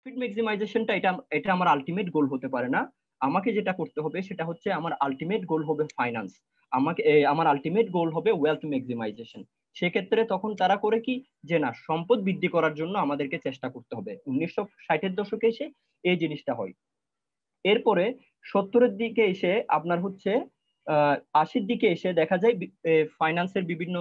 Profit ম্যাক্সিমাইজেশনটা এটা এটা আমার আলটিমেট গোল হতে পারে না। আমাকে যেটা করতে হবে সেটা হচ্ছে আমার আলটিমেট গোল হবে ফাইন্যান্স, আমাকে আমার আলটিমেট গোল হবে ওয়েলথ ম্যাক্সিমাইজেশন। সেক্ষেত্রে তখন তারা করে কি, যে না, সম্পদ বৃদ্ধি করার জন্য আমাদেরকে চেষ্টা করতে হবে। 1960-এর দশকে এসে এই জিনিসটা হয়। এরপরে 70-এর দিকে এসে আপনার হচ্ছে 80-র দিকে এসে দেখা যায় ফাইন্যান্সের বিভিন্ন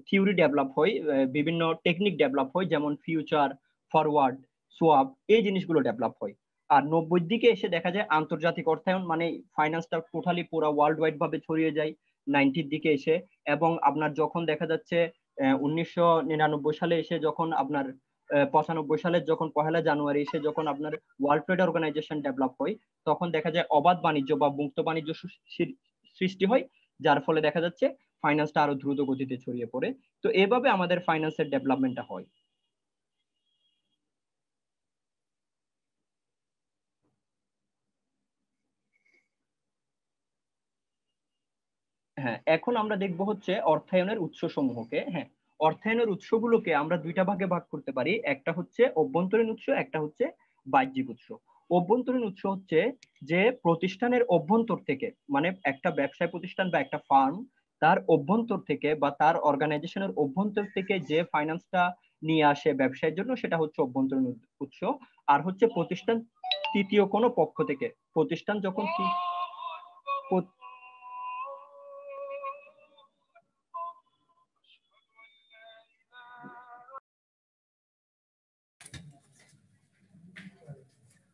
থিওরি ডেভেলপ হয়, বিভিন্ন টেকনিক ডেভেলপ হয়, যেমন ফিউচার, ফরওয়ার্ড, সোয়াপ, এই জিনিসগুলো ডেভেলপ হয়। আর 90-র দিকে এসে দেখা যায় আন্তর্জাতিক অর্থায়ন, মানে ফাইন্যান্সটা টোটালি পুরো ওয়ার্ল্ড ওয়াইড ভাবে ছড়িয়ে যায় 90-র দিকে এসে। এবং আপনার যখন দেখা যাচ্ছে 1999 সালে এসে যখন আপনার 95 সালের যখন 1 জানুয়ারি এসে যখন আপনার ওয়ার্ল্ড ট্রেড অর্গানাইজেশন ডেভেলপ হয়, তখন দেখা যায় অবাধ বাণিজ্য বা মুক্ত বাণিজ্য সৃষ্টি হয়, যার ফলে দেখা যাচ্ছে ফাইন্যান্সটা আরো দ্রুত গতিতে ছড়িয়ে পড়ে। তো এভাবে আমাদের ফাইন্যান্সের ডেভেলপমেন্টটা হয়। হ্যাঁ, এখন আমরা দেখবো হচ্ছে অর্থায়নের উৎস সমূহকে। হ্যাঁ, অর্থায়নের উৎসগুলোকে আমরা দুইটা ভাগে ভাগ করতে পারি, একটা হচ্ছে অভ্যন্তরীণ উৎস, একটা হচ্ছে বাহ্যিক উৎস। অভ্যন্তরীণ উৎস হচ্ছে যে প্রতিষ্ঠানের অভ্যন্তর থেকে, মানে একটা ব্যবসায় প্রতিষ্ঠান বা একটা ফার্ম তার অভ্যন্তর থেকে বা তার অর্গানাইজেশনের অভ্যন্তর থেকে যে ফাইন্যান্সটা নিয়ে আসে ব্যবসায়ের জন্য, সেটা হচ্ছে অভ্যন্তরীণ উৎস। আর হচ্ছে প্রতিষ্ঠান তৃতীয় কোনো পক্ষ থেকে, প্রতিষ্ঠান যখন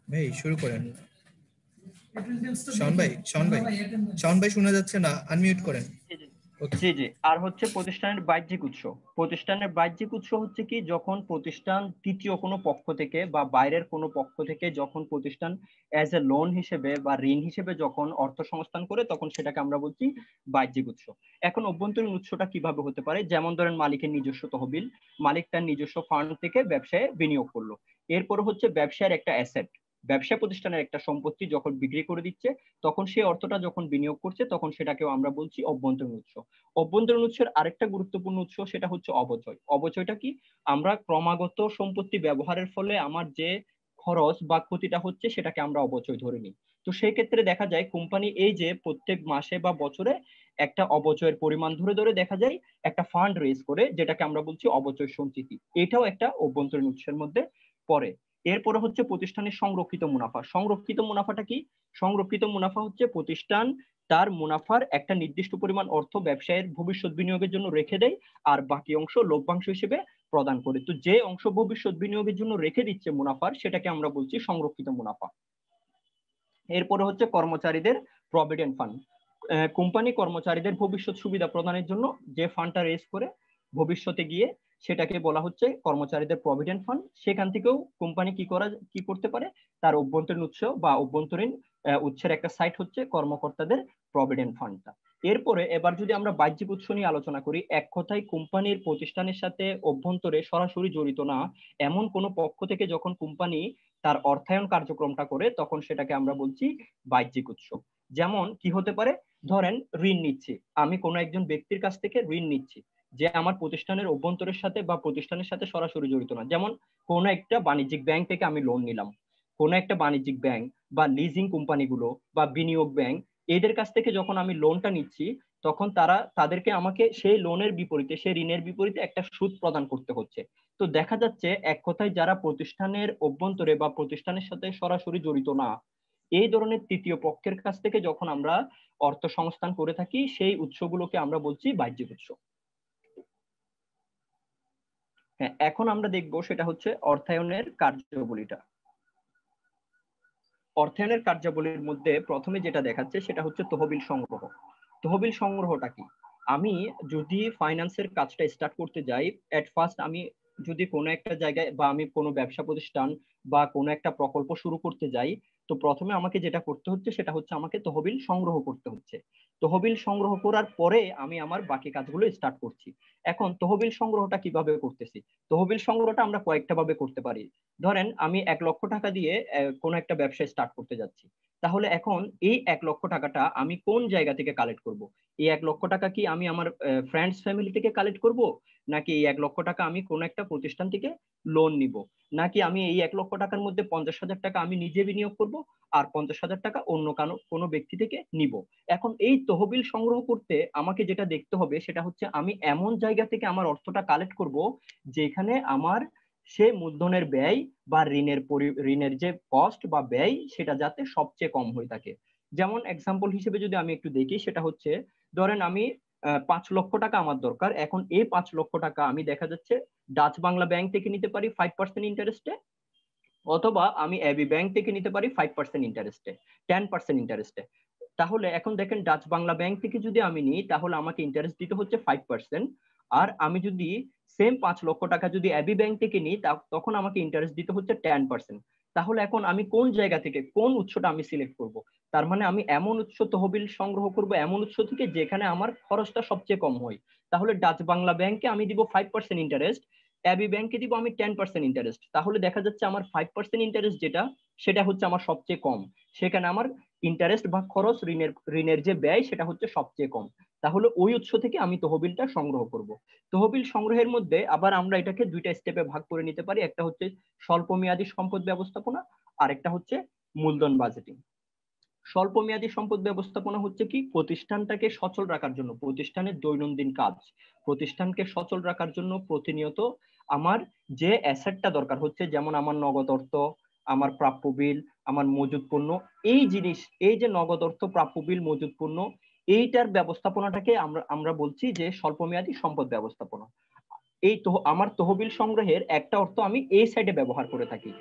ভাই শুরু করেন। শাওন ভাই, শাওন ভাই, শাওন ভাই শোনা যাচ্ছে না, আনমিউট করেন। জি জি। আর হচ্ছে প্রতিষ্ঠানের বাহ্যিক উৎস। প্রতিষ্ঠানের বাহ্যিক উৎস হচ্ছে কি, যখন প্রতিষ্ঠান তৃতীয় কোনো পক্ষ থেকে বা বাইরের কোনো পক্ষ থেকে যখন প্রতিষ্ঠান অ্যাজ এ লোন হিসেবে বা ঋণ হিসেবে যখন অর্থ সংস্থান করে, তখন সেটাকে আমরা বলছি বাহ্যিক উৎস। এখন অভ্যন্তরীণ উৎসটা কিভাবে হতে পারে, যেমন ধরেন মালিকের নিজস্ব তহবিল, মালিক তার নিজস্ব ফান্ড থেকে ব্যবসায় বিনিয়োগ করলো। এরপর হচ্ছে ব্যবসার একটা অ্যাসেট, ব্যবসা প্রতিষ্ঠানের একটা সম্পত্তি যখন বিক্রি করে দিচ্ছে, তখন সেই অর্থটা যখন বিনিয়োগ করছে, তখন সেটাকেও আমরা বলছি অভ্যন্তরীণ উৎস। অভ্যন্তরীণ উৎসের আরেকটা গুরুত্বপূর্ণ উৎস সেটা হচ্ছে অবচয়। অবচয়টা কি, আমরা ক্রমাগত সম্পত্তি ব্যবহারের ফলে আমার যে খরচ বা ক্ষতিটা হচ্ছে, সেটাকে আমরা অবচয় ধরে নিই। তো সেই ক্ষেত্রে দেখা যায় কোম্পানি এই যে প্রত্যেক মাসে বা বছরে একটা অবচয়ের পরিমাণ ধরে ধরে দেখা যায় একটা ফান্ড রেজ করে, যেটাকে আমরা বলছি অবচয় সঞ্চিতি। এটাও একটা অভ্যন্তরীণ উৎসের মধ্যে পড়ে। এরপরে হচ্ছে প্রতিষ্ঠানের সংরক্ষিত মুনাফা। সংরক্ষিত মুনাফাটা কি, সংরক্ষিত মুনাফা হচ্ছে প্রতিষ্ঠান তার মুনাফার একটা নির্দিষ্ট পরিমাণ অর্থ ব্যবসায়ের ভবিষ্যৎ বিনিয়োগের জন্য রেখে দেয়, আর বাকি অংশ লভ্যাংশ হিসেবে প্রদান করে। তো যে অংশ ভবিষ্যৎ বিনিয়োগের জন্য রেখে দিচ্ছে মুনাফার, সেটাকে আমরা বলছি সংরক্ষিত মুনাফা। এরপরে হচ্ছে কর্মচারীদের প্রভিডেন্ট ফান্ড। কোম্পানি কর্মচারীদের ভবিষ্যৎ সুবিধা প্রদানের জন্য যে ফান্ডটা রেজ করে ভবিষ্যতে গিয়ে, সেটাকে বলা হচ্ছে কর্মচারীদের প্রভিডেন্ট ফান্ড। সেখান থেকেও কোম্পানি কি করতে পারে, তার অভ্যন্তরীণ উৎস বা অভ্যন্তরীণ উৎসের একটা সাইট হচ্ছে কর্মকর্তাদের প্রভিডেন্ট ফান্ডটা। এরপরে এবার যদি আমরা বাহ্যিক উৎস নিয়ে আলোচনা করি, এক কথায় কোম্পানির প্রতিষ্ঠানের সাথে অভ্যন্তরে সরাসরি জড়িত না এমন কোন পক্ষ থেকে যখন কোম্পানি তার অর্থায়ন কার্যক্রমটা করে, তখন সেটাকে আমরা বলছি বাহ্যিক উৎস। যেমন কি হতে পারে, ধরেন ঋণ নিচ্ছি, আমি কোনো একজন ব্যক্তির কাছ থেকে ঋণ নিচ্ছি, যে আমার প্রতিষ্ঠানের অভ্যন্তরের সাথে বা প্রতিষ্ঠানের সাথে সরাসরি জড়িত না। যেমন কোনো একটা বাণিজ্যিক ব্যাংক থেকে আমি লোন নিলাম, কোনো একটা বাণিজ্যিক ব্যাংক বা লিজিং কোম্পানিগুলো বা বিনিয়োগ ব্যাংক, এদের কাছ থেকে যখন আমি লোনটা নিচ্ছি, তখন তাদেরকে আমাকে সেই লোনের বিপরীতে, সেই ঋণের বিপরীতে একটা সুদ প্রদান করতে হচ্ছে। তো দেখা যাচ্ছে এক কথায় যারা প্রতিষ্ঠানের অভ্যন্তরে বা প্রতিষ্ঠানের সাথে সরাসরি জড়িত না, এই ধরনের তৃতীয় পক্ষের কাছ থেকে যখন আমরা অর্থ সংস্থান করে থাকি, সেই উৎসগুলোকে আমরা বলছি বাহ্যিক উৎস। হ্যাঁ, এখন আমরা দেখবো সেটা হচ্ছে অর্থায়নের কার্যাবলীটা। অর্থায়নের কার্যাবলীর মধ্যে প্রথমে যেটা দেখাচ্ছে সেটা হচ্ছে তহবিল সংগ্রহ। তহবিল সংগ্রহটা কি, আমি যদি ফাইন্যান্সের কাজটা স্টার্ট করতে যাই, এট ফার্স্ট আমি যদি কোনো একটা জায়গায় বা আমি কোনো ব্যবসা প্রতিষ্ঠান বা কোনো একটা প্রকল্প শুরু করতে যাই, তো প্রথমে আমাকে যেটা করতে হচ্ছে সেটা হচ্ছে আমাকে তহবিল সংগ্রহ করতে হচ্ছে। তহবিল সংগ্রহ করার পরে আমি আমার বাকি কাজগুলো স্টার্ট করছি। এখন তহবিল সংগ্রহটা কিভাবে করতেছি, তহবিল সংগ্রহটা আমরা কয়েকটা ভাবে করতে পারি। ধরেন আমি 1 লক্ষ টাকা দিয়ে কোনো একটা ব্যবসা স্টার্ট করতে যাচ্ছি, তাহলে এখন এই 1 লক্ষ টাকাটা আমি কোন জায়গা থেকে কালেক্ট করব? এই 1 লক্ষ টাকা কি আমি আমার ফ্রেন্ডস ফ্যামিলি থেকে কালেক্ট করব, নাকি এই 1 লক্ষ টাকা আমি কোন একটা প্রতিষ্ঠান থেকে লোন নিব, নাকি আমি এই 1 লক্ষ টাকার মধ্যে 50,000 টাকা আমি নিজে বিনিয়োগ করব আর 50,000 টাকা অন্য কোনো ব্যক্তি থেকে নিব। এখন এই তহবিল সংগ্রহ করতে আমাকে যেটা দেখতে হবে সেটা হচ্ছে আমি এমন জায়গা থেকে আমার অর্থটা কালেক্ট করব যেখানে আমার সে মূলধনের ব্যয় বা ঋণের যে কস্ট বা ব্যয় সেটা যাতে সবচেয়ে কম হয়ে থাকে। যেমন এক্সাম্পল হিসেবে যদি আমি একটু দেখি, সেটা হচ্ছে ধরেন আমি 5 লক্ষ টাকা আমার দরকার। এখন এই 5 লক্ষ টাকা আমি দেখা যাচ্ছে ডাচ বাংলা ব্যাংক থেকে নিতে পারি 5% ইন্টারেস্টে, অথবা আমি এবি ব্যাংক থেকে নিতে পারি 5% ইন্টারেস্টে, 10% ইন্টারেস্টে। তাহলে এখন দেখেন ডাচ বাংলা ব্যাংক থেকে যদি আমি নিই তাহলে আমাকে ইন্টারেস্ট দিতে হচ্ছে 5%। আর আমি যদি সেম 5 লক্ষ টাকা যদি এবি ব্যাংক থেকে নিই তখন আমাকে ইন্টারেস্ট দিতে হচ্ছে 10%। তাহলে এখন আমি কোন জায়গা থেকে কোন উৎসটা আমি সিলেক্ট করব? তার মানে আমি এমন উৎস তহবিল সংগ্রহ করব এমন উৎস থেকে যেখানে আমার খরচটা সবচেয়ে কম হয়। তাহলে ডাচ বাংলা ব্যাংকে আমি দিব 5% ইন্টারেস্ট, এবি ব্যাংকে দিব আমি 10% ইন্টারেস্ট। তাহলে দেখা যাচ্ছে আমার 5% ইন্টারেস্ট যেটা, সেটা হচ্ছে আমার সবচেয়ে কম। সেখানে আমার ইন্টারেস্ট বা খরচ ঋণের যে ব্যয় সেটা হচ্ছে সবচেয়ে কম। তাহলে ওই উৎস থেকে আমি তহবিলটা সংগ্রহ করব। তহবিল সংগ্রহের মধ্যে আবার আমরা এটাকে দুইটা স্টেপে ভাগ করে নিতে পারি। একটা হচ্ছে স্বল্প মেয়াদী সম্পদ ব্যবস্থাপনা, আর একটা হচ্ছে মূলধন বাজেটিং। স্বল্প মেয়াদী সম্পদ ব্যবস্থাপনা হচ্ছে কি, প্রতিষ্ঠানটাকে সচল রাখার জন্য, প্রতিষ্ঠানের দৈনন্দিন কাজ, প্রতিষ্ঠানকে সচল রাখার জন্য প্রতিনিয়ত আমার যে অ্যাসেটটা দরকার হচ্ছে, যেমন আমার নগদ অর্থ, আমার প্রাপ্য বিল, আমার মজুদ পণ্য, এই জিনিস, এই যে নগদ অর্থ, প্রাপ্য বিল, মজুদ পণ্য, এইটার ব্যবস্থাপনাটাকে আমরা আমরা বলছি যে স্বল্প মেয়াদী সম্পদ ব্যবস্থাপনা। এই তো আমার তহবিল সংগ্রহের একটা অর্থ আমি এই সাইডে ব্যবহার করে থাকি।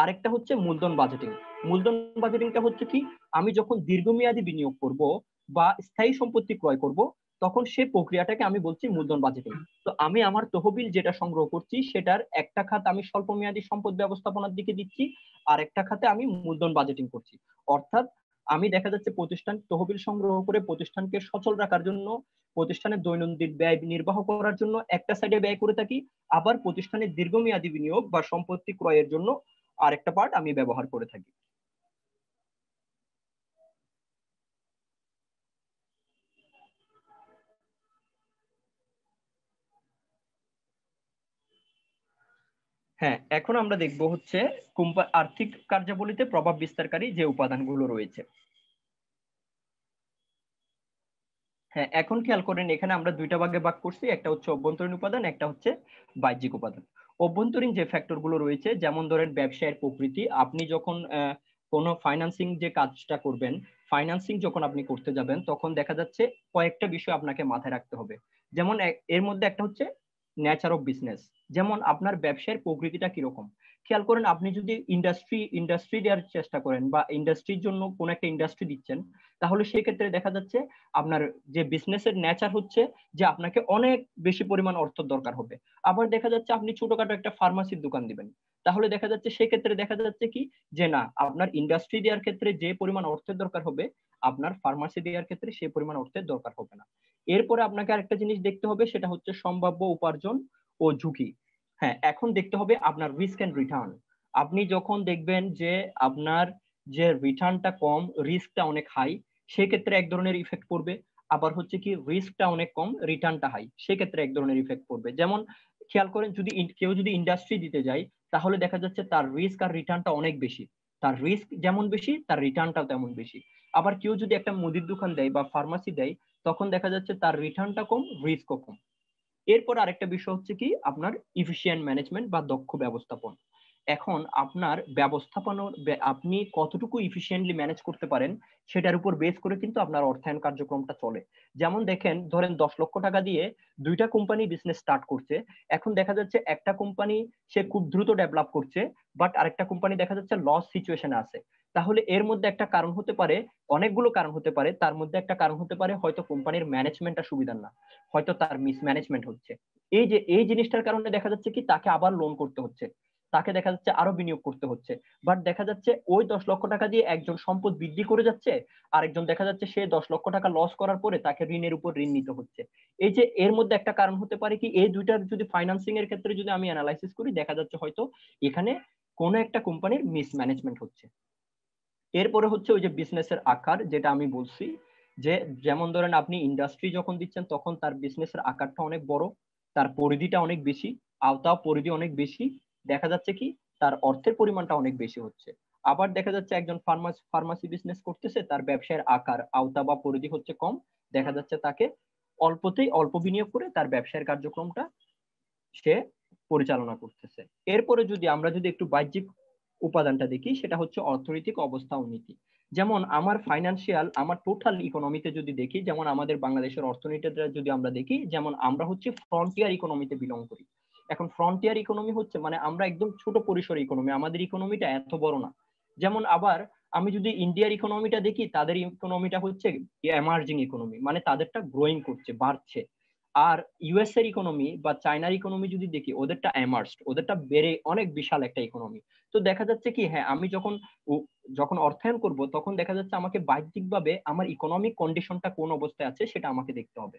আরেকটা হচ্ছে মূলধন বাজেটিং। মূলধন বাজেটিংটা হচ্ছে কি, আমি যখন দীর্ঘমেয়াদী বিনিয়োগ করব বা স্থায়ী সম্পত্তি ক্রয় করব তখন সে প্রক্রিয়াটাকে আমি বলছি মূলধন বাজেটিং। তো আমি আমার তহবিল যেটা সংগ্রহ করছি সেটার একটা খাত আমি স্বল্প মেয়াদী সম্পদ ব্যবস্থাপনার দিকে দিচ্ছি, আর একটা খাতে আমি মূলধন বাজেটিং করছি। অর্থাৎ আমি দেখা যাচ্ছে প্রতিষ্ঠান তহবিল সংগ্রহ করে প্রতিষ্ঠানকে সচল রাখার জন্য, প্রতিষ্ঠানের দৈনন্দিন ব্যয় নির্বাহ করার জন্য একটা সাইডে ব্যয় করে থাকি, আবার প্রতিষ্ঠানের দীর্ঘমেয়াদী বিনিয়োগ বা সম্পত্তি ক্রয়ের জন্য আরেকটা পার্ট আমি ব্যবহার করে থাকি। হ্যাঁ, এখন আমরা দেখব হচ্ছে আর্থিক কার্যাবলীতে প্রভাব বিস্তারকারী যে উপাদানগুলো রয়েছে। হ্যাঁ, এখন খেয়াল করেন এখানে আমরা দুইটা ভাগে ভাগ করছি, একটা হচ্ছে অভ্যন্তরীণ উপাদান, একটা হচ্ছে বাহ্যিক উপাদান। অভ্যন্তরীণ যে ফ্যাক্টর গুলো রয়েছে, যেমন ধরেন ব্যবসায়ের প্রকৃতি, আপনি যখন কোনো ফাইন্যান্সিং যে কাজটা করবেন, ফাইন্যান্সিং যখন আপনি করতে যাবেন তখন দেখা যাচ্ছে কয়েকটা বিষয় আপনাকে মাথায় রাখতে হবে। যেমন এর মধ্যে একটা হচ্ছে নেচার অফ বিজনেস, যেমন আপনার ব্যবসায়ের প্রকৃতিটা কিরকম। খেয়াল করেন আপনি যদি ইন্ডাস্ট্রি দেওয়ার চেষ্টা করেন বা ইন্ডাস্ট্রির জন্য কোন একটা ইন্ডাস্ট্রি দিচ্ছেন, তাহলে সেই ক্ষেত্রে দেখা যাচ্ছে আপনার যে বিজনেসের নেচার হচ্ছে যে আপনাকে অনেক বেশি পরিমাণ অর্থ দরকার হবে। আবার দেখা যাচ্ছে আপনি ছোটখাটো একটা ফার্মাসির দোকান দিবেন, তাহলে দেখা যাচ্ছে সেক্ষেত্রে দেখা যাচ্ছে কি যে না, আপনার ইন্ডাস্ট্রি দেওয়ার ক্ষেত্রে যে পরিমাণ অর্থের দরকার হবে আপনার ফার্মাসি দেওয়ার ক্ষেত্রে সেই পরিমাণ অর্থের দরকার হবে না। এরপরে আপনাকে আরেকটা জিনিস দেখতে হবে, সেটা হচ্ছে সম্ভাব্য উপার্জন ও ঝুঁকি। হ্যাঁ, এখন দেখতে হবে আপনার রিস্ক এন্ড রিটার্ন। আপনি যখন দেখবেন যে আপনার যে রিটার্নটা কম, রিস্কটা অনেক হাই, সেক্ষেত্রে এক ধরনের ইফেক্ট পড়বে। আবার হচ্ছে কি রিস্কটা অনেক কম, রিটার্নটা হাই, সেক্ষেত্রে এক ধরনের ইফেক্ট পড়বে। যেমন খেয়াল করেন যদি কেউ যদি ইন্ডাস্ট্রি দিতে যায় তাহলে দেখা যাচ্ছে তার রিস্ক আর রিটার্নটা অনেক বেশি। তার রিস্ক যেমন বেশি তার রিটার্নটাও তেমন বেশি। আবার কেউ যদি একটা মুদির দোকান দেয় বা ফার্মাসি দেয় তখন দেখা যাচ্ছে তার রিটার্নটা কম, রিস্কও কম। এরপর আরেকটা বিষয় হচ্ছে কি আপনার ইফিশিয়েন্ট ম্যানেজমেন্ট বা দক্ষ ব্যবস্থাপন। এখন আপনার ব্যবস্থাপনার আপনি কতটুকু ইফিশিয়েন্টলি ম্যানেজ করতে পারেন সেটার উপর বেস করে কিন্তু আপনার অর্থায়ন কার্যক্রমটা চলে। যেমন দেখেন, ধরেন 10 লক্ষ টাকা দিয়ে দুইটা কোম্পানি বিজনেস স্টার্ট করছে। এখন দেখা যাচ্ছে একটা কোম্পানি সে খুব দ্রুত ডেভেলপ করছে, বাট আরেকটা কোম্পানি দেখা যাচ্ছে লস সিচুয়েশনে আছে। তাহলে এর মধ্যে একটা কারণ হতে পারে, অনেকগুলো কারণ হতে পারে, তার মধ্যে একটা কারণ হতে পারে হয়তো কোম্পানির ম্যানেজমেন্টটা সুবিধার না, হয়তো তার মিসম্যানেজমেন্ট হচ্ছে। এই যে এই জিনিসটার কারণে দেখা যাচ্ছে কি তাকে আবার লোন করতে হচ্ছে, তাকে দেখা যাচ্ছে আরো বিনিয়োগ করতে হচ্ছে। বাট দেখা যাচ্ছে ওই 10 লক্ষ টাকা দিয়ে একজন সম্পদ বৃদ্ধি করে যাচ্ছে, আরেকজন দেখা যাচ্ছে সে 10 লক্ষ টাকা লস করার পরে তাকে ঋণের উপর ঋণ নিতে হচ্ছে। এই যে এর মধ্যে একটা কারণ হতে পারে কি, এই দুইটার যদি ফাইন্যান্সিং এর ক্ষেত্রে যদি আমি অ্যানালাইসিস করি দেখা যাচ্ছে হয়তো এখানে কোন একটা কোম্পানির মিসম্যানেজমেন্ট হচ্ছে। এরপরে হচ্ছে ওই যে বিজনেসের আকার, যেটা আমি বলছি যে যেমন ধরেন আপনি ইন্ডাস্ট্রি যখন দিচ্ছেন তখন তার বিজনেসের আকারটা অনেক বড়, তার পরিধিটা অনেক বেশি, আওতা পরিধি অনেক বেশি, দেখা যাচ্ছে কি তার অর্থের পরিমাণটা অনেক বেশি হচ্ছে। আবার দেখা যাচ্ছে একজন ফার্মাসি বিজনেস করতেছে, তার ব্যবসায়ের আকার, আওতা বা পরিধি হচ্ছে কম, দেখা যাচ্ছে তাকে অল্পতেই অল্প বিনিয়োগ করে তার ব্যবসায়ের কার্যক্রমটা সে পরিচালনা করতেছে। এরপরে আমরা যদি একটু বাহ্যিক উপাদানটা দেখি, সেটা হচ্ছে অর্থনৈতিক অবস্থা ও নীতি। যেমন আমার টোটাল ইকোনমিতে যদি দেখি, যেমন আমাদের বাংলাদেশের অর্থনীতিটা যদি আমরা দেখি, যেমন আমরা হচ্ছে ফ্রন্টিয়ার ইকোনমিতে বিলং করি। এখন ফ্রন্টিয়ার ইকোনমি হচ্ছে মানে আমরা একদম ছোট পরিসর ইকোনমি, আমাদের ইকোনমিটা এত বড় না। যেমন আবার আমি যদি ইন্ডিয়ার ইকোনমিটা দেখি, তাদের ইকোনমিটা হচ্ছে এমার্জিং ইকোনমি, মানে তাদেরটা গ্রোয়িং করছে, বাড়ছে। আর ইউএস এর ইকোনমি বা চায়নার ইকোনমি যদি দেখি, ওদেরটা এমার্জড, ওদেরটা বেড়ে অনেক বিশাল একটা ইকোনমি। তো দেখা যাচ্ছে কি, হ্যাঁ, আমি যখন অর্থায়ন করব, তখন দেখা যাচ্ছে আমাকে বাহ্যিকভাবে আমার ইকোনমিক কন্ডিশনটা কোন অবস্থায় আছে সেটা আমাকে দেখতে হবে।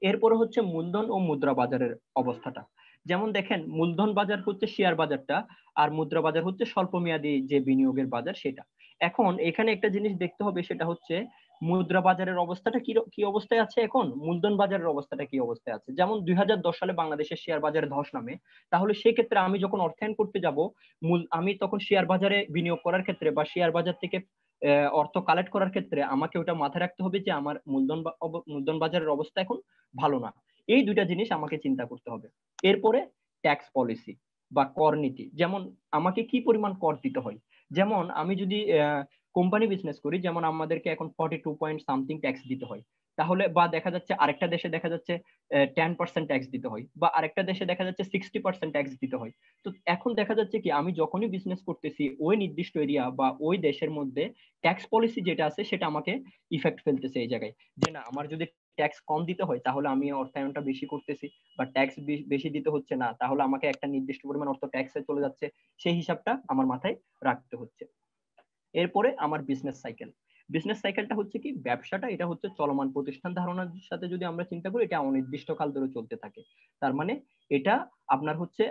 এরপরে হচ্ছে মূলধন ও মুদ্রা বাজারের অবস্থাটা। যেমন দেখেন, মূলধন বাজার হচ্ছে শেয়ার বাজারটা, আর মুদ্রা বাজার হচ্ছে স্বল্প মেয়াদী যে বিনিয়োগের বাজার সেটা। এখন এখানে একটা জিনিস দেখতে হবে, সেটা হচ্ছে মুদ্রা বাজারের অবস্থাটা কি অবস্থায় আছে, এখন মূলধন বাজারের অবস্থাটা কি অবস্থায় আছে। যেমন 2010 সালে বাংলাদেশের শেয়ার বাজারে ধস নামে, তাহলে সেক্ষেত্রে আমি যখন অর্থায়ন করতে যাব, আমি তখন শেয়ার বাজারে বিনিয়োগ করার ক্ষেত্রে বা শেয়ার বাজার থেকে অর্থ কালেক্ট করার ক্ষেত্রে আমাকে ওটা মাথায় রাখতে হবে যে আমার মূলধন বাজারের অবস্থা এখন ভালো না। এই দুইটা জিনিস আমাকে চিন্তা করতে হবে। এরপরে ট্যাক্স পলিসি বা কর নীতি, যেমন আমাকে কি পরিমাণ কর দিতে হয়। যেমন আমি যদি কোম্পানি বিজনেস করি, যেমন আমাদেরকে এখন 42 পয়েন্ট সামথিং ট্যাক্স দিতে হয়। তাহলে বা দেখা যাচ্ছে আরেকটা দেশে দেখা যাচ্ছে 10% ট্যাক্স দিতে হয়, বা আরেকটা দেশে দেখা যাচ্ছে 60% ট্যাক্স দিতে হয়। তো এখন দেখা যাচ্ছে কি, আমি যখনই বিজনেস করতেছি ওই নির্দিষ্ট এরিয়া বা ওই দেশের মধ্যে ট্যাক্স পলিসি যেটা আছে সেটা আমাকে ইফেক্ট ফেলতেছে এই জায়গায়, যে না, আমার যদি ট্যাক্স কম দিতে হয় তাহলে আমি অর্থায়নটা বেশি করতেছি, বা ট্যাক্স বেশি দিতে হচ্ছে না তাহলে আমাকে একটা নির্দিষ্ট পরিমাণ অর্থ ট্যাক্সে চলে যাচ্ছে, সেই হিসাবটা আমার মাথায় রাখতে হচ্ছে। এরপরে আমার বিজনেস সাইকেলটা হচ্ছে কি, ব্যবসাটা এটা হচ্ছে চলমান প্রতিষ্ঠান ধারণার সাথে যদি আমরা চিন্তা করি, এটা অনির্দিষ্টকাল ধরে চলতে থাকে। তার মানে এটা আপনার হচ্ছে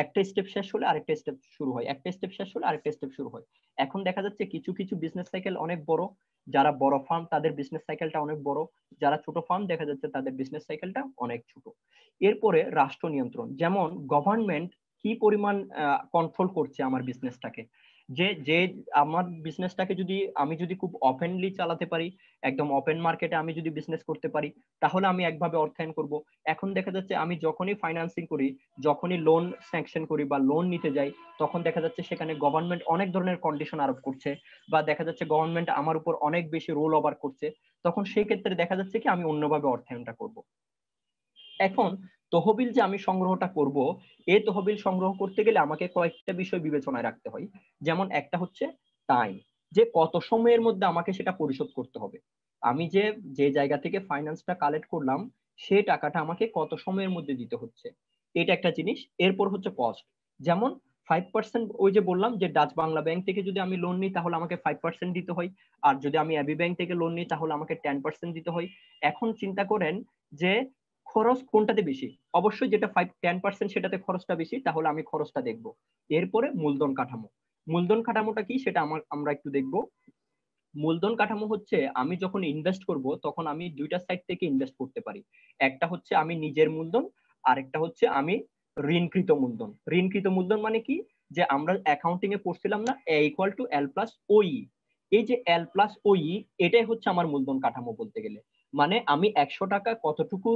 একটা স্টেপ শেষ হলে আরেকটা স্টেপ শুরু হয়, একটা স্টেপ শেষ হলে আরেকটা স্টেপ শুরু হয়। এখন দেখা যাচ্ছে কিছু কিছু বিজনেস সাইকেল অনেক বড়, যারা বড় ফার্ম তাদের বিজনেস সাইকেলটা অনেক বড়, যারা ছোট ফার্ম দেখা যাচ্ছে তাদের বিজনেস সাইকেলটা অনেক ছোট। এরপরে রাষ্ট্র নিয়ন্ত্রণ, যেমন গভর্নমেন্ট কি পরিমাণ কন্ট্রোল করছে আমার বিজনেসটাকে। যে যে আমার বিজনেসটাকে আমি যদি খুব ওপেনলি চালাতে পারি, একদম ওপেন মার্কেটে আমি যদি বিজনেস করতে পারি, তাহলে আমি একভাবে অর্থায়ন করব। এখন দেখা যাচ্ছে আমি যখনই ফাইন্যান্সিং করি, যখনই লোন স্যাংশন করি বা লোন নিতে যাই, তখন দেখা যাচ্ছে সেখানে গভর্নমেন্ট অনেক ধরনের কন্ডিশন আরোপ করছে, বা দেখা যাচ্ছে গভর্নমেন্ট আমার উপর অনেক বেশি রোল ওভার করছে। তখন সেই ক্ষেত্রে দেখা যাচ্ছে কি আমি অন্যভাবে অর্থায়নটা করব। এখন তহবিল যে আমি সংগ্রহটা করব, এই তহবিল সংগ্রহ করতে গেলে আমাকে কয়েকটা বিষয় বিবেচনায় রাখতে হয়। যেমন একটা হচ্ছে টাইম, যে কত সময়ের মধ্যে আমাকে সেটা পরিশোধ করতে হবে। আমি যে যে জায়গা থেকে ফাইন্যান্সটা কালেক্ট করলাম, সেই টাকাটা আমাকে কত সময়ের মধ্যে দিতে হচ্ছে, এটা একটা জিনিস। এরপর হচ্ছে কস্ট, যেমন 5%, ওই যে বললাম যে ডাচ বাংলা ব্যাংক থেকে যদি আমি লোন নিই তাহলে আমাকে 5% দিতে হয়, আর যদি আমি এবি ব্যাংক থেকে লোন নিই তাহলে আমাকে 10% দিতে হয়। এখন চিন্তা করেন যে খরচ কোনটাতে বেশি। অবশ্যই যেটা 10% সেটাতে খরচটা বেশি, তাহলে আমি খরচটা দেখব। এরপরে মূলধন কাঠামো, মূলধন কাঠামোটা কি সেটা আমরা একটু দেখব। মূলধন কাঠামো হচ্ছে আমি যখন ইনভেস্ট করব তখন আমি দুইটা সাইড থেকে ইনভেস্ট করতে পারি। একটা হচ্ছে আমি নিজের মূলধন, আর একটা হচ্ছে আমি ঋণকৃত মূলধন। ঋণকৃত মূলধন মানে কি, যে আমরা অ্যাকাউন্টিং এ পড়ছিলাম না, এ ইকুয়াল টু এল প্লাস ওই। এই যে এল প্লাস ওই, এটাই হচ্ছে আমার মূলধন কাঠামো বলতে গেলে। মানে আমি 100 টাকা কতটুকু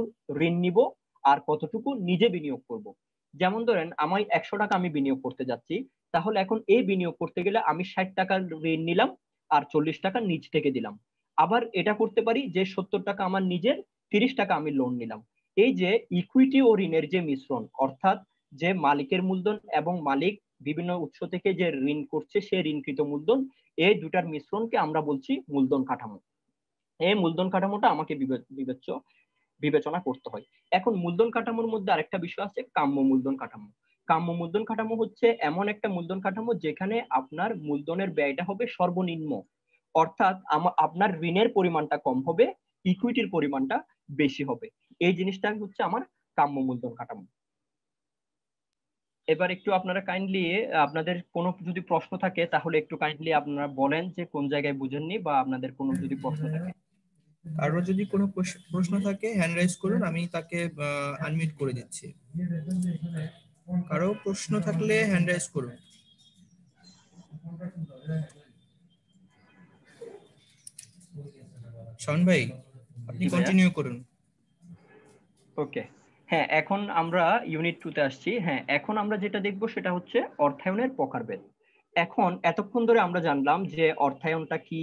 ঋণ নিব আর কতটুকু নিজে বিনিয়োগ করব। যেমন ধরেন আমার 100 টাকা আমি বিনিয়োগ করতে যাচ্ছি, তাহলে এখন এই বিনিয়োগ করতে গেলে আমি 60 টাকার ঋণ নিলাম আর 40 টাকা নিজ থেকে দিলাম। আবার এটা করতে পারি যে 70 টাকা আমার নিজের, 30 টাকা আমি লোন নিলাম। এই যে ইকুইটি ও ঋণের যে মিশ্রণ, অর্থাৎ যে মালিকের মূলধন এবং মালিক বিভিন্ন উৎস থেকে যে ঋণ করছে সে ঋণকৃত মূলধন, এই দুটার মিশ্রণকে আমরা বলছি মূলধন কাঠামো। এই মূলধন কাঠামোটা আমাকে বিবেচনা করতে হয়। এখন মূলধন কাঠামোর মধ্যে আরেকটা বিষয় আছে, কাম্য মূলধন কাঠামো। কাম্য মূলধন কাঠামো হচ্ছে এমন একটা মূলধন কাঠামো যেখানে আপনার মূলধনের ব্যয়টা হবে সর্বনিম্ন, অর্থাৎ আপনার ঋণের পরিমাণটা কম হবে, ইকুইটির পরিমাণটা বেশি হবে। এই জিনিসটা হচ্ছে আমার কাম্য মূলধন কাঠামো। এবার একটু আপনারা কাইন্ডলি, আপনাদের কোনো যদি প্রশ্ন থাকে তাহলে একটু কাইন্ডলি আপনারা বলেন যে কোন জায়গায় বুঝেননি, বা আপনাদের কোনো যদি জি প্রশ্ন ভাইয়া, থাকে। কারো যদি কোনো প্রশ্ন থাকে হ্যান্ড রাইজ করুন, আমি তাকে আনমিউট করে দিচ্ছি। কারো প্রশ্ন থাকলে হ্যান্ড রাইজ করুন। শাওন ভাই, আপনি জি ভাইয়া। কন্টিনিউ করুন। ওকে। হ্যাঁ, এখন আমরা ইউনিট 2 তে আসছি। হ্যাঁ, এখন আমরা যেটা দেখব সেটা হচ্ছে অর্থায়নের প্রকারভেদ। এখন এতক্ষণ ধরে আমরা জানলাম যে অর্থায়নটা কি,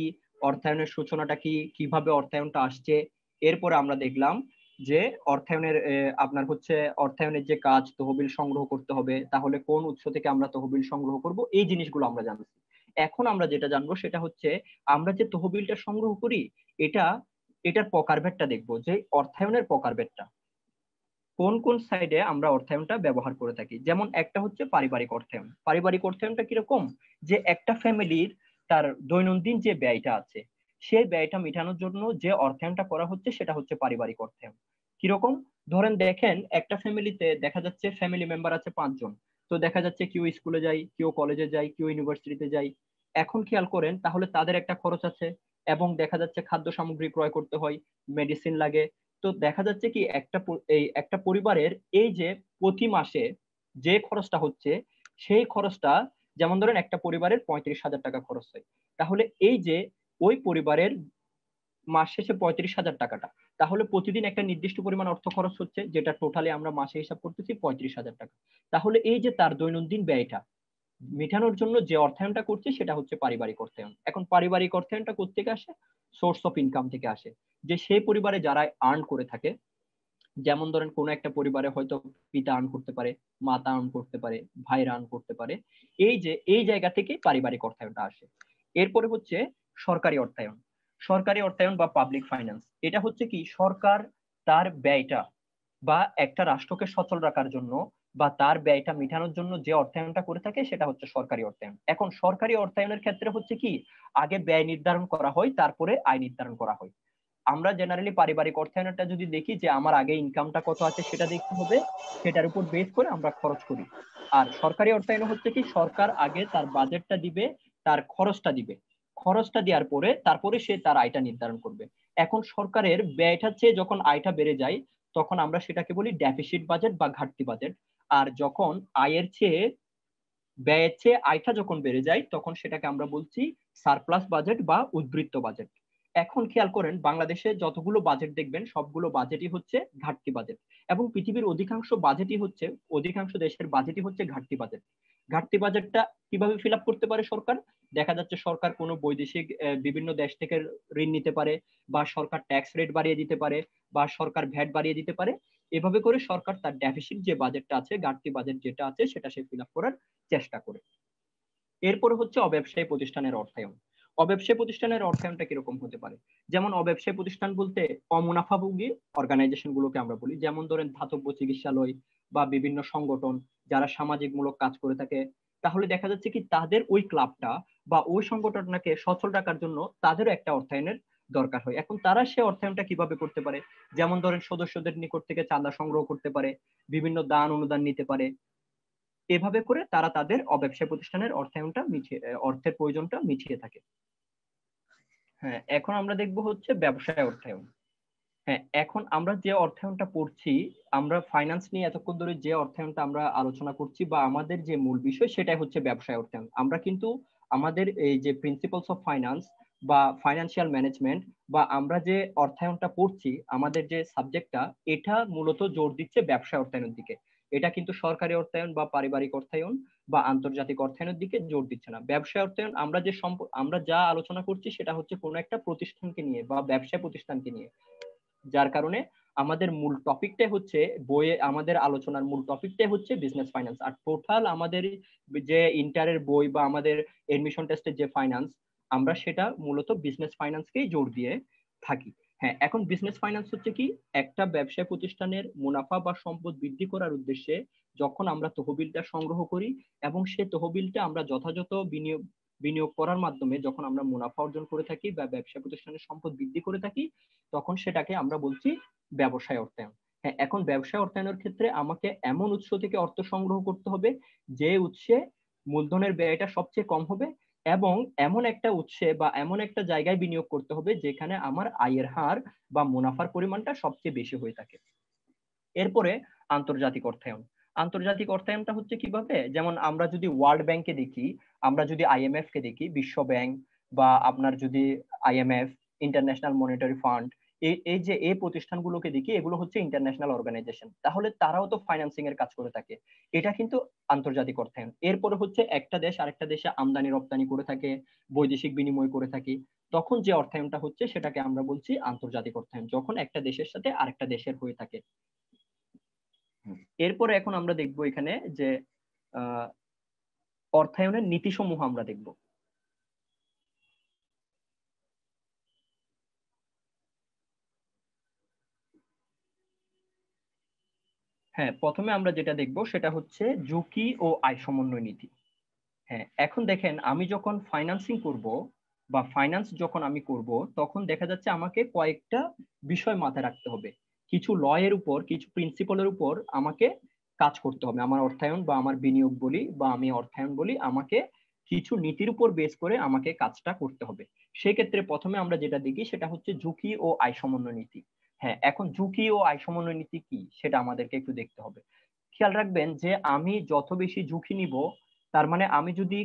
অর্থায়নের সূচনাটা কি, কিভাবে অর্থায়নটা আসছে। এরপরে আমরা দেখলাম যে অর্থায়নের আপনার হচ্ছে অর্থায়নের যে কাজ, তহবিল সংগ্রহ করতে হবে, তাহলে কোন উৎস থেকে আমরা তহবিল সংগ্রহ করব, এই জিনিসগুলো আমরা জানছি। এখন আমরা যেটা জানবো সেটা হচ্ছে আমরা যে তহবিলটা সংগ্রহ করি, এটা এটার প্রকারভেদটা দেখবো, যে অর্থায়নের প্রকারভেদটা কোন কোন সাইডে আমরা অর্থায়নটা ব্যবহার করে থাকি। যেমন একটা হচ্ছে পারিবারিক অর্থায়ন। পারিবারিক অর্থায়নটা কিরকম, যে একটা ফ্যামিলির তার দৈনন্দিন যে ব্যয়টা আছে, সেই ব্যয়টা মেটানোর জন্য যে অর্থায়নটা করা হচ্ছে সেটা হচ্ছে পারিবারিক অর্থায়ন। কিরকম, ধরেন দেখেন একটা ফ্যামিলিতে দেখা যাচ্ছে ফ্যামিলি মেম্বার আছে 5 জন। তো দেখা যাচ্ছে কেউ স্কুলে যায়, কেউ কলেজে যায়, কেউ ইউনিভার্সিটিতে যায়। এখন খেয়াল করেন তাহলে তাদের একটা খরচ আছে, এবং দেখা যাচ্ছে খাদ্য সামগ্রী ক্রয় করতে হয়, মেডিসিন লাগে। তো দেখা যাচ্ছে কি এই একটা পরিবারের এই যে প্রতি মাসে যে খরচটা হচ্ছে, সেই খরচটা, যেমন ধরেন একটা পরিবারের 35,000 টাকা খরচ হয়, তাহলে এই যে ওই পরিবারের মাস শেষে 35,000 টাকাটা, তাহলে প্রতিদিন একটা নির্দিষ্ট পরিমাণ অর্থ খরচ হচ্ছে, যেটা টোটালি আমরা মাসে হিসাব করতেছি 35,000 টাকা। তাহলে এই যে তার দৈনন্দিন ব্যয়টা মেটানোর জন্য যে অর্থায়নটা করছে সেটা হচ্ছে পারিবারিক অর্থায়ন। এখন পারিবারিক অর্থায়নটা কোত্থেকে আসে, সোর্স অফ ইনকাম থেকে আসে। যে সেই পরিবারে যারা আর্ন করে থাকে, যেমন ধরেন কোন একটা পরিবারে হয়তো পিতা আর্ন করতে পারে, মাতা আর্ন করতে পারে, ভাইরা আর্ন করতে পারে। এই যে এই জায়গা থেকে পারিবারিক অর্থায়নটা আসে। এরপরে হচ্ছে সরকারি অর্থায়ন। সরকারি অর্থায়ন বা পাবলিক ফাইন্যান্স, এটা হচ্ছে কি সরকার তার ব্যয়টা বা একটা রাষ্ট্রকে সচল রাখার জন্য বা তার ব্যয়টা মেটানোর জন্য যে অর্থায়নটা করে থাকে সেটা হচ্ছে সরকারি অর্থায়ন। এখন সরকারি অর্থায়নের ক্ষেত্রে হচ্ছে কি আগে ব্যয় নির্ধারণ করা হয়, তারপরে আয় নির্ধারণ করা হয়। আমরা জেনারেলি পারিবারিক অর্থায়নটা যদি দেখি যে আমার আগে ইনকামটা কত আছে সেটা দেখতে হবে, সেটার উপর বেস করে আমরা খরচ করি। আর সরকারি অর্থায়ন হচ্ছে কি সরকার আগে তার বাজেটটা দিবে, তার খরচটা দিবে, খরচটা দেওয়ার পরে তারপরে সে তার আয়টা নির্ধারণ করবে। এখন সরকারের ব্যয়টার চেয়ে যখন আয়টা বেড়ে যায়, তখন আমরা সেটাকে বলি ডেফিসিট বাজেট বা ঘাটতি বাজেট। আর যখন আয়ের চেয়ে ব্যয়ের চেয়ে আয়টা যখন বেড়ে যায়, তখন সেটাকে আমরা বলছি সারপ্লাস বাজেট বা উদ্বৃত্ত বাজেট। এখন খেয়াল করেন বাংলাদেশে যতগুলো বাজেট দেখবেন সবগুলো বাজেটই হচ্ছে ঘাটতি বাজেট, এবং পৃথিবীর অধিকাংশ দেশের বাজেটই হচ্ছে ঘাটতি বাজেট। ঘাটতি বাজেটটা কিভাবে ফিল আপ করতে পারে সরকার, দেখা যাচ্ছে সরকার কোনো বৈদেশিক বিভিন্ন দেশ থেকে ঋণ নিতে পারে, বা সরকার ট্যাক্স রেট বাড়িয়ে দিতে পারে, বা সরকার ভ্যাট বাড়িয়ে দিতে পারে। এভাবে করে সরকার তার ডেফিসিট যে বাজেটটা আছে, ঘাটতি বাজেট যেটা আছে, সেটা সে ফিল আপ করার চেষ্টা করে। এরপরে হচ্ছে অব্যবসায়ী প্রতিষ্ঠানের অর্থায়ন। অব্যবসায়ী প্রতিষ্ঠানের অর্থায়নটা কিরকম হতে পারে, যেমন অব্যবসায়ী প্রতিষ্ঠান বলতে অমুনাফাভোগী অর্গানাইজেশন গুলোকে আমরা বলি। যেমন ধরেন ধাতব্য চিকিৎসালয় বা বিভিন্ন সংগঠন যারা সামাজিক মূলক কাজ করে থাকে, তাহলে দেখা যাচ্ছে কি তাদের ওই ক্লাবটা বা ওই সংগঠনটাকে সচল রাখার জন্য তাদেরও একটা অর্থায়নের দরকার হয়। এখন তারা সে অর্থায়নটা কিভাবে করতে পারে, যেমন ধরেন সদস্যদের নিকট থেকে চাঁদা সংগ্রহ করতে পারে, বিভিন্ন দান অনুদান নিতে পারে। এভাবে করে তারা তাদের অব্যবসায় প্রতিষ্ঠানের অর্থের প্রয়োজনটা মিটিয়ে থাকে। হ্যাঁ, এখন আমরা দেখবো হচ্ছে ব্যবসায় অর্থায়ন। হ্যাঁ, এখন আমরা যে অর্থায়নটা পড়ছি, আমরা ফাইন্যান্স নিয়ে এতক্ষণ ধরে যে অর্থায়নটা আমরা আলোচনা করছি বা আমাদের যে মূল বিষয় সেটাই হচ্ছে ব্যবসায় অর্থায়ন। আমরা কিন্তু আমাদের এই যে প্রিন্সিপালস অফ ফাইন্যান্স বা ফাইন্যান্সিয়াল ম্যানেজমেন্ট বা আমরা যে অর্থায়নটা পড়ছি, আমাদের যে সাবজেক্টটা, এটা মূলত জোর দিচ্ছে ব্যবসায় অর্থায়নের দিকে। এটা কিন্তু সরকারি অর্থায়ন বা পারিবারিক অর্থায়ন বা আন্তর্জাতিক অর্থায়নের দিকে জোর দিচ্ছে না। ব্যবসায় অর্থায়ন আমরা যা আলোচনা করছি সেটা হচ্ছে কোনো একটা প্রতিষ্ঠানকে নিয়ে বা ব্যবসায় প্রতিষ্ঠানকে নিয়ে। যার কারণে আমাদের মূল টপিকটাই হচ্ছে বইয়ে, আমাদের আলোচনার মূল টপিকটাই হচ্ছে বিজনেস ফাইন্যান্স। আর টোটাল আমাদের যে ইন্টারের বই বা আমাদের এডমিশন টেস্টের যে ফাইন্যান্স, আমরা সেটা মূলত বিজনেস ফাইন্যান্সকেই জোর দিয়ে থাকি। হ্যাঁ, এখন বিজনেস ফাইন্যান্স হচ্ছে কি একটা ব্যবসায় প্রতিষ্ঠানের মুনাফা বা সম্পদ বৃদ্ধি করার উদ্দেশ্যে যখন আমরা তহবিলটা সংগ্রহ করি, এবং সে তহবিলটা আমরা যথাযথ বিনিয়োগ বিনিয়োগ করার মাধ্যমে যখন আমরা মুনাফা অর্জন করে থাকি বা ব্যবসা প্রতিষ্ঠানের সম্পদ বৃদ্ধি করে থাকি, তখন সেটাকে আমরা বলছি ব্যবসায় অর্থায়ন। হ্যাঁ, এখন ব্যবসায় অর্থায়নের ক্ষেত্রে আমাকে এমন উৎস থেকে অর্থ সংগ্রহ করতে হবে যে উৎসে মূলধনের ব্যয়টা সবচেয়ে কম হবে এবং এমন একটা উৎসে বা এমন একটা জায়গায় বিনিয়োগ করতে হবে যেখানে আমার আয়ের হার বা মুনাফার পরিমাণটা সবচেয়ে বেশি হয়ে থাকে। এরপরে আন্তর্জাতিক অর্থায়ন। আন্তর্জাতিক অর্থায়নটা হচ্ছে কিভাবে, যেমন আমরা যদি ওয়ার্ল্ড ব্যাংকে দেখি, আমরা যদি আইএমএফ কে দেখি, বিশ্ব ব্যাংক, বা আপনার যদি আইএমএফ, ইন্টারন্যাশনাল মনিটারি ফান্ড, এই যে এই প্রতিষ্ঠানগুলোকে দেখি, এগুলো হচ্ছে ইন্টারন্যাশনাল অর্গানাইজেশন, তাহলে তারাও তো ফাইন্যান্সিং এর কাজ করে থাকে। এটা কিন্তু আন্তর্জাতিক অর্থায়ন। এরপরে হচ্ছে একটা দেশ আরেকটা দেশে আমদানি রপ্তানি করে থাকে, বৈদেশিক বিনিময় করে থাকে, তখন যে অর্থায়নটা হচ্ছে সেটাকে আমরা বলছি আন্তর্জাতিক অর্থায়ন, যখন একটা দেশের সাথে আরেকটা দেশের হয়ে থাকে। এরপরে এখন আমরা দেখব এখানে যে অর্থায়নের নীতিসমূহ আমরা দেখব। হ্যাঁ, প্রথমে আমরা যেটা দেখব সেটা হচ্ছে ঝুঁকি ও আয় সমন্বয় নীতি। হ্যাঁ, এখন দেখেন আমি যখন ফাইন্যান্সিং করব বা ফাইন্যান্স যখন আমি করব, তখন দেখা যাচ্ছে আমাকে কয়েকটা বিষয় মাথায় রাখতে হবে। কিছু ল এর উপর, কিছু প্রিন্সিপালের উপর আমাকে কাজ করতে হবে। আমার অর্থায়ন বা আমার বিনিয়োগ বলি বা আমি অর্থায়ন বলি, আমাকে কিছু নীতির উপর বেস করে আমাকে কাজটা করতে হবে। সেক্ষেত্রে প্রথমে আমরা যেটা দেখি সেটা হচ্ছে ঝুঁকি ও আয় সমন্বয় নীতি। হ্যাঁ, এখন ঝুঁকি ও আয় সমন্বয় নীতি কি সেটা আমাদেরকে একটু দেখতে হবে। খেয়াল রাখবেন যে আমি যত বেশি ঝুঁকি নিব, তার মানে আমি যদি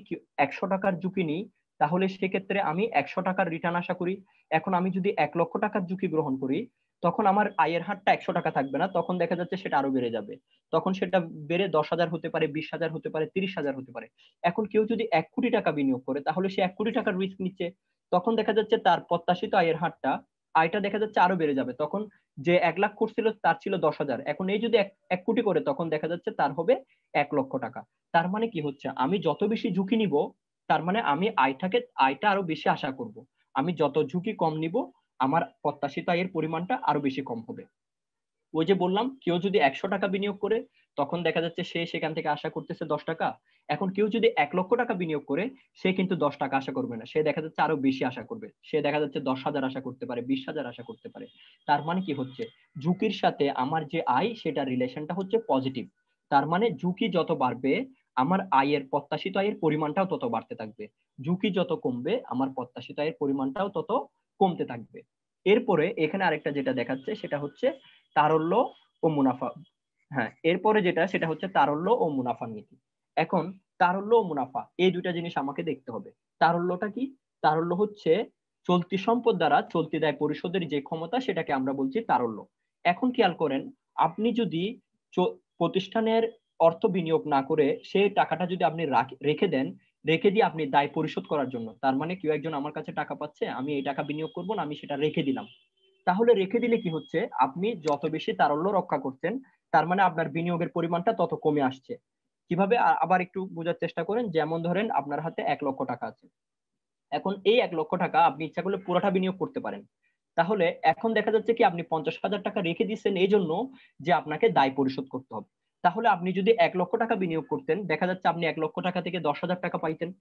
100 টাকার ঝুঁকি নিই, তাহলে সেক্ষেত্রে আমি 100 টাকার রিটার্ন আশা করি। এখন আমি যদি 1 লক্ষ টাকার ঝুঁকি গ্রহণ করি, তখন আমার আয়ের হারটা 100 টাকা থাকবে না, তখন দেখা যাচ্ছে সেটা আরো বেড়ে যাবে। তখন সেটা বেড়ে 10,000 হতে পারে, 20,000 হতে পারে, 30,000 হতে পারে। এখন কেউ যদি 1 কোটি টাকা বিনিয়োগ করে, তাহলে সে 1 কোটি টাকার রিস্ক নিচ্ছে। তখন দেখা যাচ্ছে তার প্রত্যাশিত আয়ের হারটা, আয়টা দেখা যাচ্ছে আরো বেড়ে যাবে। তখন যে 1 লাখ করছিল তার ছিল 10,000, এখন এই যদি 1 কোটি করে, তখন দেখা যাচ্ছে তার হবে 1 লক্ষ টাকা। তার মানে কি হচ্ছে, আমি যত বেশি ঝুঁকি নিব, তার মানে আমি আয়টা আরো বেশি আশা করব। আমি যত ঝুঁকি কম নিব, আমার প্রত্যাশিত আয়ের পরিমাণটা আরো বেশি কম হবে। ওই যে বললাম, কেউ যদি 100 টাকা বিনিয়োগ করে, তখন দেখা যাচ্ছে সে সেখান থেকে আশা করতেছে 10 টাকা। এখন কেউ যদি 1 লক্ষ টাকা বিনিয়োগ করে, সে কিন্তু 10 টাকা আশা করবে না, সে দেখা যাচ্ছে আরো বেশি আশা করবে। সে দেখা যাচ্ছে 10,000 আশা করতে পারে, 20,000 আশা করতে পারে। তার মানে কি হচ্ছে, ঝুঁকির সাথে আমার যে আয়, সেটা রিলেশনটা হচ্ছে পজিটিভ। তার মানে ঝুঁকি যত বাড়বে, আমার আয়ের প্রত্যাশিত আয়ের পরিমাণটাও তত বাড়তে থাকবে। ঝুঁকি যত কমবে, আমার প্রত্যাশিত আয়ের পরিমাণটাও তত কমতে থাকবে। এরপরে এখানে আরেকটা যেটা দেখাচ্ছে সেটা হচ্ছে তারল্য ও মুনাফা। হ্যাঁ, এরপরে যেটা সেটা হচ্ছে তারল্য ও মুনাফার নীতি। এখন তারল্য ও মুনাফা, এই দুইটা জিনিস আমাকে দেখতে হবে। তারল্যটা কি? তারল্য হচ্ছে চলতি সম্পদ দ্বারা চলতি দায় পরিশোধের যে ক্ষমতা, সেটাকে আমরা বলছি তারল্য। এখন খেয়াল করেন, আপনি যদি প্রতিষ্ঠানের অর্থ বিনিয়োগ না করে সেই টাকাটা যদি আপনি রেখে দেন, রেখে দিয়ে আপনি দায় পরিশোধ করার জন্য, তার মানে কেউ একজন আমার কাছে টাকা পাচ্ছে, আমি এই টাকা বিনিয়োগ করবো না, আমি সেটা রেখে দিলাম। তাহলে রেখে দিলে কি হচ্ছে, আপনি যত বেশি তারল্য রক্ষা করছেন, তার মানে আপনার বিনিয়োগের পরিমাণটা তত কমে আসছে। কিভাবে, আবার একটু বোঝার চেষ্টা করেন। যেমন ধরেন আপনার হাতে 1 লক্ষ টাকা আছে। এখন এই 1 লক্ষ টাকা আপনি ইচ্ছা করলে পুরোটা বিনিয়োগ করতে পারেন। তাহলে এখন দেখা যাচ্ছে কি, আপনি 50,000 টাকা রেখে দিচ্ছেন এই জন্য যে আপনাকে দায় পরিশোধ করতে হবে। তাহলে আপনি যদি 1 লক্ষ টাকা বিনিয়োগ করতেন, দেখা যাচ্ছে আপনি 1 লক্ষ টাকা থেকে 10,000 টাকা পাইতেন।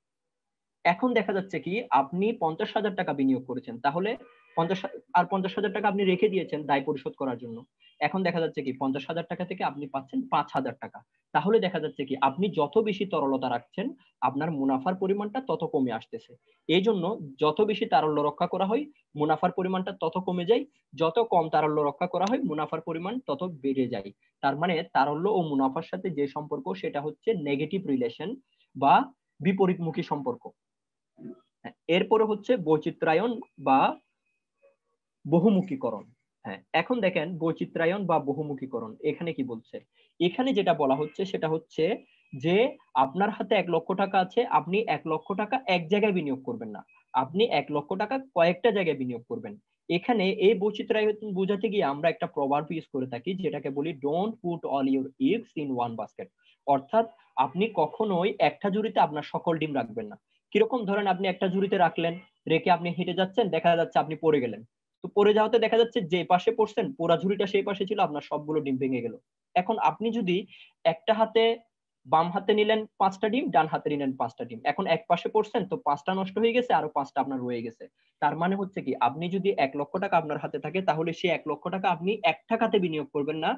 এখন দেখা যাচ্ছে কি, আপনি 50,000 টাকা বিনিয়োগ করেছেন, তাহলে 50,000 টাকা আপনি রেখে দিয়েছেন দায় পরিশোধ করার জন্য। এখন দেখা যাচ্ছে কি, 50,000 টাকা থেকে আপনি পাচ্ছেন 5,000 টাকা। তাহলে দেখা যাচ্ছে কি, আপনি যত বেশি তরলতা রাখছেন, আপনার মুনাফার পরিমাণটা তত কমে আসতেছে। এই জন্য যত বেশি তারল্য রক্ষা করা হয়, মুনাফার পরিমাণটা তত কমে যায়। যত কম তারল্য রক্ষা করা হয়, মুনাফার পরিমাণ তত বেড়ে যায়। তার মানে তারল্য ও মুনাফার সাথে যে সম্পর্ক, সেটা হচ্ছে নেগেটিভ রিলেশন বা বিপরীতমুখী সম্পর্ক। এরপরে হচ্ছে বৈচিত্র্যায়ন বা বহুমুখীকরণ। হ্যাঁ, এখন দেখেন বৈচিত্র্যায়ন বা বহুমুখীকরণ এখানে কি বলছে। এখানে যেটা বলা হচ্ছে সেটা হচ্ছে যে আপনার হাতে 1 লক্ষ টাকা আছে, আপনি 1 লক্ষ টাকা এক জায়গায় বিনিয়োগ করবেন না, আপনি 1 লক্ষ টাকা কয়েকটা জায়গায় বিনিয়োগ করবেন। এখানে এই বৈচিত্র্যায়ন বোঝাতে গিয়ে আমরা একটা প্রভাব ইউজ করে থাকি, যেটাকে বলি don't put all your eggs in one basket. অর্থাৎ আপনি কখনোই একটা ঝুড়িতে আপনার সকল ডিম রাখবেন না। কিরকম, ধরেন আপনি একটা ঝুড়িতে রাখলেন, রেখে আপনি হেঁটে যাচ্ছেন, দেখা যাচ্ছে আপনি পড়ে গেলেন। তো পড়ে যাওয়াতে দেখা যাচ্ছে যে পাশে পড়ছেন, পুরা ঝুড়িটা সেই পাশে ছিল, আপনার সবগুলো ডিম ভেঙে গেল। এখন আপনি যদি একটা হাতে বাম হাতে নিলেন 5টা ডিম, ডান হাতে নিলেন 5টা ডিম, এখন এক পাশে পড়ছেন তো 5টা নষ্ট হয়ে গেছে, আরো 5টা আপনার রয়ে গেছে। তার মানে হচ্ছে কি, আপনি যদি 1 লক্ষ টাকা আপনার হাতে থাকে, তাহলে সেই 1 লক্ষ টাকা আপনি একটা খাতে বিনিয়োগ করবেন না,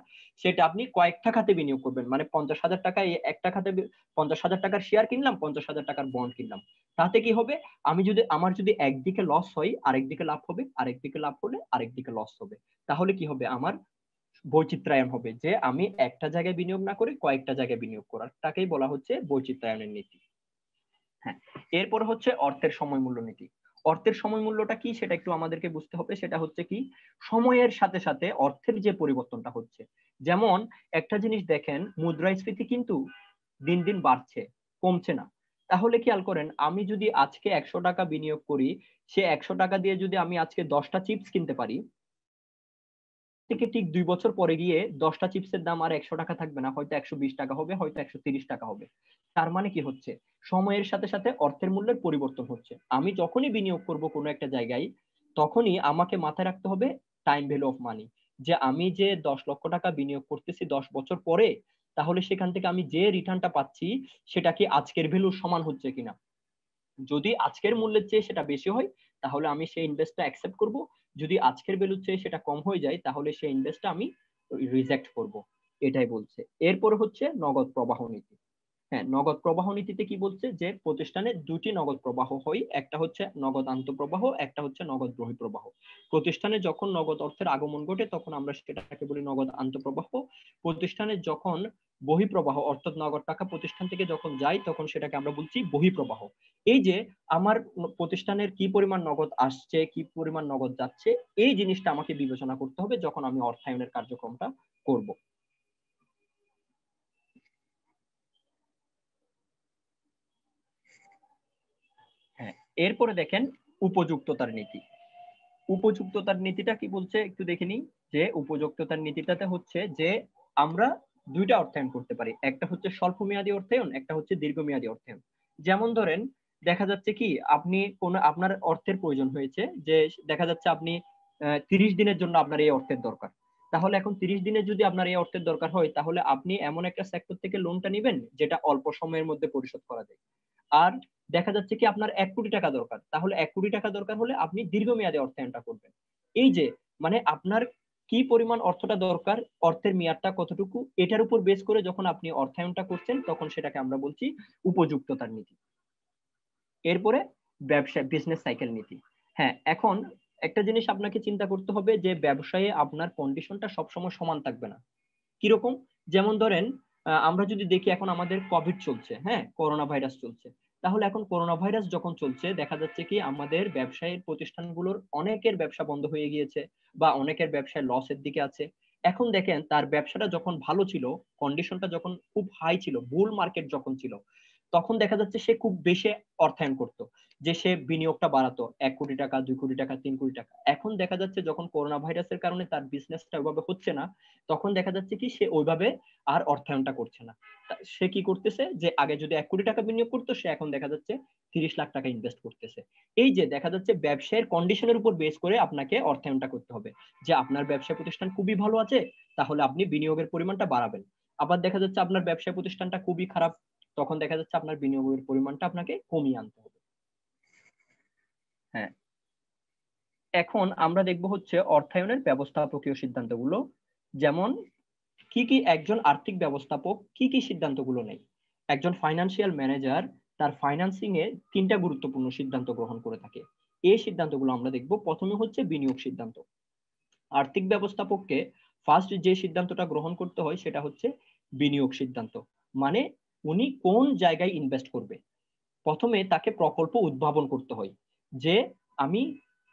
সেটা আপনি কয়েকটা খাতে বিনিয়োগ করবেন। মানে 50,000 টাকা এই একটা খাতে, 50,000 টাকার শেয়ার কিনলাম, 50,000 টাকার বন্ড কিনলাম। তাতে কি হবে, আমার যদি একদিকে লস হয় আরেকদিকে লাভ হবে, আরেকদিকে লাভ হলে আরেকদিকে লস হবে। তাহলে কি হবে, আমার বৈচিত্র্যায়ন হবে, যে আমি একটা জায়গায় বিনিয়োগ না করে কয়েকটা জায়গায় বিনিয়োগ করার, তাকেই বলা হচ্ছে বৈচিত্র্যায়নের নীতি। হ্যাঁ, এরপর হচ্ছে অর্থের সময় মূল্য নীতি। অর্থের সময় মূল্যটা কি সেটা একটু আমাদেরকে বুঝতে হবে। সেটা হচ্ছে কি, সময়ের সাথে সাথে অর্থের যে পরিবর্তনটা হচ্ছে। যেমন একটা জিনিস দেখেন, মুদ্রাস্ফীতি কিন্তু দিন দিন বাড়ছে, কমছে না। তাহলে খেয়াল করেন, আমি যদি আজকে 100 টাকা বিনিয়োগ করি, সে 100 টাকা দিয়ে যদি আমি আজকে 10টা চিপস কিনতে পারি, থেকে ঠিক 2 বছর পরে গিয়ে 10টা চিপসের দাম আর 100 টাকা থাকবে না, হয়তো 120 টাকা হবে, হয়তো 130 টাকা হবে। তার মানে কি হচ্ছে, সময়ের সাথে সাথে অর্থের মূল্যের পরিবর্তন হচ্ছে। আমি যখনই বিনিয়োগ করব কোনো একটা জায়গায়, তখনই আমাকে মাথায় রাখতে হবে টাইম ভ্যালু অফ মানি, যে আমি যে 10 লক্ষ টাকা বিনিয়োগ করতেছি 10 বছর পরে, তাহলে সেখান থেকে আমি যে রিটার্নটা পাচ্ছি সেটা কি আজকের ভ্যালুর সমান হচ্ছে কিনা। যদি আজকের মূল্যের চেয়ে সেটা বেশি হয়, তাহলে আমি সেই ইনভেস্টটা অ্যাকসেপ্ট করব। যদি আজকের ভ্যালুর চেয়ে সেটা কম হয়ে যায়, তাহলে সেই ইনভেস্টটা আমি রিজেক্ট করব। এটাই বলছে। এরপর হচ্ছে নগদ প্রবাহ নীতি। হ্যাঁ, নগদ প্রবাহ নীতিতে কি বলছে, যে প্রতিষ্ঠানে দুটি নগদ প্রবাহ হয়, একটা হচ্ছে নগদ আন্তঃপ্রবাহ, একটা হচ্ছে নগদ বহিঃপ্রবাহ। প্রতিষ্ঠানে যখন নগদ অর্থের আগমন ঘটে তখন আমরা সেটাকে বলি নগদ আন্তঃপ্রবাহ। প্রতিষ্ঠানে যখন বহিঃপ্রবাহ অর্থাৎ নগদ টাকা প্রতিষ্ঠান থেকে যখন যায়, তখন সেটাকে আমরা বলছি বহিঃপ্রবাহ। এই যে আমার প্রতিষ্ঠানের কি পরিমাণ নগদ আসছে, কি পরিমাণ নগদ যাচ্ছে, এই জিনিসটা আমাকে বিবেচনা করতে হবে যখন আমি অর্থায়নের কার্যক্রমটা করব। হ্যাঁ, এরপরে দেখেন উপযুক্ততার নীতি। উপযুক্ততার নীতিটা কি বলছে একটু দেখে নিই। যে উপযুক্ততার নীতিটাতে হচ্ছে যে আমরা দুইটা অর্থায়ন করতে পারি, একটা হচ্ছে স্বল্প মেয়াদী অর্থায়ন, একটা হচ্ছে দীর্ঘমেয়াদী অর্থায়ন। যেমন ধরেন, দেখা যাচ্ছে কি আপনি কোন আপনার অর্থের প্রয়োজন হয়েছে, যে দেখা যাচ্ছে আপনি 30 দিনের জন্য আপনার এই অর্থের দরকার। তাহলে এখন 30 দিনের যদি আপনার এই অর্থের দরকার হয়, তাহলে আপনি এমন একটা সেক্টর থেকে লোনটা নেবেন যেটা অল্প সময়ের মধ্যে পরিশোধ করা যায়। আর দেখা যাচ্ছে কি আপনার 1 কোটি টাকা দরকার, তাহলে 1 কোটি টাকা দরকার হলে আপনি দীর্ঘমেয়াদে অর্থায়নটা করবেন। এই যে মানে আপনার কি পরিমাণ অর্থটা দরকার, অর্থের মেয়াদটা কতটুকু, এটার উপর বেস করে যখন আপনি অর্থায়নটা করছেন, তখন সেটাকে আমরা বলছি উপযুক্ততার নীতি। এরপরে ব্যবসা বিজনেস সাইকেল নীতি। হ্যাঁ, এখন একটা জিনিস আপনাকে চিন্তা করতে হবে, যে ব্যবসায়ে আপনার কন্ডিশনটা সবসময় সমান থাকবে না। কিরকম, যেমন ধরেন আমরা যদি দেখি এখন আমাদের কোভিড চলছে, হ্যাঁ করোনা ভাইরাস চলছে। তাহলে এখন করোনা ভাইরাস যখন চলছে, দেখা যাচ্ছে কি আমাদের ব্যবসায়িক প্রতিষ্ঠানগুলোর অনেকের ব্যবসা বন্ধ হয়ে গিয়েছে, বা অনেকের ব্যবসায় লসের দিকে আছে। এখন দেখেন তার ব্যবসাটা যখন ভালো ছিল, কন্ডিশনটা যখন খুব হাই ছিল, বুল মার্কেট যখন ছিল, তখন দেখা যাচ্ছে সে খুব বেশি অর্থায়ন করত, যে সে বিনিয়োগটা বাড়াতো 1 কোটি টাকা, 2 কোটি টাকা, 3 কোটি টাকা। এখন দেখা যাচ্ছে যখন করোনা ভাইরাসের কারণে তার বিজনেসটা ওইভাবে হচ্ছে না, তখন দেখা যাচ্ছে কি সে ওইভাবে আর অর্থায়নটা করছে না। সে কি করতেছে, যে আগে যদি 1 কোটি টাকা বিনিয়োগ করতো, সে এখন দেখা যাচ্ছে 30 লাখ টাকা ইনভেস্ট করতেছে। এই যে দেখা যাচ্ছে ব্যবসায়ের কন্ডিশনের উপর বেস করে আপনাকে অর্থায়নটা করতে হবে। যে আপনার ব্যবসা প্রতিষ্ঠান খুবই ভালো আছে, তাহলে আপনি বিনিয়োগের পরিমাণটা বাড়াবেন। আবার দেখা যাচ্ছে আপনার ব্যবসা প্রতিষ্ঠানটা খুবই খারাপ, তখন দেখা যাচ্ছে আপনার বিনিয়োগের পরিমাণটা আপনাকে কমিয়ে আনতে হবে। হ্যাঁ, এখন আমরা দেখব হচ্ছে অর্থায়নের ব্যবস্থাপকীয় সিদ্ধান্তগুলো। যেমন কি কি একজন আর্থিক ব্যবস্থাপক কি কি সিদ্ধান্তগুলো নেয়। একজন ফাইন্যান্সিয়াল ম্যানেজার তার ফাইন্যান্সিং এ 3টা গুরুত্বপূর্ণ সিদ্ধান্ত গ্রহণ করে থাকে। এই সিদ্ধান্তগুলো আমরা দেখব। প্রথমে হচ্ছে বিনিয়োগ সিদ্ধান্ত। আর্থিক ব্যবস্থাপককে ফার্স্ট যে সিদ্ধান্তটা গ্রহণ করতে হয় সেটা হচ্ছে বিনিয়োগ সিদ্ধান্ত। মানে উনি কোন জায়গায় ইনভেস্ট করবে। প্রথমে তাকে প্রকল্প উদ্ভাবন করতে হয়, যে আমি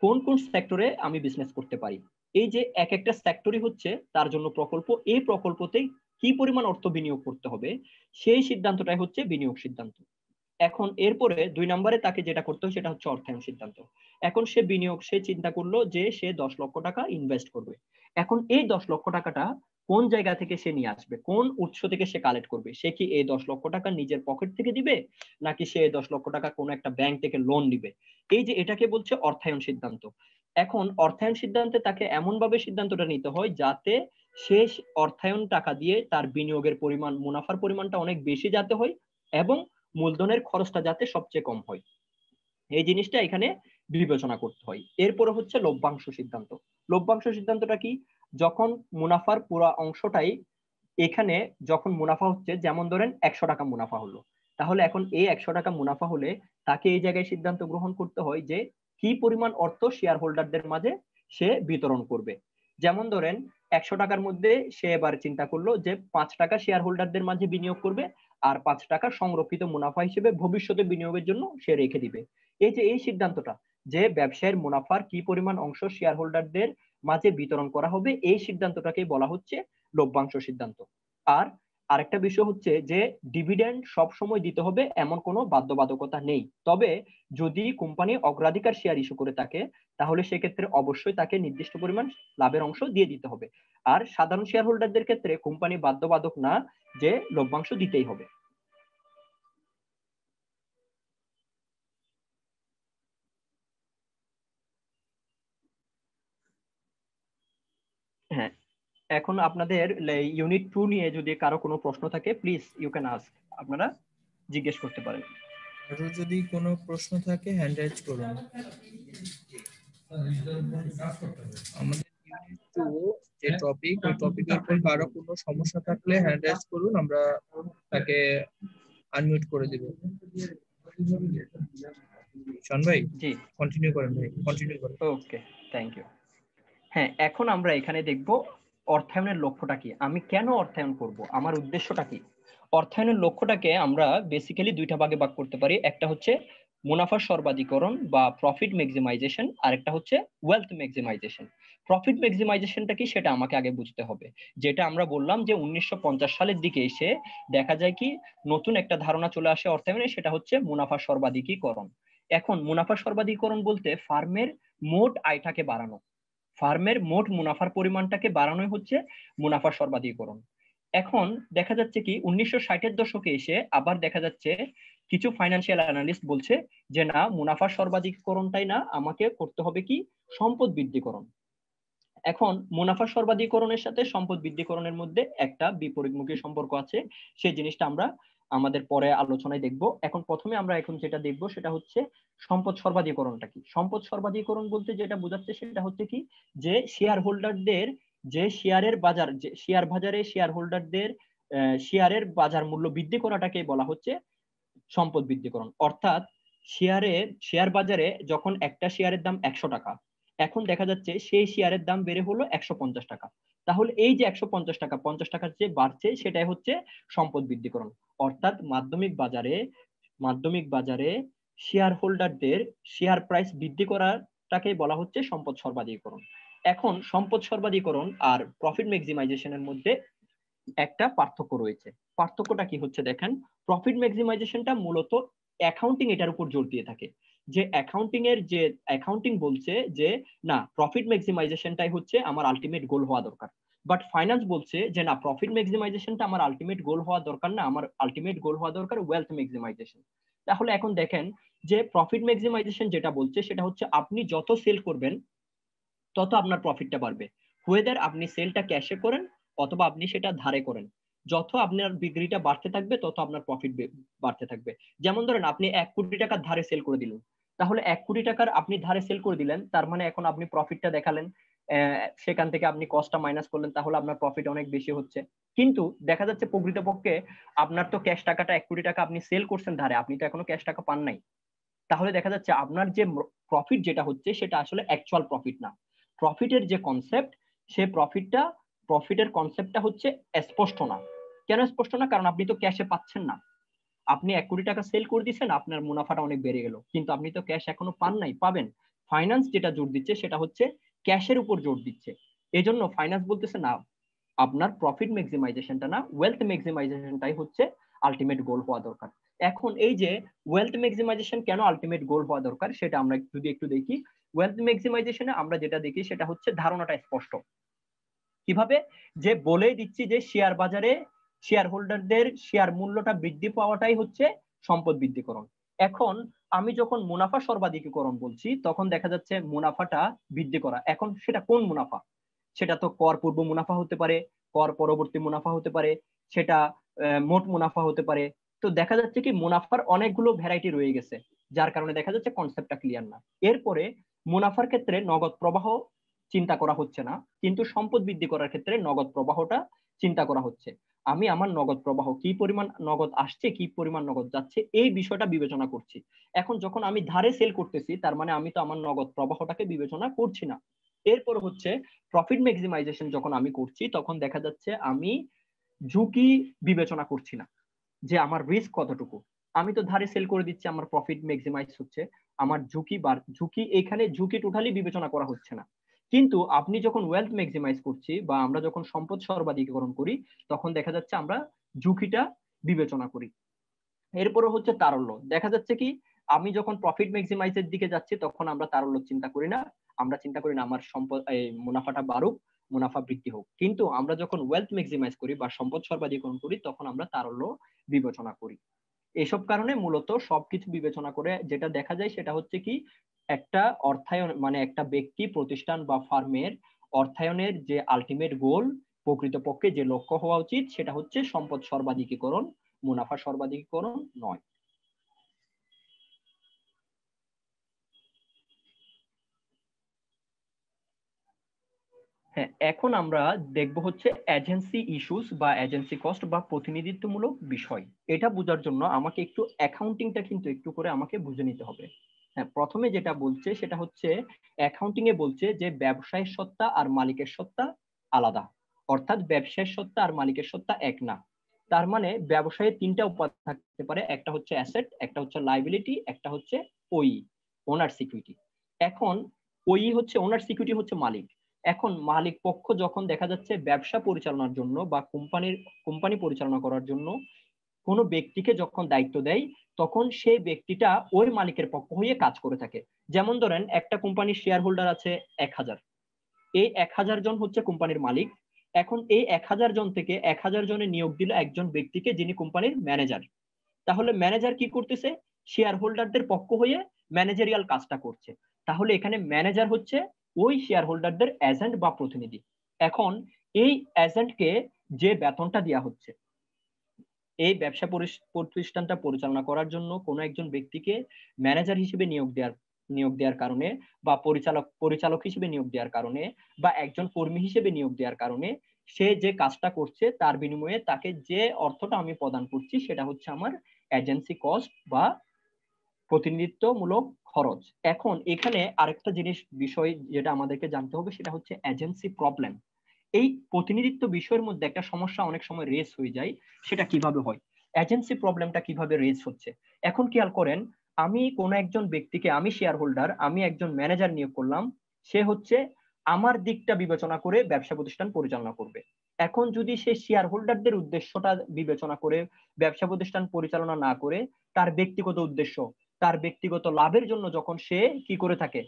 কোন কোন সেক্টরে আমি বিজনেস করতে পারি। এই যে এক একটা সেক্টরই হচ্ছে তার জন্য প্রকল্প, এই প্রকল্পতে কি পরিমাণ অর্থ বিনিয়োগ করতে হবে, সেই সিদ্ধান্তটাই হচ্ছে বিনিয়োগ সিদ্ধান্ত। এখন এরপরে 2 নম্বরে তাকে যেটা করতে হয় সেটা হচ্ছে অর্থায়ন সিদ্ধান্ত। এখন সে চিন্তা করলো যে সে 10 লক্ষ টাকা ইনভেস্ট করবে। এখন এই 10 লক্ষ টাকাটা কোন জায়গা থেকে সে নিয়ে আসবে, কোন উৎস থেকে সে কালেক্ট করবে। সে কি এই 10 লক্ষ টাকা নিজের পকেট থেকে দিবে, নাকি সে 10 লক্ষ টাকা কোন একটা ব্যাংক থেকে লোন দিবে। এই যে এটাকে বলছে অর্থায়ন সিদ্ধান্ত। এখন অর্থায়ন সিদ্ধান্তে তাকে এমন ভাবে সিদ্ধান্তটা নিতে হয় যাতে শেষ অর্থায়ন টাকা দিয়ে তার বিনিয়োগের পরিমাণ, মুনাফার পরিমাণটা অনেক বেশি যাতে হয় এবং মূলধনের খরচটা যাতে সবচেয়ে কম হয়, এই জিনিসটা এখানে বিবেচনা করতে হয়। এরপরে হচ্ছে লভ্যাংশ সিদ্ধান্ত। লভ্যাংশ সিদ্ধান্তটা কি? যখন মুনাফার পুরো অংশটাই, এখানে যখন মুনাফা হচ্ছে, যেমন ধরেন 100 টাকা মুনাফা হলো, তাহলে এখন এই 100 টাকা মুনাফা হলে তাকে এই জায়গায় সিদ্ধান্ত গ্রহণ করতে হয় যে কি পরিমাণ অর্থ শেয়ার হোল্ডারদের মাঝে সে বিতরণ করবে। যেমন ধরেন 100 টাকার মধ্যে সে এবার চিন্তা করলো যে 5 টাকা শেয়ার হোল্ডারদের মাঝে বিনিয়োগ করবে, আর 5 টাকা সংরক্ষিত মুনাফা হিসেবে ভবিষ্যতে বিনিয়োগের জন্য সে রেখে দিবে। এই যে এই সিদ্ধান্তটা, যে ব্যবসায়ের মুনাফার কি পরিমাণ অংশ শেয়ার হোল্ডারদের মাঝে বিতরণ করা হবে, এই সিদ্ধান্তটাকে বলা হচ্ছে লভ্যাংশ সিদ্ধান্ত। আর আরেকটা বিষয় হচ্ছে যে ডিভিডেন্ড সব সময় দিতে হবে এমন কোনো বাধ্যবাধকতা নেই, তবে যদি কোম্পানি অগ্রাধিকার শেয়ার ইস্যু করে থাকে তাহলে সেক্ষেত্রে অবশ্যই তাকে নির্দিষ্ট পরিমাণ লাভের অংশ দিয়ে দিতে হবে। আর সাধারণ শেয়ার হোল্ডারদের ক্ষেত্রে কোম্পানি বাধ্যবাধক না যে লভ্যাংশ দিতেই হবে। হ্যাঁ, এখন আপনাদের ইউনিট 2 নিয়ে যদি কারো কোনো প্রশ্ন থাকে প্লিজ ইউ ক্যান আস্ক, আপনারা জিজ্ঞেস করতে পারেন। আরো যদি কোনো প্রশ্ন থাকে হ্যান্ড রাইজ করুন। আমাদের ইউনিট 2 যে টপিক, ওই টপিকের উপর কারো কোনো সমস্যা থাকলে হ্যান্ড রাইজ করুন, আমরা তাকে আনমিউট করে দেব। শোন ভাই, জি, কন্টিনিউ করেন ভাই, কন্টিনিউ করেন। ওকে, থ্যাংক ইউ। হ্যাঁ, এখন আমরা এখানে দেখব অর্থায়নের লক্ষ্যটা কি, আমি কেন অর্থায়ন করব, আমার উদ্দেশ্যটা কি। অর্থায়নের লক্ষ্যটাকে আমরা বেসিক্যালি দুইটা ভাগে ভাগ করতে পারি, একটা হচ্ছে মুনাফা সর্বাধিকরণ বা প্রফিট ম্যাক্সিমাইজেশন, আর একটা হচ্ছে ওয়েলথ ম্যাক্সিমাইজেশন। প্রফিট ম্যাক্সিমাইজেশনটা কি সেটা আমাকে আগে বুঝতে হবে। যেটা আমরা বললাম যে 1950 সালের দিকে এসে দেখা যায় কি নতুন একটা ধারণা চলে আসে অর্থায়নে, সেটা হচ্ছে মুনাফা সর্বাধিকীকরণ। এখন মুনাফা সর্বাধিকরণ বলতে ফার্মের মোট আয়টাকে বাড়ানো, ফার্মের মোট মুনাফার পরিমাণটাকে বাড়ানোই হচ্ছে মুনাফা সর্বাধিকরণ। এখন দেখা যাচ্ছে কি 1960-এর দশকে এসে আবার দেখা যাচ্ছে কিছু ফাইন্যান্সিয়াল অ্যানালিস্ট বলছে যে না, মুনাফা সর্বাধিকরণটাই না, আমাকে করতে হবে কি সম্পদ বৃদ্ধিকরণ। এখন মুনাফা সর্বাধিকরণের সাথে সম্পদ বৃদ্ধিকরণের মধ্যে একটা বিপরীতমুখী সম্পর্ক আছে, সেই জিনিসটা আমরা আমাদের পরে আলোচনায় দেখব। এখন প্রথমে আমরা এখন যেটা দেখব সেটা হচ্ছে সম্পদ সর্বাধিকরণটা কি। সম্পদ সর্বাধিকরণ বলতে যেটা বোঝাচ্ছে সেটা হচ্ছে কি যে শেয়ার হোল্ডারদের, যে শেয়ারের বাজার, যে শেয়ার বাজারে শেয়ার হোল্ডারদের শেয়ারের বাজার মূল্য বৃদ্ধি করাটাকে বলা হচ্ছে সম্পদ বৃদ্ধিকরণ। অর্থাৎ শেয়ার বাজারে যখন একটা শেয়ারের দাম 100 টাকা, এখন দেখা যাচ্ছে সেই শেয়ারের দাম বেড়ে হলো 150 টাকা, তাহলে এই যে 150 টাকা 50 টাকার যে বাড়ছে সেটাই হচ্ছে সম্পদ বৃদ্ধিকরণ। অর্থাৎ মাধ্যমিক বাজারে শেয়ার হোল্ডারদের শেয়ার প্রাইস বৃদ্ধি করাটাকে বলা হচ্ছে সম্পদ সর্বাধিকরণ। এখন সম্পদ সর্বাধিকরণ আর প্রফিট ম্যাক্সিমাইজেশনের মধ্যে একটা পার্থক্য রয়েছে। পার্থক্যটা কি হচ্ছে দেখেন, প্রফিট ম্যাক্সিমাইজেশনটা মূলত অ্যাকাউন্টিং এটার উপর জোর দিয়ে থাকে, যে অ্যাকাউন্টিং বলছে যে না, প্রফিট ম্যাক্সিমাইজেশনটাই হচ্ছে আমার আলটিমেট গোল হওয়া দরকার। বাট ফাইন্যান্স বলছে যে না, প্রফিট ম্যাক্সিমাইজেশনটা আমার আলটিমেট গোল হওয়া দরকার না, আমার আলটিমেট গোল হওয়া দরকার ওয়েলথ ম্যাক্সিমাইজেশন। তাহলে এখন দেখেন যে প্রফিট ম্যাক্সিমাইজেশন যেটা বলছে সেটা হচ্ছে আপনি যত সেল করবেন তত আপনার প্রফিটটা বাড়বে, ওয়েদার আপনি সেলটা ক্যাশে করেন অথবা আপনি সেটা ধারে করেন, যত আপনার বিক্রিটা বাড়তে থাকবে তত আপনার প্রফিট বাড়তে থাকবে। যেমন ধরেন আপনি 1 কোটি টাকার ধারে সেল করে দিলেন, তাহলে 1 কোটি টাকার আপনি ধারে সেল করে দিলেন, তার মানে এখন আপনি প্রফিটটা দেখালেন, সেখান থেকে আপনি কস্টটা মাইনাস করলেন, তাহলে আপনার প্রফিট অনেক বেশি হচ্ছে। কিন্তু দেখা যাচ্ছে প্রকৃতপক্ষে আপনার তো ক্যাশ টাকাটা 1 কোটি টাকা আপনি সেল করছেন ধারে, আপনি তো এখনো ক্যাশ টাকা পান নাই। তাহলে দেখা যাচ্ছে আপনার যে প্রফিট যেটা হচ্ছে সেটা আসলে অ্যাকচুয়াল প্রফিট না। প্রফিটের যে কনসেপ্ট, সে প্রফিটের কনসেপ্টটা হচ্ছে স্পষ্ট না। কেন স্পষ্ট না? কারণ আপনি তো ক্যাশে পাচ্ছেন না। আপনি 1 কোটি টাকা সেল করে দিচ্ছেন, আপনার মুনাফাটা অনেক বেড়ে গেল, কিন্তু আপনি তো ক্যাশ এখনো পান নাই, পাবেন। ফাইন্যান্স যেটা জোর দিচ্ছে সেটা হচ্ছে ক্যাশের উপর জোর দিচ্ছে। এই জন্য ফাইন্যান্স বলতেছে না, আপনার প্রফিট ম্যাক্সিমাইজেশনটা না, ওয়েলথ ম্যাক্সিমাইজেশনটাই হচ্ছে আলটিমেট গোল হওয়া দরকার। এখন এই যে ওয়েলথ ম্যাক্সিমাইজেশন কেন আলটিমেট গোল হওয়া দরকার সেটা আমরা যদি একটু দেখি। ওয়েলথ ম্যাক্সিমাইজেশনে আমরা যেটা দেখি সেটা হচ্ছে ধারণাটা স্পষ্ট। কিভাবে? যে বলেই দিচ্ছি যে শেয়ার বাজারে শেয়ার হোল্ডারদের শেয়ার মূল্যটা বৃদ্ধি পাওয়াটাই হচ্ছে সম্পদ বৃদ্ধিকরণ। এখন আমি যখন মুনাফা সর্বাধিকীকরণ বলছি তখন দেখা যাচ্ছে মুনাফাটা বৃদ্ধি করা, এখন সেটা কোন মুনাফা? সেটা তো কর পূর্ব মুনাফা হতে পারে, কর পরবর্তী মুনাফা হতে পারে, সেটা মোট মুনাফা হতে পারে। তো দেখা যাচ্ছে কি মুনাফার অনেকগুলো ভ্যারাইটি রয়ে গেছে, যার কারণে দেখা যাচ্ছে কনসেপ্টটা ক্লিয়ার না। এরপরে মুনাফার ক্ষেত্রে নগদ প্রবাহ চিন্তা করা হচ্ছে না, কিন্তু সম্পদ বৃদ্ধি করার ক্ষেত্রে নগদ প্রবাহটা চিন্তা করা হচ্ছে। আমি আমার নগদ প্রবাহ কি পরিমাণ নগদ আসছে, কি পরিমাণ নগদ যাচ্ছে, এই বিষয়টা বিবেচনা করছি। এখন যখন আমি ধারে সেল করতেছি, তার মানে আমি তো আমার নগদ প্রবাহটাকে বিবেচনা করছি না। এরপর হচ্ছে প্রফিট ম্যাক্সিমাইজেশন যখন আমি করছি, তখন দেখা যাচ্ছে আমি ঝুঁকি বিবেচনা করছি না, যে আমার রিস্ক কতটুকু। আমি তো ধারে সেল করে দিচ্ছি, আমার প্রফিট ম্যাক্সিমাইজ হচ্ছে, আমার ঝুঁকি এখানে ঝুঁকি টোটালি বিবেচনা করা হচ্ছে না। কিন্তু আপনি যখন ওয়েলথ ম্যাক্সিমাইজ করছি বা আমরা যখন সম্পদ সর্বাধিকরণ করি, তখন দেখা যাচ্ছে আমরা ঝুঁকিটা বিবেচনা করি। এরপরে হচ্ছে তারল্য। দেখা যাচ্ছে কি আমি যখন প্রফিট ম্যাক্সিমাইজের দিকে যাচ্ছি, তখন আমরা তারল্য চিন্তা করি না, আমরা চিন্তা করি না আমার সম্পদ মুনাফাটা বাড়ুক, মুনাফা বৃদ্ধি হোক। কিন্তু আমরা যখন ওয়েলথ ম্যাক্সিমাইজ করি বা সম্পদ সর্বাধিকরণ করি, তখন আমরা তারল্য বিবেচনা করি। এসব কারণে মূলত সবকিছু বিবেচনা করে যেটা দেখা যায় সেটা হচ্ছে কি একটা অর্থায়ন, মানে একটা ব্যক্তি প্রতিষ্ঠান বা ফার্মের অর্থায়নের যে আলটিমেট গোল, প্রকৃতপক্ষে যে লক্ষ্য হওয়া উচিত, সেটা হচ্ছে সম্পদ সর্বাধিকীকরণ, মুনাফা সর্বাধিকীকরণ নয়। হ্যাঁ, এখন আমরা দেখব হচ্ছে এজেন্সি ইস্যুস বা এজেন্সি কস্ট বা প্রতিনিধিত্বমূলক বিষয়। এটা বোঝার জন্য আমাকে একটু অ্যাকাউন্টিংটা কিন্তু একটু করে আমাকে বুঝে নিতে হবে। হ্যাঁ, প্রথমে যেটা বলছে সেটা হচ্ছে অ্যাকাউন্টিং এ বলছে যে ব্যবসায়ের সত্তা আর মালিকের সত্তা আলাদা, অর্থাৎ ব্যবসায়ের সত্তা আর মালিকের সত্তা এক না। তার মানে ব্যবসায়ে তিনটা উপাদান থাকতে পারে, একটা হচ্ছে অ্যাসেট, একটা হচ্ছে লাইবিলিটি, একটা হচ্ছে ওই ওনার সিকিউরিটি। এখন ওই হচ্ছে ওনার সিকিউরিটি হচ্ছে মালিক। এখন মালিক পক্ষ যখন দেখা যাচ্ছে ব্যবসা পরিচালনার জন্য বা কোম্পানি পরিচালনা করার জন্য কোনো ব্যক্তিকে যখন দায়িত্ব দেয়, তখন সেই ব্যক্তিটা ওই মালিকের পক্ষ হয়ে কাজ করে থাকে। যেমন ধরেন একটা কোম্পানির শেয়ার হোল্ডার আছে 1000, এই 1000 জন হচ্ছে কোম্পানির মালিক। এখন এই 1000 জন থেকে 1000 জনে নিয়োগ দিল একজন ব্যক্তিকে, যিনি কোম্পানির ম্যানেজার। তাহলে ম্যানেজার কি করতেছে? শেয়ার হোল্ডারদের পক্ষ হয়ে ম্যানেজারিয়াল কাজটা করছে। তাহলে এখানে ম্যানেজার হচ্ছে ওই শেয়ার হোল্ডারদের এজেন্ট বা প্রতিনিধি। এখন এই এজেন্টকে যে বেতনটা দেওয়া হচ্ছে, এই ব্যবসা প্রতিষ্ঠানটা পরিচালনা করার জন্য কোনো একজন ব্যক্তিকে ম্যানেজার হিসেবে নিয়োগ দেওয়ার কারণে, বা পরিচালক হিসেবে নিয়োগ দেওয়ার কারণে, বা একজন কর্মী হিসেবে নিয়োগ দেওয়ার কারণে, সে যে কাজটা করছে তার বিনিময়ে তাকে যে অর্থটা আমি প্রদান করছি, সেটা হচ্ছে আমার এজেন্সি কস্ট বা প্রতিনিধিত্বমূলক খরচ। এখন এখানে আরেকটা বিষয় যেটা আমাদেরকে জানতে হবে, সেটা হচ্ছে এজেন্সি প্রবলেম। এই প্রতিনিধিত্ব বিষয়ের মধ্যে একটা সমস্যা অনেক সময় রেজ হয়ে যায়। সেটা কিভাবে হয়, এজেন্সি প্রবলেমটা কিভাবে রেজ হচ্ছে। এখন খেয়াল করেন, আমি কোন একজন ব্যক্তিকে, আমি শেয়ার হোল্ডার, আমি একজন ম্যানেজার নিয়োগ করলাম, সে হচ্ছে আমার দিকটা বিবেচনা করে ব্যবসা প্রতিষ্ঠান পরিচালনা করবে। এখন যদি সে শেয়ার হোল্ডারদের উদ্দেশ্যটা বিবেচনা করে ব্যবসা প্রতিষ্ঠান পরিচালনা না করে, তার ব্যক্তিগত উদ্দেশ্য, তার ব্যক্তিগত লাভের জন্য যখন সে কি করে থাকে,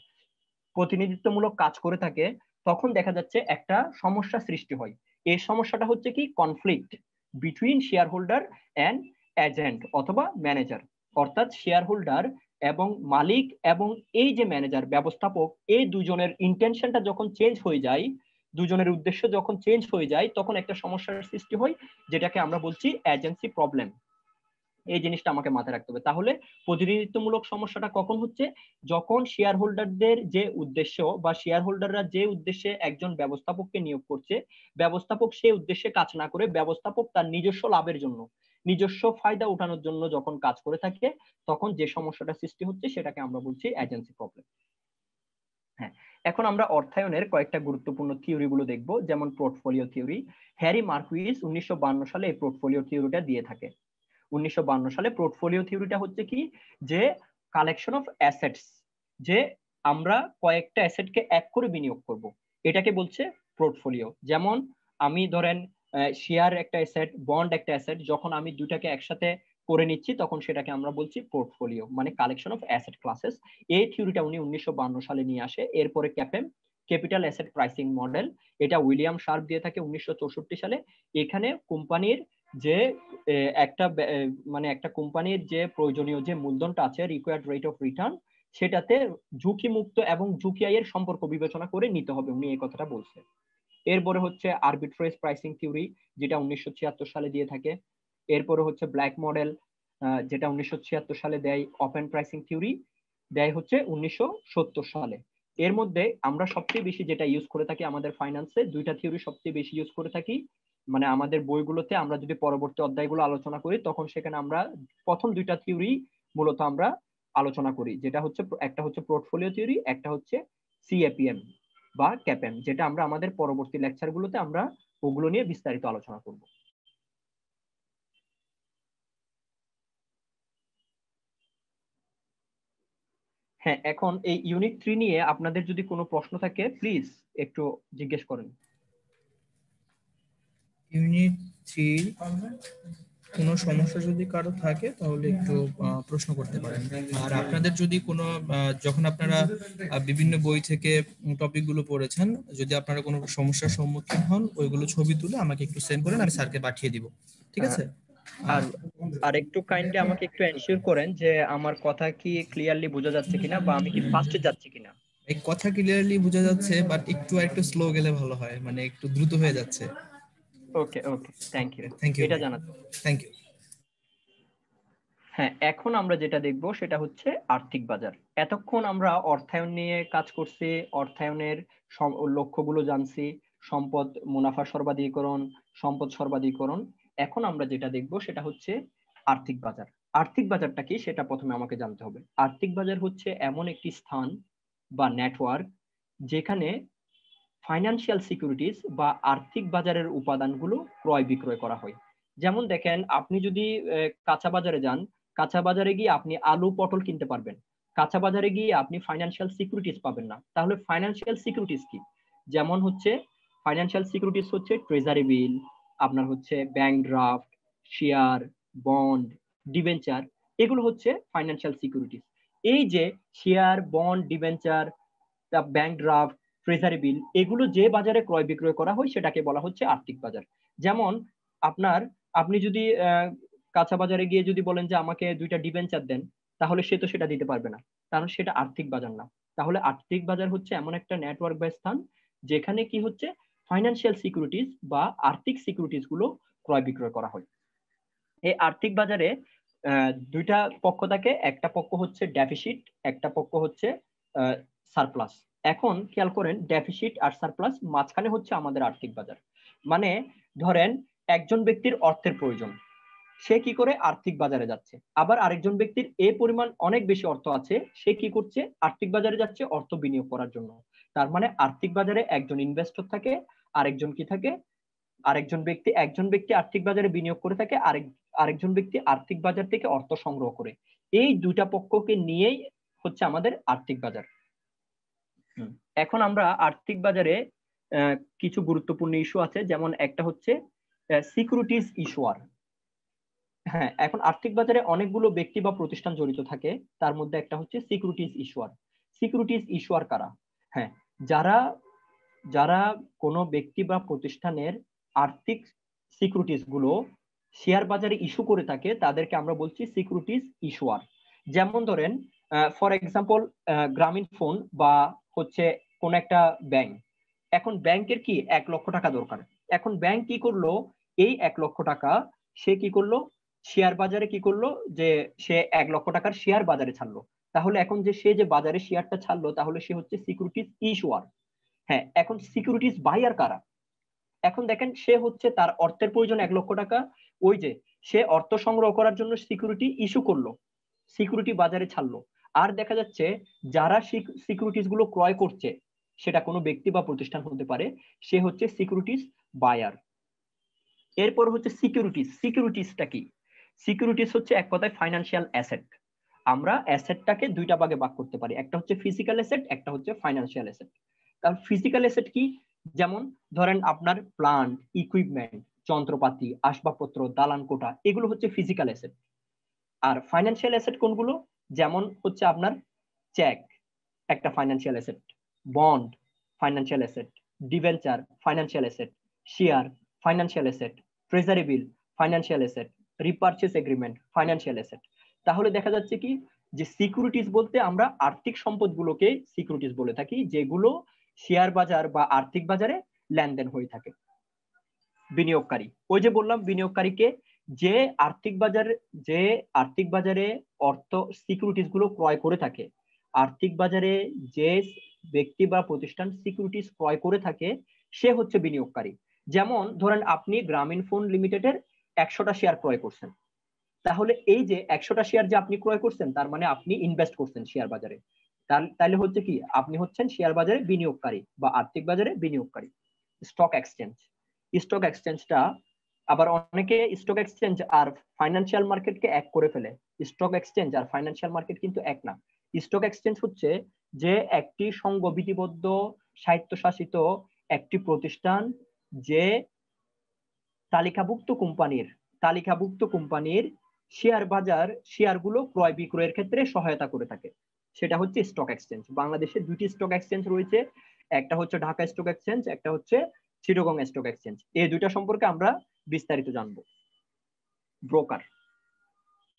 প্রতিনিধিত্বমূলক কাজ করে থাকে, তখন দেখা যাচ্ছে একটা সমস্যা সৃষ্টি হয়। এই সমস্যাটা হচ্ছে কি conflict between shareholder and agent অথবা ম্যানেজার। অর্থাৎ শেয়ার হোল্ডার এবং মালিক এবং এই যে ম্যানেজার ব্যবস্থাপক, এই দুজনের ইন্টেনশনটা যখন চেঞ্জ হয়ে যায়, দুজনের উদ্দেশ্য যখন চেঞ্জ হয়ে যায়, তখন একটা সমস্যার সৃষ্টি হয়, যেটাকে আমরা বলছি এজেন্সি প্রবলেম। এই জিনিসটা আমাকে মাথায় রাখতে হবে। তাহলে প্রতিনিধিত্বমূলক সমস্যাটা কখন হচ্ছে? যখন শেয়ার হোল্ডারদের যে উদ্দেশ্য বা শেয়ার হোল্ডাররা যে উদ্দেশ্যে একজন ব্যবস্থাপককে নিয়োগ করছে, ব্যবস্থাপক সেই উদ্দেশ্যে কাজ না করে ব্যবস্থাপক তার নিজস্ব লাভের জন্য, নিজস্ব ফায়দা উঠানোর জন্য যখন কাজ করে থাকে, তখন যে সমস্যাটা সৃষ্টি হচ্ছে সেটাকে আমরা বলছি এজেন্সি প্রবলেম। হ্যাঁ, এখন আমরা অর্থায়নের কয়েকটা গুরুত্বপূর্ণ থিওরি গুলো দেখবো, যেমন পোর্টফোলিও থিওরি। হ্যারি মার্কুইজ 1952 সালে এই পোর্টফোলিও থিওরিটা দিয়ে থাকে। 1952 সালে পোর্টফোলিও থিওরিটা হচ্ছে কি, যে কালেকশন অফ অ্যাসেটস, যে আমরা কয়েকটা অ্যাসেটকে এক করে বিনিয়োগ করব, এটাকে বলছে পোর্টফোলিও। যেমন আমি ধরেন শেয়ার একটা অ্যাসেট, বন্ড একটা অ্যাসেট, যখন আমি দুটাকে একসাথে করে নিচ্ছি, তখন সেটাকে আমরা বলছি পোর্টফোলিও, মানে কালেকশন অফ অ্যাসেট ক্লাসেস। এই থিওরিটা উনি 1952 সালে নিয়ে আসে। এরপরে ক্যাপিটাল অ্যাসেট প্রাইসিং মডেল, এটা উইলিয়াম শার্প দিয়ে থাকে 1964 সালে। এখানে কোম্পানির যে একটা মানে একটা কোম্পানির যে প্রয়োজনীয় যে মূলধনটা আছে, রিকোয়ার্ড রেট অফ রিটার্ন, সেটাতে ঝুঁকি মুক্ত এবং ঝুঁকি আয়ের সম্পর্ক বিবেচনা করে নিতে হবে, উনি এই কথাটা বলছে। এরপরে হচ্ছে আরবিট্রেজ প্রাইসিং থিওরি, যেটা 1976 সালে দিয়ে থাকে। এরপরে হচ্ছে ব্ল্যাক মডেল, যেটা 1976 সালে দেয়। ওপেন প্রাইসিং থিওরি দেয় হচ্ছে 1970 সালে। এর মধ্যে আমরা সবচেয়ে বেশি যেটা ইউজ করে থাকি আমাদের ফাইন্যান্সে, দুইটা থিওরি সবচেয়ে বেশি ইউজ করে থাকি। মানে আমাদের বইগুলোতে আমরা যদি পরবর্তী অধ্যায়গুলো আলোচনা করি, তখন সেখানে আমরা প্রথম দুইটা থিওরি মূলত আমরা আলোচনা করি, যেটা হচ্ছে একটা হচ্ছে পোর্টফোলিও থিওরি, একটা হচ্ছে সিএপিএম বা ক্যাপএম, যেটা আমরা আমাদের পরবর্তী লেকচারগুলোতে আমরা ওগুলো নিয়ে বিস্তারিত আলোচনা করব। হ্যাঁ, এখন এই ইউনিট 3 নিয়ে আপনাদের যদি কোনো প্রশ্ন থাকে প্লিজ একটু জিজ্ঞেস করেন। ইউনিট 3 কোনো সমস্যা যদি কারো থাকে তাহলে একটু প্রশ্ন করতে পারেন। আর আপনাদের যদি কোনো যখন আপনারা বিভিন্ন বই থেকে টপিকগুলো পড়েছেন, যদি আপনারা কোনো সমস্যার সম্মুখীন হন, ওইগুলো ছবি তুলে আমাকে একটু সেন্ড করেন, আমি স্যারকে পাঠিয়ে দিব, ঠিক আছে? আর আর একটু কাইন্ডলি আমাকে একটু এনশিওর করেন যে আমার কথা কি ক্লিয়ারলি বোঝা যাচ্ছে কিনা, বা আমি কি ফাস্টে যাচ্ছি কিনা। এই কথা ক্লিয়ারলি বোঝা যাচ্ছে, বাট একটু স্লো গেলে ভালো হয়, মানে একটু দ্রুত হয়ে যাচ্ছে। Okay okay, thank you, thank you এটা ভাই, জানাতে। Thank you. হ্যাঁ, এখন আমরা যেটা দেখব সেটা হচ্ছে আর্থিক বাজার। এতক্ষণ আমরা অর্থায়ন নিয়ে কাজ করছি, অর্থায়নের লক্ষ্যগুলো জানছি, সম্পদ মুনাফা সর্বাধিকরণ, সম্পদ সর্বাধিকরণ। এখন আমরা যেটা দেখব সেটা হচ্ছে আর্থিক বাজার। আর্থিক বাজারটা কি সেটা প্রথমে আমাকে জানতে হবে। আর্থিক বাজার হচ্ছে এমন একটি স্থান বা নেটওয়ার্ক যেখানে ফাইন্যান্সিয়াল সিকিউরিটিজ বা আর্থিক বাজারের উপাদানগুলো ক্রয় বিক্রয় করা হয়। যেমন দেখেন, আপনি যদি কাঁচা বাজারে যান, কাঁচা বাজারে গিয়ে আপনি আলু পটল কিনতে পারবেন, কাঁচা বাজারে গিয়ে আপনি ফাইন্যান্সিয়াল সিকিউরিটিজ পাবেন না। তাহলে ফাইন্যান্সিয়াল সিকিউরিটিজ কি? যেমন হচ্ছে ফাইন্যান্সিয়াল সিকিউরিটিজ হচ্ছে ট্রেজারি বিল, আপনার হচ্ছে bank draft, share, bond, debenture, এগুলো হচ্ছে ফাইন্যান্সিয়াল সিকিউরিটিজ। এই যে share, bond, debenture, bank draft, treasury bill, এগুলো যে বাজারে ক্রয় বিক্রয় করা হয় সেটাকে বলা হচ্ছে আর্থিক বাজার। যেমন আপনি যদি কাঁচা বাজারে গিয়ে যদি বলেন যে আমাকে দুইটা ডিবেঞ্চার দেন, তাহলে সে তো সেটা দিতে পারবে না, কারণ সেটা আর্থিক বাজার না। তাহলে আর্থিক বাজার হচ্ছে এমন একটা নেটওয়ার্ক বা স্থান যেখানে কি হচ্ছে ফাইন্যান্সিয়াল সিকিউরিটিজ বা আর্থিক সিকিউরিটিজ গুলো ক্রয় বিক্রয় করা হয়। এই আর্থিক বাজারে দুইটা পক্ষ থাকে, একটা পক্ষ হচ্ছে ডেফিসিট, একটা পক্ষ হচ্ছে সারপ্লাস। এখন খেয়াল করেন, ডেফিসিট আর সারপ্লাস, মাঝখানে হচ্ছে আমাদের আর্থিক বাজার। মানে ধরেন একজন ব্যক্তির অর্থের প্রয়োজন, সে কি করে আর্থিক বাজারে যাচ্ছে। আবার আরেকজন ব্যক্তির এই পরিমাণ অনেক বেশি অর্থ আছে, সে কি করছে আর্থিক বাজারে যাচ্ছে অর্থ বিনিয়োগ করার জন্য। তার মানে আর্থিক বাজারে একজন ইনভেস্টর থাকে, আরেকজন কি থাকে, একজন ব্যক্তি আর্থিক বাজারে বিনিয়োগ করে থাকে, আরেকজন ব্যক্তি আর্থিক বাজার থেকে অর্থ সংগ্রহ করে। এই দুইটা পক্ষকে নিয়েই হচ্ছে আমাদের আর্থিক বাজার। এখন আমরা আর্থিক বাজারে কিছু গুরুত্বপূর্ণ ইস্যু আছে, যেমন একটা হচ্ছে সিকিউরিটিজ ইস্যুয়ার। হ্যাঁ, এখন আর্থিক বাজারে অনেকগুলো ব্যক্তি বা প্রতিষ্ঠান জড়িত থাকে, তার মধ্যে একটা হচ্ছে সিকিউরিটিজ ইস্যুয়ার। সিকিউরিটিজ ইস্যুয়ার কারা? হ্যাঁ, যারা যারা কোনো ব্যক্তি বা প্রতিষ্ঠানের আর্থিক সিকিউরিটিজ গুলো শেয়ার বাজারে ইস্যু করে থাকে, তাদেরকে আমরা বলছি সিকিউরিটিজ ইস্যুয়ার। যেমন ধরেন ফর এক্সাম্পল গ্রামীণ ফোন বা হচ্ছে কোন একটা ব্যাংক। এখন ব্যাংকের কি 1 লক্ষ টাকা দরকার। এখন ব্যাংক কি করলো, এই 1 লক্ষ টাকা সে কি করলো, শেয়ার বাজারে কি করলো, যে সে 1 লক্ষ টাকার শেয়ার বাজারে ছাড়লো। তাহলে এখন যে সে যে বাজারে শেয়ারটা ছাড়লো, তাহলে সে হচ্ছে সিকিউরিটিজ ইস্যুয়ার। হ্যাঁ, এখন সিকিউরিটিজ বায়ার কারা? এখন দেখেন, সে হচ্ছে তার অর্থের প্রয়োজন 1 লক্ষ টাকা, ওই যে সে অর্থ সংগ্রহ করার জন্য সিকিউরিটি ইস্যু করলো, সিকিউরিটি বাজারে ছাড়লো। আর দেখা যাচ্ছে যারা সিকিউরিটিজ গুলো ক্রয় করছে, সেটা কোনো ব্যক্তি বা প্রতিষ্ঠান হতে পারে, সে হচ্ছে সিকিউরিটিজ বায়ার। এরপর হচ্ছে সিকিউরিটিজটা কি? সিকিউরিটিজ হচ্ছে এক কথায় ফাইন্যান্সিয়াল অ্যাসেট। আমরা অ্যাসেটটাকে দুইটা ভাগে ভাগ করতে পারি, একটা হচ্ছে ফিজিক্যাল অ্যাসেট, একটা হচ্ছে ফাইন্যান্সিয়াল অ্যাসেট। কারণ ফিজিক্যাল অ্যাসেট কি? যেমন ধরেন আপনার প্লান্ট, ইকুইপমেন্ট, যন্ত্রপাতি, আসবাবপত্র, দালান কোঠা, এগুলো হচ্ছে ফিজিক্যাল অ্যাসেট। আর ফাইন্যান্সিয়াল অ্যাসেট কোনগুলো? যেমন হচ্ছে আপনার চেক, একটা financial asset, bond financial asset, debenture financial asset, share financial asset, treasury bill financial asset, repurchase agreement financial asset. তাহলে দেখা যাচ্ছে কি, যে সিকিউরিটিজ বলতে আমরা আর্থিক সম্পদগুলোকে সিকিউরিটিজ বলে থাকি, যেগুলো শেয়ার বাজার বা আর্থিক বাজারে লেনদেন হয়ে থাকে। বিনিয়োগকারী, ওই যে বললাম বিনিয়োগকারীকে যে আর্থিক বাজারে অর্থ সিকিউরিটিজ গুলো ক্রয় করে থাকে, আর্থিক বাজারে যে ব্যক্তি বা প্রতিষ্ঠান সিকিউরিটিজ ক্রয় করে থাকে সে হচ্ছে বিনিয়োগকারী। যেমন ধরেন আপনি গ্রামীণ ফোন লিমিটেডের 100টা শেয়ার ক্রয় করছেন, তাহলে এই যে 100টা শেয়ার যে আপনি ক্রয় করছেন তার মানে আপনি ইনভেস্ট করছেন শেয়ার বাজারে, তাহলে হচ্ছে কি আপনি হচ্ছেন শেয়ার বাজারে বিনিয়োগকারী বা আর্থিক বাজারে বিনিয়োগকারী। স্টক এক্সচেঞ্জটা আবার অনেকে স্টক এক্সচেঞ্জ আর ফাইন্যান্সিয়াল মার্কেটকে এক করে ফেলে। স্টক এক্সচেঞ্জ আর ফাইন্যান্সিয়াল মার্কেট কিন্তু এক না। স্টক এক্সচেঞ্জ হচ্ছে যে একটি সংবিধিবদ্ধ স্বায়ত্তশাসিত একটি প্রতিষ্ঠান যে তালিকাভুক্ত কোম্পানির শেয়ারগুলো ক্রয় বিক্রয়ের ক্ষেত্রে সহায়তা করে থাকে, সেটা হচ্ছে স্টক এক্সচেঞ্জ। বাংলাদেশে দুটি স্টক এক্সচেঞ্জ রয়েছে, একটা হচ্ছে ঢাকা স্টক এক্সচেঞ্জ, একটা হচ্ছে চিটাগং স্টক এক্সচেঞ্জ। এই দুইটা সম্পর্কে আমরা বিস্তারিত জানবো। ব্রোকার,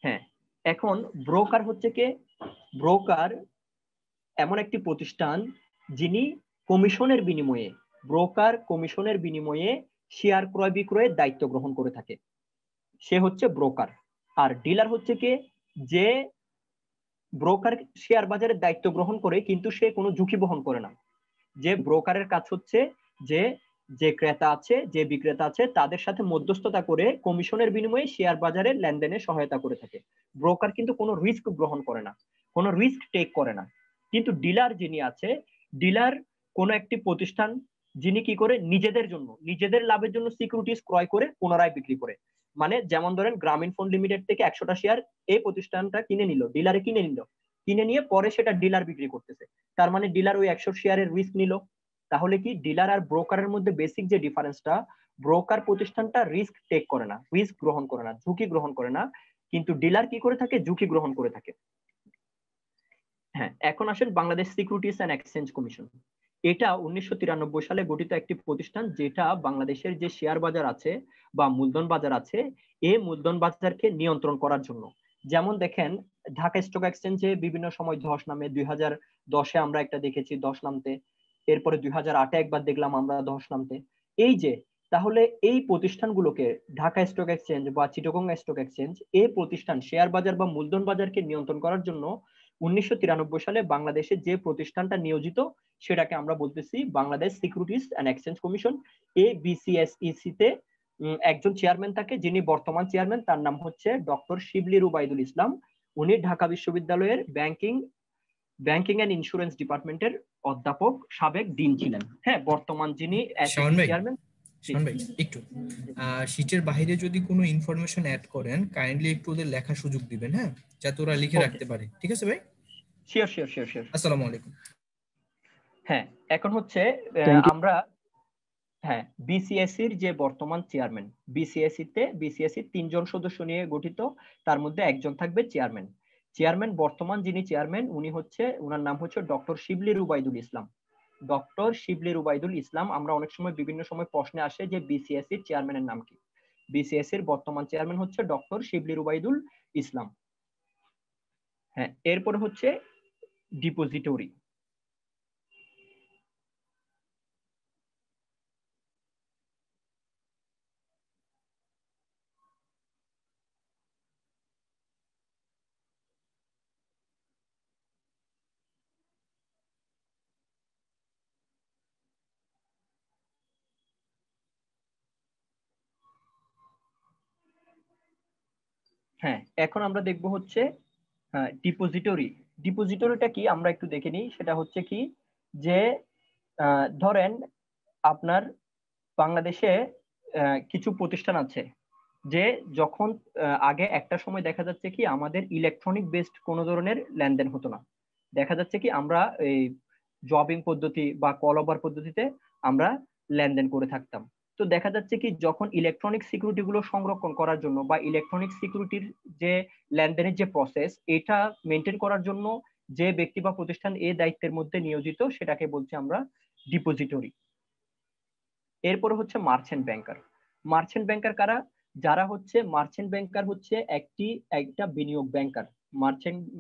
হ্যাঁ, এখন ব্রোকার হচ্ছে কে? ব্রোকার এমন একটি প্রতিষ্ঠান যিনি কমিশনের বিনিময়ে শেয়ার ক্রয় বিক্রয়ের দায়িত্ব গ্রহণ করে থাকে, সে হচ্ছে ব্রোকার। আর ডিলার হচ্ছে কে? যে ব্রোকার শেয়ার বাজারের দায়িত্ব গ্রহণ করে কিন্তু সে কোনো ঝুঁকি বহন করে না। যে ব্রোকারের কাজ হচ্ছে যে ক্রেতা আছে, যে বিক্রেতা আছে তাদের সাথে মধ্যস্থতা করে কমিশনের বিনিময়ে শেয়ার বাজারে লেনদেনে সহায়তা করে থাকে। ব্রোকার কিন্তু কোনো রিস্ক গ্রহণ করে না, কোনো রিস্ক টেক করে না। কিন্তু ডিলার যিনি আছে, ডিলার কোন একটি প্রতিষ্ঠান যিনি কি করে নিজেদের লাভের জন্য সিকিউরিটিজ ক্রয় করে পুনরায় বিক্রি করে। মানে যেমন ধরেন গ্রামীণ ফোন লিমিটেড থেকে 100টা শেয়ার এই প্রতিষ্ঠানটা ডিলারে কিনে নিয়ে পরে সেটা ডিলার বিক্রি করতেছে। তার মানে ডিলার ওই 100 শেয়ারের রিস্ক নিল। তাহলে কি ডিলার আর ব্রোকারের মধ্যে বেসিক যে ডিফারেন্সটা, ব্রোকার প্রতিষ্ঠানটা রিস্ক টেক করে না, রিস্ক গ্রহণ করে না, ঝুঁকি গ্রহণ করে না, কিন্তু ডিলার কি করে থাকে? ঝুঁকি গ্রহণ করে থাকে। হ্যাঁ, এখন আসেন Bangladesh securities and exchange commission. এটা 1993 সালে গঠিত একটি প্রতিষ্ঠান, যেটা বাংলাদেশের যে শেয়ার বাজার আছে বা মূলধন বাজার আছে, এই মূলধন বাজারকে নিয়ন্ত্রণ করার জন্য। যেমন দেখেন ঢাকা স্টক এক্সচেঞ্জে বিভিন্ন সময় ধস নামে, 2010-এ আমরা একটা দেখেছি ধস নামতে, এরপরে 2008-এ একবার দেখলাম আমরা ধস নামতে। এই যে তাহলে এই প্রতিষ্ঠানগুলোকে ঢাকা স্টক এক্সচেঞ্জ বা চিটাগং স্টক এক্সচেঞ্জ, এই প্রতিষ্ঠান শেয়ার বাজার বা মূলধন বাজারকে নিয়ন্ত্রণ করার জন্য 1993 সালে বাংলাদেশে যে প্রতিষ্ঠানটা নিয়োজিত সেটাকে আমরা বলতেছি Bangladesh securities and exchange commission, ABCSEC তে একজন চেয়ারম্যান থাকে, যিনি বর্তমান চেয়ারম্যান, তার নাম হচ্ছে ডক্টর শিবলি রুবাইদুল ইসলাম। উনি ঢাকা বিশ্ববিদ্যালয়ের ব্যাংকিং এন্ড ইন্স্যুরেন্স ডিপার্টমেন্টের অধ্যাপক, সাবেক ডিন ছিলেন। হ্যাঁ, বর্তমান যিনি চেয়ারম্যান। একটু শীটের বাইরে যদি কোনো ইনফরমেশন অ্যাড করেন কাইন্ডলি একটু ওদের লেখার সুযোগ দিবেন, হ্যাঁ, যাতে ওরা লিখে রাখতে পারে। ঠিক আছে ভাই? শিওর। আসসালামু আলাইকুম। হ্যাঁ, এখন হচ্ছে আমরা বিসিএসির যে বর্তমান চেয়ারম্যান, বিসিএসি 3জন সদস্য নিয়ে গঠিত, তার মধ্যে একজন থাকবে চেয়ারম্যান। বর্তমান যিনি চেয়ারম্যান উনার নাম হচ্ছে ডক্টর শিবলি রুবাইদুল ইসলাম। আমরা অনেক সময় বিভিন্ন সময় প্রশ্নে আসে যে বিসিএসির চেয়ারম্যানের নাম কি? বিসিএসির বর্তমান চেয়ারম্যান হচ্ছে ডক্টর শিবলি রুবাইদুল ইসলাম। হ্যাঁ, এরপরে হচ্ছে ডিপোজিটরি। হ্যাঁ, এখন আমরা দেখব হচ্ছে ডিপোজিটরিটা কি আমরা একটু দেখে নিই। সেটা হচ্ছে কি যে ধরেন আপনার বাংলাদেশে কিছু প্রতিষ্ঠান আছে যে যখন আগে একটা সময় দেখা যাচ্ছে কি আমাদের ইলেকট্রনিক বেসড কোনো ধরনের লেনদেন হতো না। দেখা যাচ্ছে কি আমরা এই জবিং পদ্ধতি বা কল ওভার পদ্ধতিতে আমরা লেনদেন করে থাকতাম। তো দেখা যাচ্ছে কি যখন ইলেকট্রনিক সিকিউরিটি গুলো সংরক্ষণ করার জন্য বা ইলেকট্রনিক সিকিউরিটির যে লেনদেনের যে প্রসেস, এটা মেনটেন করার জন্য যে ব্যক্তি বা প্রতিষ্ঠান এই দায়িত্বের মধ্যে নিয়োজিত সেটাকে বলছি আমরা ডিপোজিটরি। এরপরে হচ্ছে মার্চেন্ট ব্যাংকার কারা? যারা হচ্ছে মার্চেন্ট ব্যাংকার হচ্ছে একটা বিনিয়োগ ব্যাংকার।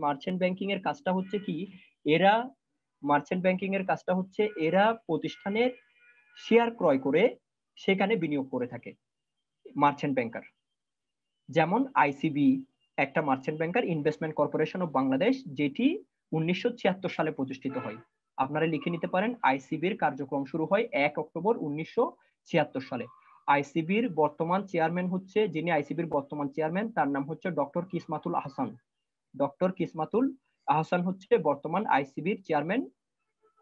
মার্চেন্ট ব্যাংকিং এর কাজটা হচ্ছে কি, এরা প্রতিষ্ঠানের শেয়ার ক্রয় করে সেখানে বিনিয়োগ করে থাকে মার্চেন্ট ব্যাংকার। যেমন আইসিবি একটা merchant banker, investment corporation of Bangladesh, যেটি 1976 সালে প্রতিষ্ঠিত হয়। আপনারা লিখে নিতে পারেন, আইসিবির কার্যক্রম শুরু হয় 1 অক্টোবর 1976 সালে। আইসিবির বর্তমান চেয়ারম্যান হচ্ছে, যিনি আইসিবির বর্তমান চেয়ারম্যান, তার নাম হচ্ছে ডক্টর কিসমাতুল আহসান। ডক্টর কিসমাতুল আহসান হচ্ছে বর্তমান আইসিবির চেয়ারম্যান,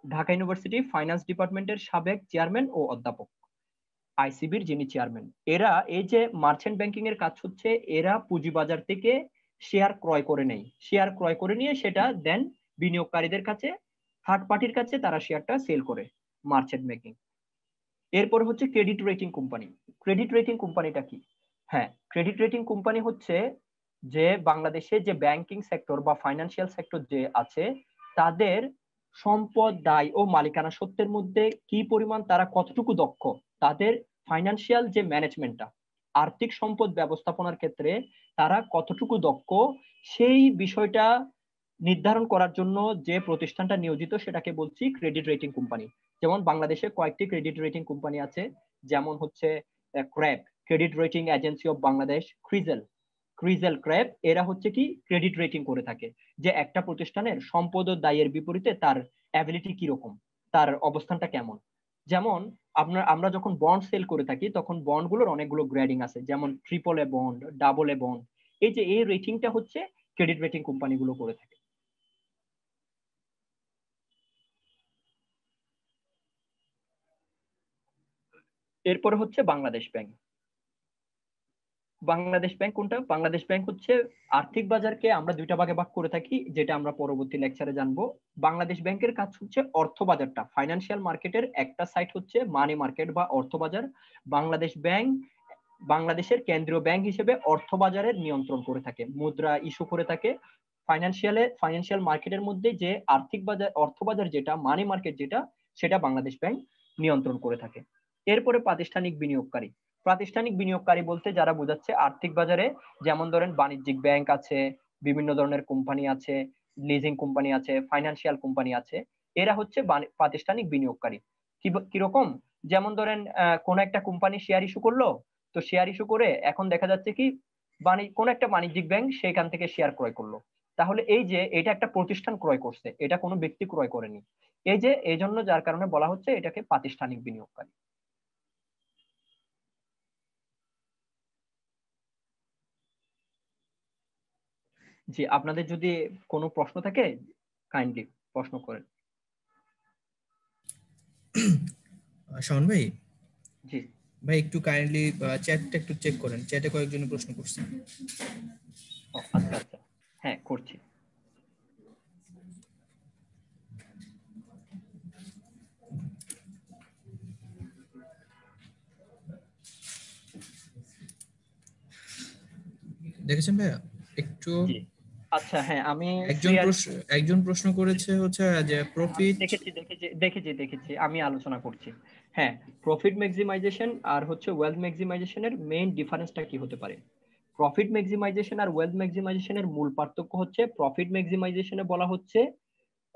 ঢাকা ইউনিভার্সিটি ফাইন্যান্স ডিপার্টমেন্টের সাবেক চেয়ারম্যান ও অধ্যাপক, আইসিবির যিনি চেয়ারম্যান। এরা এই যে মার্চেন্ট ব্যাংকিং এর কাজ হচ্ছে, এরা পুঁজিবাজার থেকে শেয়ার ক্রয় করে নেয়, শেয়ার ক্রয় করে নিয়ে সেটা দেন বিনিয়োগকারীদের কাছে, থার্ড পার্টির কাছে তারা শেয়ারটা সেল করে, মার্চেন্ট ব্যাংকিং। এরপরে হচ্ছে credit rating company. Credit rating কোম্পানিটা কি? হ্যাঁ, ক্রেডিট রেটিং কোম্পানি হচ্ছে যে বাংলাদেশে যে ব্যাংকিং সেক্টর বা ফাইন্যান্সিয়াল সেক্টর যে আছে, তাদের সম্পদ, দায় ও মালিকানা সত্ত্বের মধ্যে কি পরিমাণ তারা কতটুকু দক্ষ, তাদের ফাইন্যান্সিয়াল যে ম্যানেজমেন্টটা, আর্থিক সম্পদ ব্যবস্থাপনার ক্ষেত্রে তারা কতটুকু দক্ষ, সেই বিষয়টা নির্ধারণ করার জন্য যে প্রতিষ্ঠানটা নিয়োজিত সেটাকে বলছি ক্রেডিট রেটিং কোম্পানি। যেমন বাংলাদেশে কয়েকটি ক্রেডিট রেটিং কোম্পানি আছে, যেমন হচ্ছে CRAB, credit rating agency of Bangladesh, CRISL CRAB, এরা হচ্ছে কি ক্রেডিট রেটিং করে থাকে, যে একটা প্রতিষ্ঠানের সম্পদ ও দায়ের বিপরীতে তার অ্যাবিলিটি কিরকম, তার অবস্থানটা কেমন। যেমন আমরা যখন বন্ড সেল করে থাকি, তখন বন্ড গুলোর অনেকগুলো গ্রেডিং আছে, যেমন triple A bond, double A bond. এই যে এই রেটিংটা হচ্ছে ক্রেডিট রেটিং কোম্পানিগুলো করে থাকে। এরপরে হচ্ছে বাংলাদেশ ব্যাংক। বাংলাদেশ ব্যাংক কোনটা? বাংলাদেশ ব্যাংক হচ্ছে আর্থিক বাজারকে আমরা দুইটা ভাগে ভাগ করে থাকি, যেটা আমরা পরবর্তী লেকচারে জানবো। বাংলাদেশ ব্যাংকের কাজ হচ্ছে অর্থ বাজারটা, ফাইন্যান্সিয়াল মার্কেটের একটা সাইড হচ্ছে মানি মার্কেট বা অর্থ বাজার। বাংলাদেশ ব্যাংক বাংলাদেশের কেন্দ্রীয় ব্যাংক হিসেবে অর্থ বাজারের নিয়ন্ত্রণ করে থাকে, মুদ্রা ইস্যু করে থাকে। ফাইন্যান্সিয়াল মার্কেটের মধ্যে যে আর্থিক বাজার, অর্থ বাজার যেটা, মানি মার্কেট যেটা, সেটা বাংলাদেশ ব্যাংক নিয়ন্ত্রণ করে থাকে। এরপরে প্রাতিষ্ঠানিক বিনিয়োগকারী। প্রাতিষ্ঠানিক বিনিয়োগকারী বলতে যারা বোঝাচ্ছে আর্থিক বাজারে, যেমন ধরেন বাণিজ্যিক ব্যাংক আছে, বিভিন্ন ধরনের কোম্পানি আছে, লিজিং কোম্পানি আছে, ফাইন্যান্সিয়াল কোম্পানি আছে, এরা হচ্ছে প্রাতিষ্ঠানিক বিনিয়োগকারী। কিরকম? যেমন ধরেন কোন একটা কোম্পানি শেয়ার ইস্যু করলো, তো শেয়ার ইস্যু করে এখন দেখা যাচ্ছে কি কোন একটা বাণিজ্যিক ব্যাংক সেখান থেকে শেয়ার ক্রয় করলো, তাহলে এই যে এটা একটা প্রতিষ্ঠান ক্রয় করছে, এটা কোনো ব্যক্তি ক্রয় করেনি। এই যে এই জন্য যার কারণে বলা হচ্ছে এটাকে প্রাতিষ্ঠানিক বিনিয়োগকারী। জি, আপনাদের যদি কোনো প্রশ্ন থাকে কাইন্ডলি প্রশ্ন করেন। শাওন ভাই, জি। ভাই একটু কাইন্ডলি চ্যাটটা একটু চেক করেন, চ্যাটে কয়েকজন প্রশ্ন করছে। ও আচ্ছা আচ্ছা, হ্যাঁ করছি। দেখেছেন ভাইয়া একটু? জি আচ্ছা, হ্যাঁ আমি একজন প্রশ্ন করেছে হচ্ছে যে প্রফিট। দেখেছি দেখেছি দেখেছি দেখেছি, আমি আলোচনা করছি। হ্যাঁ, প্রফিট ম্যাক্সিমাইজেশন আর হচ্ছে ওয়েলথ ম্যাক্সিমাইজেশনের মেইন ডিফারেন্সটা কি হতে পারে? প্রফিট ম্যাক্সিমাইজেশন আর ওয়েলথ ম্যাক্সিমাইজেশনের মূল পার্থক্য হচ্ছে, প্রফিট ম্যাক্সিমাইজেশনে বলা হচ্ছে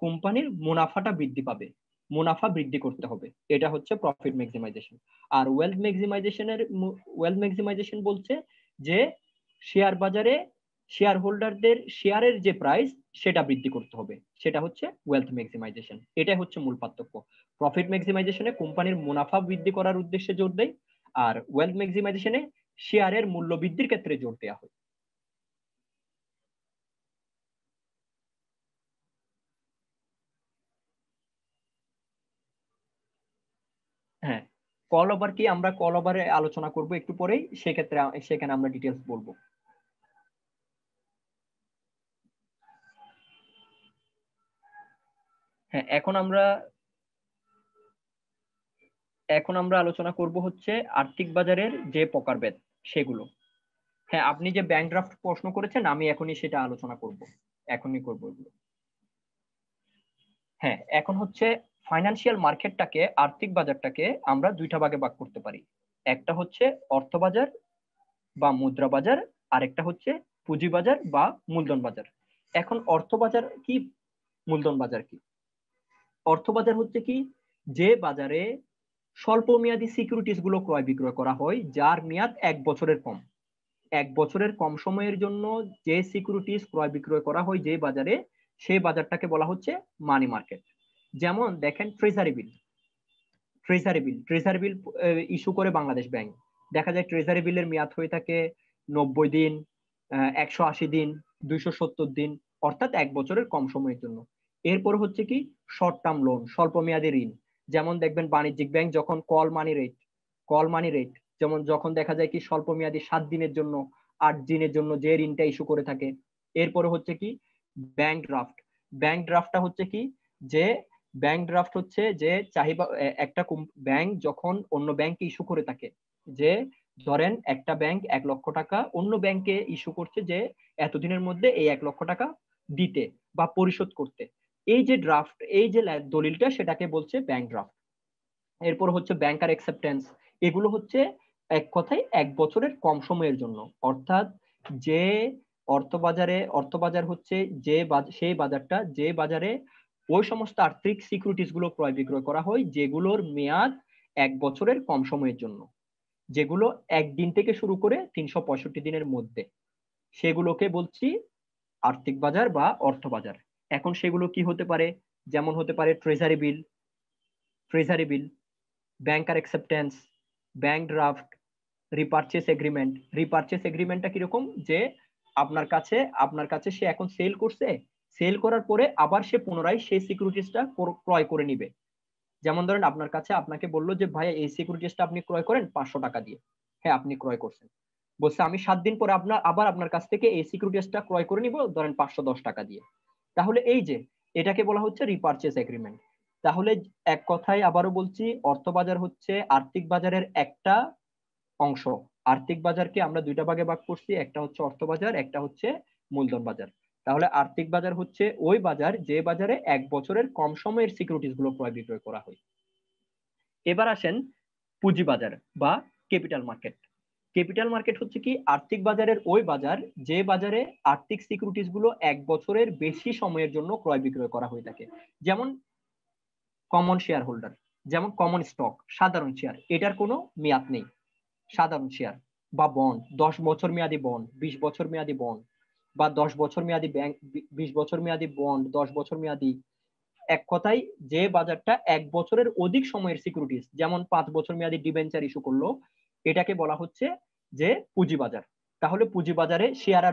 কোম্পানির মুনাফাটা বৃদ্ধি পাবে, মুনাফা বৃদ্ধি করতে হবে, এটা হচ্ছে প্রফিট ম্যাক্সিমাইজেশন। আর ওয়েলথ ম্যাক্সিমাইজেশন বলছে যে শেয়ার বাজারে শেয়ার হোল্ডারদের শেয়ারের যে প্রাইস সেটা বৃদ্ধি করতে হবে, সেটা হচ্ছে ওয়েলথ ম্যাক্সিমাইজেশন। এটাই হচ্ছে মূল পার্থক্য। প্রফিট ম্যাক্সিমাইজেশনে কোম্পানির মুনাফা বৃদ্ধি করার উদ্দেশ্যে জোর দেয়, আর ওয়েলথ ম্যাক্সিমাইজেশনে শেয়ারের মূল্য বৃদ্ধির ক্ষেত্রে জোর দেওয়া হয়। হ্যাঁ, কল ওভার কি? আমরা কল ওভারে আলোচনা করব একটু পরেই, সেক্ষেত্রে সেখানে আমরা ডিটেলস বলবো। হ্যাঁ, এখন আমরা আলোচনা করব হচ্ছে আর্থিক বাজারের যে প্রকারভেদ সেগুলো। হ্যাঁ, আপনি যে ব্যাংক ড্রাফট প্রশ্ন করেছেন, আমি এখনই সেটা আলোচনা করব, এখনই করব এগুলো। হ্যাঁ, এখন হচ্ছে ফাইন্যান্সিয়াল মার্কেটটাকে, আর্থিক বাজারটাকে আমরা দুইটা ভাগে ভাগ করতে পারি। একটা হচ্ছে অর্থ বাজার বা মুদ্রা বাজার, আরেকটা হচ্ছে পুঁজি বাজার বা মূলধন বাজার। এখন অর্থ বাজার কি, মূলধন বাজার কি? অর্থ বাজার হচ্ছে কি, যে বাজারে স্বল্প মেয়াদী সিকিউরিটিজ গুলো ক্রয় বিক্রয় করা হয় যার মেয়াদ 1 বছরের কম। 1 বছরের কম সময়ের জন্য যে সিকিউরিটিজ ক্রয় বিক্রয় করা হয় যে বাজারে, সেই বাজারটাকে বলা হচ্ছে মানি মার্কেট। যেমন দেখেন ট্রেজারি বিল ইস্যু করে বাংলাদেশ ব্যাংক। দেখা যায় ট্রেজারি বিলের মেয়াদ হয়ে থাকে 90 দিন, 180 দিন, 270 দিন, অর্থাৎ 1 বছরের কম সময়ের জন্য। এরপর হচ্ছে কি শর্ট টার্ম লোন, স্বল্প মেয়াদী ঋণ। যেমন দেখবেন বাণিজ্যিক ব্যাংক যখন কল মানি রেট, যেমন যখন দেখা যায় কি স্বল্প মেয়াদী 7 দিনের জন্য, 8 দিনের জন্য যে ঋণটা ইস্যু করে থাকে। এরপরে হচ্ছে কি ব্যাংক ড্রাফট। ব্যাংক ড্রাফটটা হচ্ছে কি, যে ব্যাংক ড্রাফট হচ্ছে যে চাহিদা, একটা ব্যাংক যখন অন্য ব্যাংকে ইস্যু করে থাকে, যে ধরেন একটা ব্যাংক 1 লক্ষ টাকা অন্য ব্যাংকে ইস্যু করছে যে এতদিনের মধ্যে এই 1 লক্ষ টাকা দিতে বা পরিশোধ করতে, এই যে ড্রাফট, এই যে দলিলটা, সেটাকে বলছে ব্যাংক ড্রাফট। এরপর হচ্ছে ব্যাংকার অ্যাকসেপ্টেন্স। এগুলো হচ্ছে এক কথায় 1 বছরের কম সময়ের জন্য, অর্থাৎ যে অর্থবাজার হচ্ছে যে সেই বাজারটা, যে বাজারে ওই সমস্ত আর্থিক সিকিউরিটিজ গুলো ক্রয় বিক্রয় করা হয় যেগুলোর মেয়াদ 1 বছরের কম সময়ের জন্য, যেগুলো 1 দিন থেকে শুরু করে 365 দিনের মধ্যে, সেগুলোকে বলছি আর্থিক বাজার বা অর্থ বাজার। এখন সেগুলো কি হতে পারে? যেমন হতে পারে ট্রেজারি বিল, ব্যাংকার অ্যাকসেপ্টেন্স, ব্যাংক ড্রাফট, রিপারচেস এগ্রিমেন্টটা কিরকম, যে আপনার কাছে সে এখন সেল করার পরে আবার সে পুনরায় সেই সিকিউরিটিসটা ক্রয় করে নিবে। যেমন ধরেন আপনাকে বললো যে ভাই এই সিকিউরিটিসটা আপনি ক্রয় করেন 500 টাকা দিয়ে। হ্যাঁ, আপনি ক্রয় করছেন, বলছে আমি 7 দিন পরে আপনার কাছ থেকে এই সিকিউরিটিসটা ক্রয় করে নিব ধরেন 510 টাকা দিয়ে। তাহলে এই যে এটাকে বলা হচ্ছে রিপারচেস এগ্রিমেন্ট। তাহলে এক কথায় আবারও বলছি, অর্থবাজার হচ্ছে আর্থিক বাজারের একটা অংশ। আর্থিক বাজারকে আমরা দুইটা ভাগে ভাগ করছি, একটা হচ্ছে অর্থবাজার, একটা হচ্ছে মূলধন বাজার। তাহলে আর্থিক বাজার হচ্ছে ওই বাজার যে বাজারে 1 বছরের কম সময়ের সিকিউরিটিজ গুলো ক্রয় বিক্রয় করা হয়। এবার আসেন পুঁজিবাজার বা ক্যাপিটাল মার্কেট। ক্যাপিটাল মার্কেট হচ্ছে কি আর্থিক বাজারের ওই বাজার যে বাজারে আর্থিক সিকিউরিটিজ গুলো 1 বছরের বেশি সময়ের জন্য ক্রয় বিক্রয় করা হয়ে থাকে। যেমন কমন শেয়ার হোল্ডার, যেমন কমন স্টক, সাধারণ শেয়ার, এটার কোনো মেয়াদ নেই। সাধারণ শেয়ার বা বন্ড, 10 বছর মেয়াদী বন্ড, 20 বছর মেয়াদী বন্ড, বা 10 বছর মেয়াদী ব্যাংক, 20 বছর মেয়াদী বন্ড, 10 বছর মেয়াদী, এক কথায় যে বাজারটা 1 বছরের অধিক সময়ের সিকিউরিটিজ, যেমন 5 বছর মেয়াদী ডিবেঞ্চার ইস্যু করলো, এটাকে বলা হচ্ছে যে পুঁজিবাজার। তাহলে পুঁজিবাজারে শেয়ার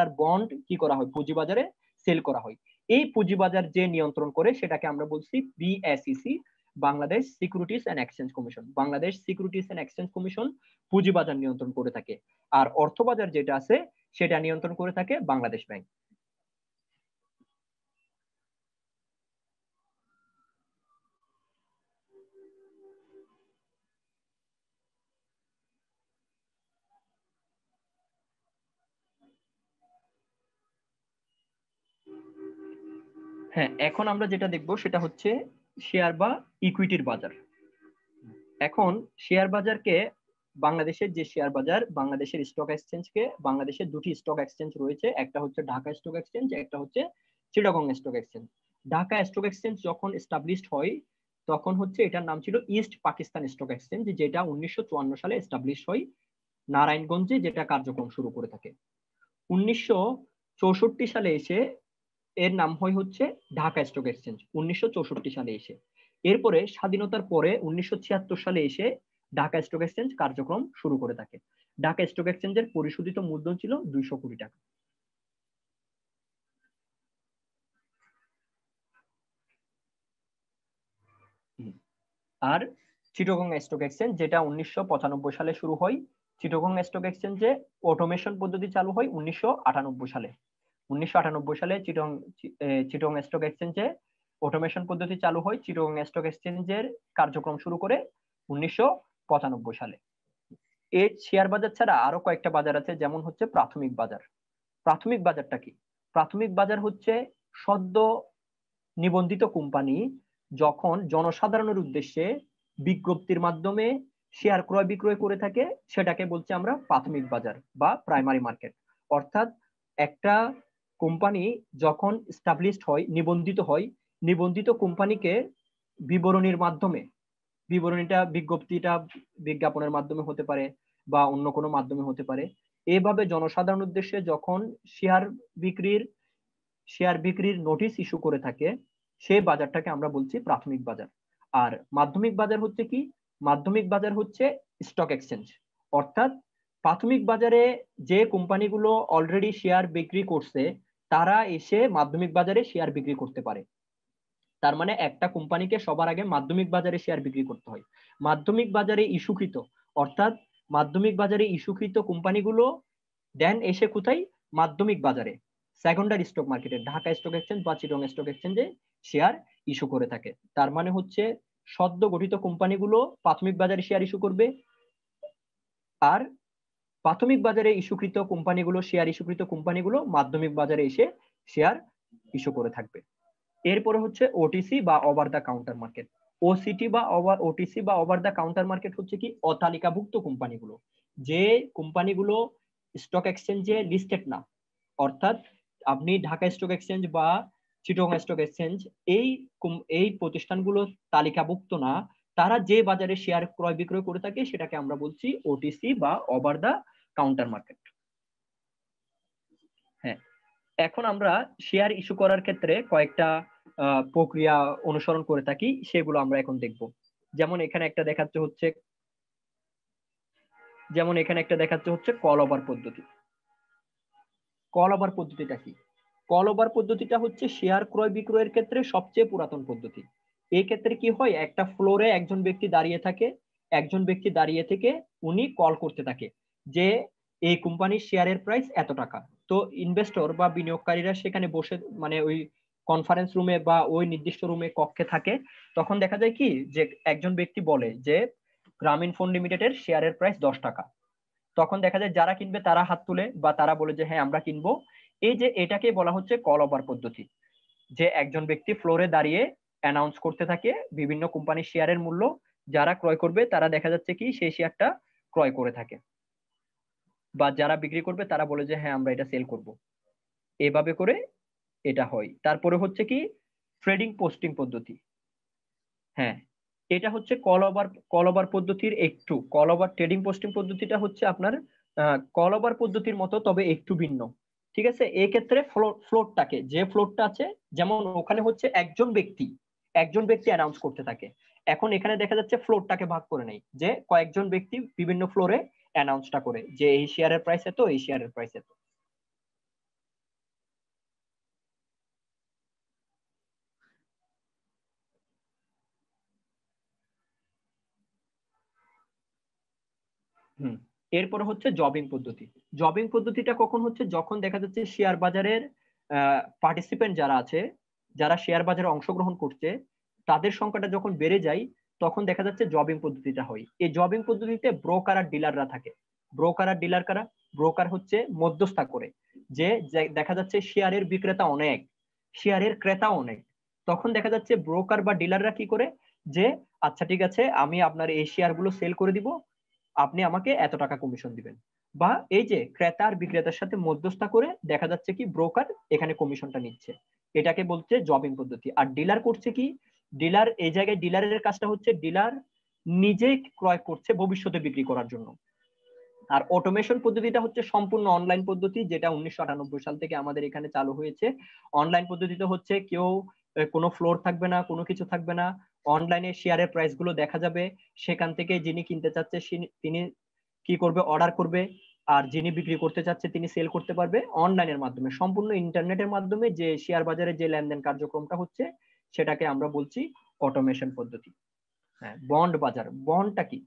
আর বন্ড কি করা হয়, পুঁজিবাজারে সেল করা হয়। এই পুঁজিবাজার যে নিয়ন্ত্রণ করে সেটাকে আমরা বলছি BSEC, Bangladesh securities and exchange commission. Bangladesh securities and exchange commission পুঁজিবাজার নিয়ন্ত্রণ করে থাকে। আর অর্থবাজার যেটা আছে সেটা নিয়ন্ত্রণ করে থাকে বাংলাদেশ ব্যাংক। হ্যাঁ, এখন আমরা যেটা দেখবো সেটা হচ্ছে শেয়ার বা ইকুইটির বাজার। এখন শেয়ার বাজারকে, বাংলাদেশের যে শেয়ার বাজার, বাংলাদেশের স্টক এক্সচেঞ্জকে, বাংলাদেশের দুটি স্টক এক্সচেঞ্জ রয়েছে, একটা হচ্ছে ঢাকা স্টক এক্সচেঞ্জ, একটা হচ্ছে Chittagong stock exchange. Dhaka stock exchange যখন এস্টাবলিশড হয় তখন হচ্ছে এটার নাম ছিল ইস্ট পাকিস্তান স্টক এক্সচেঞ্জ, যেটা 1954 সালে এস্টাবলিশ হয় নারায়ণগঞ্জে, যেটা কার্যক্রম শুরু করে থাকে। 1964 সালে এসে এর নাম হয় হচ্ছে ঢাকা স্টক এক্সচেঞ্জ, 1964 সালে এসে। এরপরে স্বাধীনতার পরে 1976 সালে এসে ঢাকা স্টক এক্সচেঞ্জ কার্যক্রম শুরু করে থাকে। ঢাকা স্টক এক্সচেঞ্জের পরিশোধিত মূলধন ছিল 200 কোটি টাকা। আর চিটাগং স্টক এক্সচেঞ্জ, যেটা 1995 সালে শুরু হয়। চিটাগং স্টক এক্সচেঞ্জে অটোমেশন পদ্ধতি চালু হয় 1998 সালে। 1998 সালে চিটাগং স্টক এক্সচেঞ্জে অটোমেশন পদ্ধতি চালু হয়। চিটাগং স্টক এক্সচেঞ্জের কার্যক্রম শুরু করে 1995 সালে। এই শেয়ার বাজার ছাড়া আরো কয়েকটা বাজার আছে, যেমন হচ্ছে প্রাথমিক বাজার। প্রাথমিক বাজারটা কি? প্রাথমিক বাজার হচ্ছে সদ্য নিবন্ধিত কোম্পানি যখন জনসাধারণের উদ্দেশ্যে বিজ্ঞপ্তির মাধ্যমে শেয়ার ক্রয় বিক্রয় করে থাকে, সেটাকে বলছি আমরা প্রাথমিক বাজার বা প্রাইমারি মার্কেট। অর্থাৎ একটা কোম্পানি যখন এস্টাবলিশড হয়, নিবন্ধিত হয়, নিবন্ধিত কোম্পানিকে বিবরণীর মাধ্যমে বিবরণীটা বিজ্ঞপ্তিটা বিজ্ঞাপনের মাধ্যমে হতে পারে বা অন্য কোনো মাধ্যমে হতে পারে। এভাবে জনসাধারণ উদ্দেশ্যে যখন শেয়ার বিক্রির নোটিশ ইস্যু করে থাকে, সেই বাজারটাকে আমরা বলছি প্রাথমিক বাজার। আর মাধ্যমিক বাজার হচ্ছে কি? মাধ্যমিক বাজার হচ্ছে স্টক এক্সচেঞ্জ। অর্থাৎ প্রাথমিক বাজারে যে কোম্পানিগুলো অলরেডি শেয়ার বিক্রি করছে তারা এসে মাধ্যমিক বাজারে শেয়ার বিক্রি করতে পারে। তার মানে একটা কোম্পানিকে সবার আগে মাধ্যমিক বাজারে শেয়ার বিক্রি করতে হয়। মাধ্যমিক বাজারে ইস্যুকৃত, অর্থাৎ মাধ্যমিক বাজারে ইস্যুকৃত কোম্পানিগুলো দেন এসে কোথায়? মাধ্যমিক বাজারে সেকেন্ডারি স্টক মার্কেটে, ঢাকা স্টক এক্সচেঞ্জ বা চিটং স্টক এক্সচেঞ্জে শেয়ার ইস্যু করে থাকে। তার মানে হচ্ছে সদ্য গঠিত কোম্পানিগুলো প্রাথমিক বাজারে শেয়ার ইস্যু করবে, আর প্রাথমিক বাজারে ইস্যুকৃত কোম্পানিগুলো, শেয়ার ইস্যুকৃত কোম্পানিগুলো মাধ্যমিক বাজারে এসে শেয়ার ইস্যু করে থাকবে। এরপরে হচ্ছে ওটিসি বা over the counter market. OTC বা ওভার দ্য কাউন্টার মার্কেট হচ্ছে কি? অতালিকাভুক্ত কোম্পানিগুলো, যে কোম্পানিগুলো স্টক এক্সচেঞ্জে লিস্টেড না, অর্থাৎ আপনি ঢাকা স্টক এক্সচেঞ্জ বা চিটং স্টক এক্সচেঞ্জ এই প্রতিষ্ঠানগুলো তালিকাভুক্ত না, তারা যে বাজারে শেয়ার ক্রয় বিক্রয় করে থাকে সেটাকে আমরা বলছি ওটিসি বা ওভার দ্য কাউন্টার মার্কেট। হ্যাঁ, এখন আমরা শেয়ার ইস্যু করার ক্ষেত্রে কয়েকটা প্রক্রিয়া অনুসরণ করে থাকি, সেগুলো আমরা এখন দেখব। যেমন এখানে একটা দেখাচ্ছে হচ্ছে কল ওভার পদ্ধতি। কল ওভার পদ্ধতিটা কি? কল ওভার পদ্ধতিটা হচ্ছে শেয়ার ক্রয় বিক্রয়ের ক্ষেত্রে সবচেয়ে পুরাতন পদ্ধতি। এই ক্ষেত্রে কি হয়? একটা ফ্লোরে একজন ব্যক্তি দাঁড়িয়ে থাকে, একজন ব্যক্তি দাঁড়িয়ে থেকে উনি কল করতে থাকে যে এই কোম্পানির শেয়ারের প্রাইস এত টাকা। তো ইনভেস্টর বা বিনিয়োগকারীরা সেখানে বসে, মানে ওই কনফারেন্স রুমে বা ওই নির্দিষ্ট রুমে কক্ষে থাকে। তখন দেখা যায় কি যে একজন ব্যক্তি বলে যে গ্রামীণ ফোন লিমিটেডের শেয়ারের প্রাইস 10 টাকা। তখন দেখা যায় যারা কিনবে তারা হাত তুলে বা তারা বলে যে হ্যাঁ আমরা কিনবো। এই যে এটাকে বলা হচ্ছে কল ওভার পদ্ধতি, যে একজন ব্যক্তি ফ্লোরে দাঁড়িয়ে অ্যানাউন্স করতে থাকে বিভিন্ন কোম্পানির শেয়ারের মূল্য, যারা ক্রয় করবে তারা দেখা যাচ্ছে কি সেই শেয়ারটা ক্রয় করে থাকে, বা যারা বিক্রি করবে তারা বলে যে হ্যাঁ আমরা এটা সেল করব। এভাবে করে এটা হয়। তারপরে হচ্ছে কি ট্রেডিং পোস্টিং পদ্ধতি। হ্যাঁ, এটা হচ্ছে কল ওভার পদ্ধতির একটু, কল ওভার ট্রেডিং পোস্টিং পদ্ধতিটা হচ্ছে আপনার কল ওভার পদ্ধতির মতো, তবে একটু ভিন্ন। ঠিক আছে, এই ক্ষেত্রে ফ্লোটটাকে, যে ফ্লোটটা আছে, যেমন ওখানে হচ্ছে একজন ব্যক্তি অ্যানাউন্স করতে থাকে। এখন এখানে দেখা যাচ্ছে ফ্লোরটাকে ভাগ করে নেই, যে কয়েকজন ব্যক্তি বিভিন্ন ফ্লোরে অ্যানাউন্সটা করে যে এই শেয়ারের প্রাইস এত, এই শেয়ারের প্রাইস এত। এরপরে হচ্ছে জবিং পদ্ধতি। জবিং পদ্ধতিটা কখন হচ্ছে? যখন দেখা যাচ্ছে শেয়ার বাজারের পার্টিসিপেন্ট যারা আছে, যারা শেয়ার বাজারে অংশগ্রহণ করছে, তাদের সংখ্যাটা যখন বেড়ে যায়, তখন দেখা যাচ্ছে জবিং পদ্ধতিটা হয়। এই জবিং পদ্ধতিতে ব্রোকার আর ডিলাররা থাকে। ব্রোকার আর ডিলার কারা? ব্রোকার হচ্ছে মধ্যস্থতা করে, যে দেখা যাচ্ছে শেয়ারের বিক্রেতা অনেক, শেয়ারের ক্রেতা অনেক, তখন দেখা যাচ্ছে ব্রোকার বা ডিলাররা কি করে, যে আচ্ছা ঠিক আছে আমি আপনার এই শেয়ারগুলো সেল করে দিব, আপনি আমাকে এত টাকা কমিশন দিবেন। বা এই যে ক্রেতা আর বিক্রেতার সাথে মধ্যস্থতা করে দেখা যাচ্ছে কি ব্রোকার এখানে কমিশনটা নিচ্ছে, এটাকে বলছে জবিং পদ্ধতি। আর ডিলার করছে কি? ডিলার এই জায়গায় ডিলারের কাজটা হচ্ছে ডিলার নিজে ক্রয় করছে ভবিষ্যতে বিক্রি করার জন্য। আর অটোমেশন পদ্ধতিটা হচ্ছে সম্পূর্ণ অনলাইন পদ্ধতি, যেটা 1998 সাল থেকে আমাদের এখানে চালু হয়েছে। অনলাইন পদ্ধতিতে হচ্ছে কেউ কোনো ফ্লোর থাকবে না, কোনো কিছু থাকবে না, অনলাইনে শেয়ারের প্রাইস গুলো দেখা যাবে, সেখান থেকে যিনি কিনতে চাচ্ছে তিনি কি করবে? অর্ডার করবে, আর যিনি বিক্রি করতে চাচ্ছে তিনি সেল করতে পারবে অনলাইনের মাধ্যমে, সম্পূর্ণ ইন্টারনেটের মাধ্যমে। যে শেয়ার বাজারে যে লেনদেন কার্যক্রমটা হচ্ছে সেটাকে আমরা বলছি অটোমেশন পদ্ধতি। হ্যাঁ, বন্ড বাজার, বন্ডটা কি?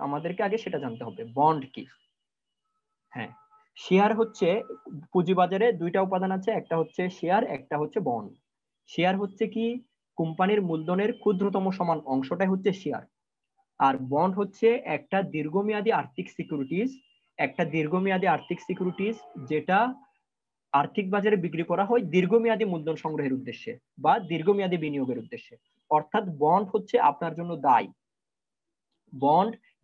আমাদেরকে আগে সেটা জানতে হবে, বন্ড কি। হ্যাঁ, শেয়ার হচ্ছে পুঁজিবাজারে দুইটা উপাদান আছে, একটা হচ্ছে শেয়ার, একটা হচ্ছে বন্ড। শেয়ার হচ্ছে কি? কোম্পানির মূলধনের ক্ষুদ্রতম সমান অংশটাই হচ্ছে শেয়ার। আর বন্ড হচ্ছে একটা দীর্ঘমেয়াদী আর্থিক সিকিউরিটিজ, যেটা আর্থিক বাজারে বিক্রি করা হয় দীর্ঘমেয়াদী মূলধন সংগ্রহের উদ্দেশ্যে বা দীর্ঘমেয়াদী বিনিয়োগের উদ্দেশ্যে। অর্থাৎ বন্ড হচ্ছে আপনার জন্য দায়।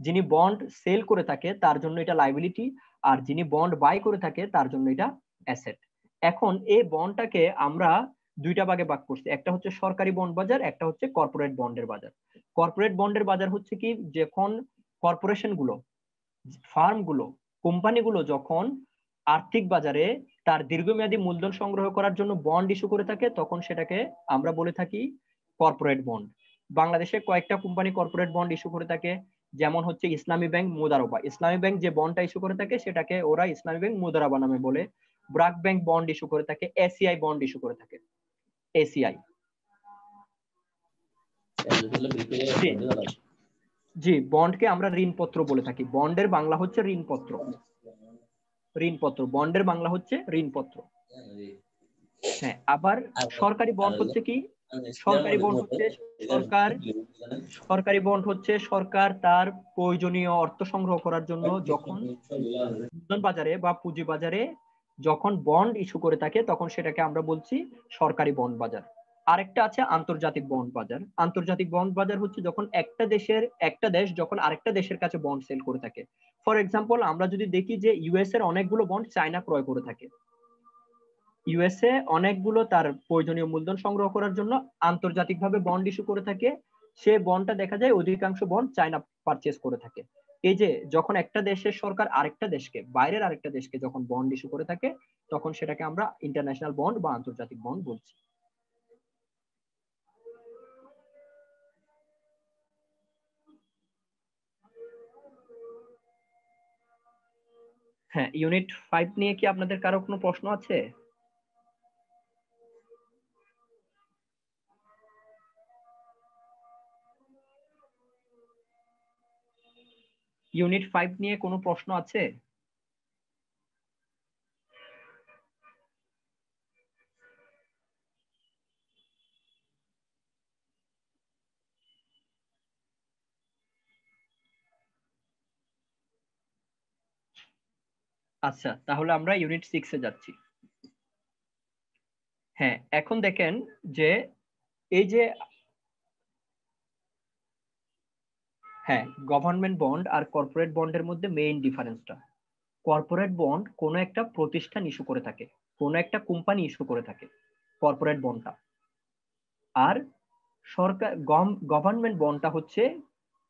যিনি বন্ড সেল করে থাকে তার জন্য এটা লাইবিলিটি, আর যিনি বন্ড বাই করে থাকে তার জন্য এটা অ্যাসেট। এখন এই বন্ডটাকে আমরা দুইটা ভাগে ভাগ করছি, একটা হচ্ছে সরকারি বন্ড বাজার, একটা হচ্ছে কর্পোরেট বন্ডের বাজার। কর্পোরেট বন্ডের বাজার হচ্ছে কি, যখন কর্পোরেশন গুলো, ফার্ম গুলো, কোম্পানি গুলো যখন আর্থিক বাজারে তার দীর্ঘমেয়াদী মূলধন সংগ্রহ করার জন্য বন্ড ইস্যু করে থাকে, তখন সেটাকে আমরা বলে থাকি কর্পোরেট বন্ড। বাংলাদেশে কয়েকটা কোম্পানি কর্পোরেট বন্ড ইস্যু করে থাকে, যেমন হচ্ছে ইসলামী ব্যাংক, মুদারাবা। ইসলামী ব্যাংক যে বন্ডটা ইস্যু করে থাকে সেটাকে ওরা ইসলামী ব্যাংক মুদারাবা নামে বলে। ব্র্যাক ব্যাংক বন্ড ইস্যু করে থাকে, এসিআই বন্ড ইস্যু করে থাকে, এসিআই। জি, বন্ডকে আমরা ঋণপত্র বলে থাকি। বন্ডের বাংলা হচ্ছে ঋণপত্র। ঋণপত্র, বন্ডের বাংলা হচ্ছে ঋণপত্র। হ্যাঁ, আবার সরকারি বন্ড হচ্ছে কি, সরকারি বন্ড হচ্ছে সরকারি বন্ড হচ্ছে সরকার তার প্রয়োজনীয় অর্থ সংগ্রহ করার জন্য যখন মূলধন বাজারে বা পুঁজি বাজারে যখন বন্ড ইস্যু করে থাকে, তখন সেটাকে আমরা বলছি সরকারি বন্ড বাজার। আরেকটা আছে আন্তর্জাতিক বন্ড বাজার। আন্তর্জাতিক বন্ড বাজার হচ্ছে যখন একটা দেশ যখন আরেকটা দেশের কাছে বন্ড সেল করে থাকে। ফর এক্সাম্পল, আমরা যদি দেখি যে ইউএস এর অনেকগুলো বন্ড চায়না ক্রয় করে থাকে। ইউএসএ অনেকগুলো তার প্রয়োজনীয় মূলধন সংগ্রহ করার জন্য আন্তর্জাতিকভাবে বন্ড ইস্যু করে থাকে। সে বন্ডটা দেখা যায় অধিকাংশ বন্ড চায়না পারচেজ করে থাকে। এই যে যখন একটা দেশের সরকার আরেকটা দেশকে, বাইরের আরেকটা দেশকে যখন বন্ড ইস্যু করে থাকে, তখন সেটাকে আমরা ইন্টারন্যাশনাল বন্ড বা আন্তর্জাতিক বন্ড বলছি। হ্যাঁ, ইউনিট 5 নিয়ে কি আপনাদের কারো কোনো প্রশ্ন আছে? ইউনিট 5 নিয়ে কোনো প্রশ্ন আছে? আচ্ছা, তাহলে আমরা ইউনিট 6 এ যাচ্ছি। হ্যাঁ, এখন দেখেন যে এই যে হ্যাঁ, গভর্নমেন্ট বন্ড আর কর্পোরেট বন্ডের মধ্যে মেইন ডিফারেন্সটা, কর্পোরেট বন্ড কোনো একটা প্রতিষ্ঠান ইস্যু করে থাকে, কোনো একটা কোম্পানি ইস্যু করে থাকে কর্পোরেট বন্ডটা। আর সরকার গভর্নমেন্ট বন্ডটা হচ্ছে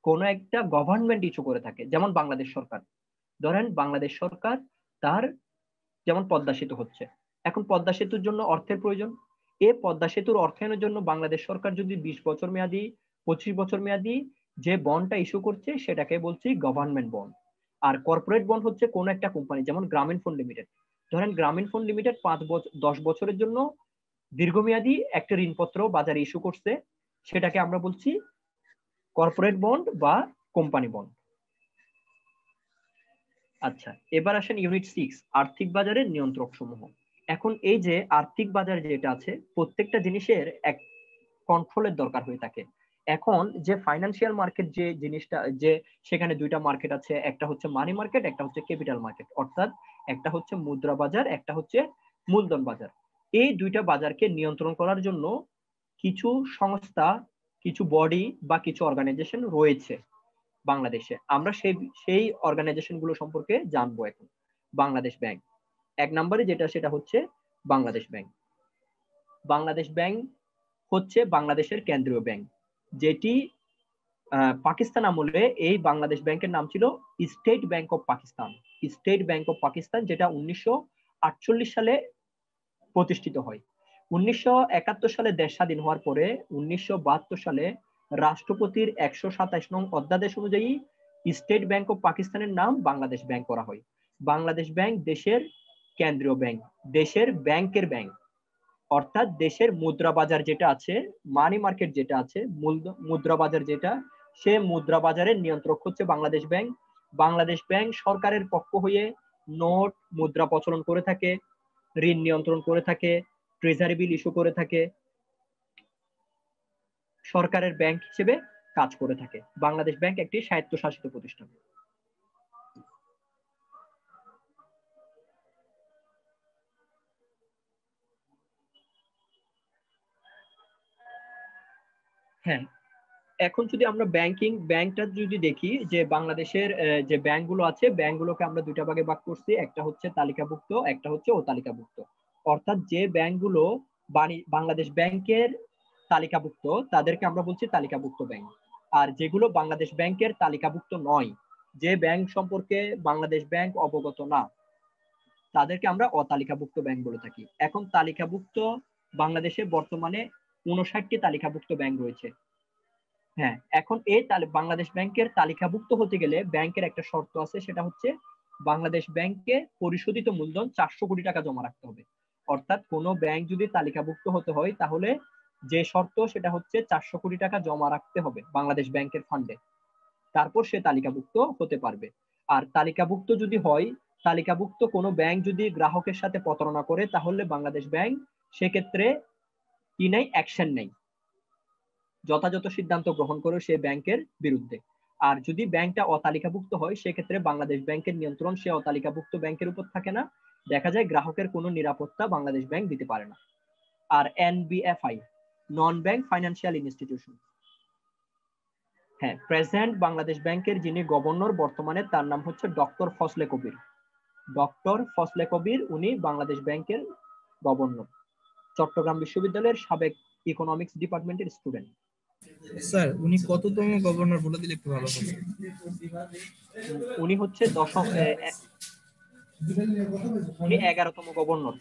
কোনো একটা গভর্নমেন্ট ইস্যু করে থাকে, যেমন বাংলাদেশ সরকার। ধরেন বাংলাদেশ সরকার তার, যেমন পদ্মা সেতু হচ্ছে, এখন পদ্মা সেতুর জন্য অর্থের প্রয়োজন। এই পদ্মা সেতুর অর্থায়নের জন্য বাংলাদেশ সরকার যদি 20 বছর মেয়াদি, 25 বছর মেয়াদি যে বন্ডটা ইস্যু করছে, সেটাকে বলছি গভর্নমেন্ট বন্ড। আর কর্পোরেট বন্ড হচ্ছে কোন একটা কোম্পানি, যেমন গ্রামীণ ফোন লিমিটেড। ধরেন গ্রামীণ ফোন লিমিটেড 10 বছরের জন্য দীর্ঘমেয়াদী একটা ঋণপত্র বাজারে ইস্যু করছে, সেটাকে আমরা বলছি কর্পোরেট বন্ড বা কোম্পানি বন্ড। আচ্ছা, এবার আসেন ইউনিট 6, আর্থিক বাজারের নিয়ন্ত্রক সমূহ। এখন এই যে আর্থিক বাজার যেটা আছে, প্রত্যেকটা জিনিসের এক কন্ট্রোলের দরকার হয়ে থাকে। এখন যে ফাইন্যান্সিয়াল মার্কেট যে জিনিসটা, যে সেখানে দুইটা মার্কেট আছে, একটা হচ্ছে মানি মার্কেট, একটা হচ্ছে ক্যাপিটাল মার্কেট, অর্থাৎ একটা হচ্ছে মুদ্রা বাজার, একটা হচ্ছে মূলধন বাজার। এই দুইটা বাজারকে নিয়ন্ত্রণ করার জন্য কিছু সংস্থা, কিছু বডি বা কিছু অর্গানাইজেশন রয়েছে বাংলাদেশে। আমরা সেই অর্গানাইজেশন গুলো সম্পর্কে জানবো এখন। বাংলাদেশ ব্যাংক এক নম্বরে, যেটা সেটা হচ্ছে বাংলাদেশ ব্যাংক। বাংলাদেশ ব্যাংক হচ্ছে বাংলাদেশের কেন্দ্রীয় ব্যাংক, যেটি পাকিস্তান আমলে এই বাংলাদেশ ব্যাংকের নাম ছিল state bank of Pakistan. State bank of Pakistan, যেটা 1948 সালে প্রতিষ্ঠিত হয়। 1971 সালে দেশ স্বাধীন হওয়ার পরে 1972 সালে রাষ্ট্রপতির 127 নং অধ্যাদেশ অনুযায়ী স্টেট ব্যাংক অফ পাকিস্তানের নাম বাংলাদেশ ব্যাংক করা হয়। বাংলাদেশ ব্যাংক দেশের কেন্দ্রীয় ব্যাংক, দেশের ব্যাংকের ব্যাংক, অর্থাৎ দেশের মুদ্রা বাজার যেটা আছে, মানি মার্কেট যেটা আছে, মুদ্রা বাজার যেটা, সে মুদ্রা বাজারের নিয়ন্ত্রক হচ্ছে বাংলাদেশ ব্যাংক। বাংলাদেশ ব্যাংক সরকারের পক্ষ হয়ে নোট, মুদ্রা প্রচলন করে থাকে, ঋণ নিয়ন্ত্রণ করে থাকে, ট্রেজারি বিল ইস্যু করে থাকে, সরকারের ব্যাংক হিসেবে কাজ করে থাকে। বাংলাদেশ ব্যাংক একটি স্বায়ত্তশাসিত প্রতিষ্ঠান। হ্যাঁ, এখন যদি আমরা ব্যাংকটা যদি দেখি, যে বাংলাদেশের যে ব্যাংকগুলো আছে, ব্যাংকগুলোকে আমরা দুইটা ভাগে ভাগ করছি, একটা হচ্ছে তালিকাভুক্ত, একটা হচ্ছে অতালিকাভুক্ত। অর্থাৎ যে ব্যাংকগুলো বাংলাদেশ ব্যাংকের তালিকাভুক্ত তাদেরকে আমরা বলছি তালিকাভুক্ত ব্যাংক। আর যেগুলো বাংলাদেশ ব্যাংকের তালিকাভুক্ত নয়, যে ব্যাংক সম্পর্কে বাংলাদেশ ব্যাংক অবগত না, তাদেরকে আমরা অতালিকাভুক্ত ব্যাংক বলে থাকি। এখন তালিকাভুক্ত বাংলাদেশে বর্তমানে 59টি তালিকাভুক্ত ব্যাংক রয়েছে। হ্যাঁ, এখন এই বাংলাদেশ ব্যাংকের তালিকাভুক্ত হতে গেলে ব্যাংকের একটা শর্ত আছে, সেটা হচ্ছে বাংলাদেশ ব্যাংকে পরিশোধিত মূলধন 400 কোটি টাকা জমা রাখতে হবে। অর্থাৎ কোনো ব্যাংক যদি তালিকাভুক্ত হতে হয় তাহলে যে শর্ত সেটা হচ্ছে 400 কোটি টাকা জমা রাখতে হবে বাংলাদেশ ব্যাংকের ফান্ডে, তারপর সে তালিকাভুক্ত হতে পারবে। আর তালিকাভুক্ত যদি হয়, তালিকাভুক্ত কোনো ব্যাংক যদি গ্রাহকের সাথে প্রতারণা করে তাহলে বাংলাদেশ ব্যাংক সেক্ষেত্রে কি নেই, অ্যাকশন নেই, যথাযথ সিদ্ধান্ত গ্রহণ করে সে ব্যাংকের বিরুদ্ধে। আর যদি ব্যাংকটা অতালিকাভুক্ত হয় সেক্ষেত্রে বাংলাদেশ ব্যাংকের নিয়ন্ত্রণ সে অতালিকাভুক্ত ব্যাংকের উপর থাকে না, দেখা যায় গ্রাহকের কোনো নিরাপত্তা বাংলাদেশ ব্যাংক দিতে পারে না। আর NBFI, non bank financial institution, হ্যাঁ, প্রেসিডেন্ট বাংলাদেশ ব্যাংকের যিনি গভর্নর বর্তমানে তার নাম হচ্ছে ডক্টর ফজলে কবির। ডক্টর ফজলে কবির উনি বাংলাদেশ ব্যাংকের গভর্নর, চট্টগ্রাম বিশ্ববিদ্যালয়ের সাবেক ইকোনমিক্স ডিপার্টমেন্টের স্টুডেন্ট। স্যার উনি কততম গভর্নর বলে দিলে একটু ভালো হবে। উনি হচ্ছে উনি 11তম গভর্নর।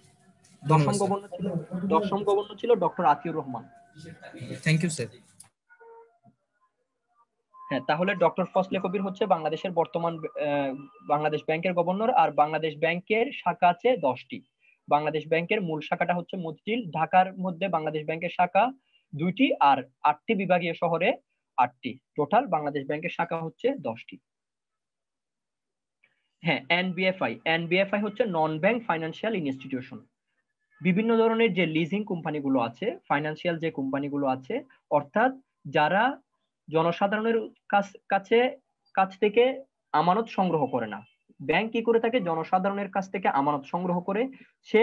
দশম গভর্নর ছিল doctor Atiur Rahman. Thank you sir. হ্যাঁ, তাহলে ডক্টর ফজলে কবির হচ্ছে বাংলাদেশের বর্তমান বাংলাদেশ ব্যাংকের গভর্নর। আর বাংলাদেশ ব্যাংকের শাখা আছে 10টি। বাংলাদেশ ব্যাংকের মূল শাখাটা হচ্ছে মতিঝিল, ঢাকার মধ্যে বাংলাদেশ ব্যাংকের শাখা 2টি, আর 8টি বিভাগীয় শহরে 8টি। টোটাল বাংলাদেশ ব্যাংকের শাখা হচ্ছে 10টি। হ্যাঁ, এনবিএফআই হচ্ছে নন ব্যাংক ফাইন্যান্সিয়াল ইনস্টিটিউশন। বিভিন্ন ধরনের যে লিজিং কোম্পানিগুলো আছে, ফাইন্যান্সিয়াল যে কোম্পানিগুলো আছে, অর্থাৎ যারা জনসাধারণের কাছ থেকে আমানত সংগ্রহ করে না। ব্যাংক কি করে থাকে, জনসাধারণের কাছ থেকে আমানত সংগ্রহ করে, সে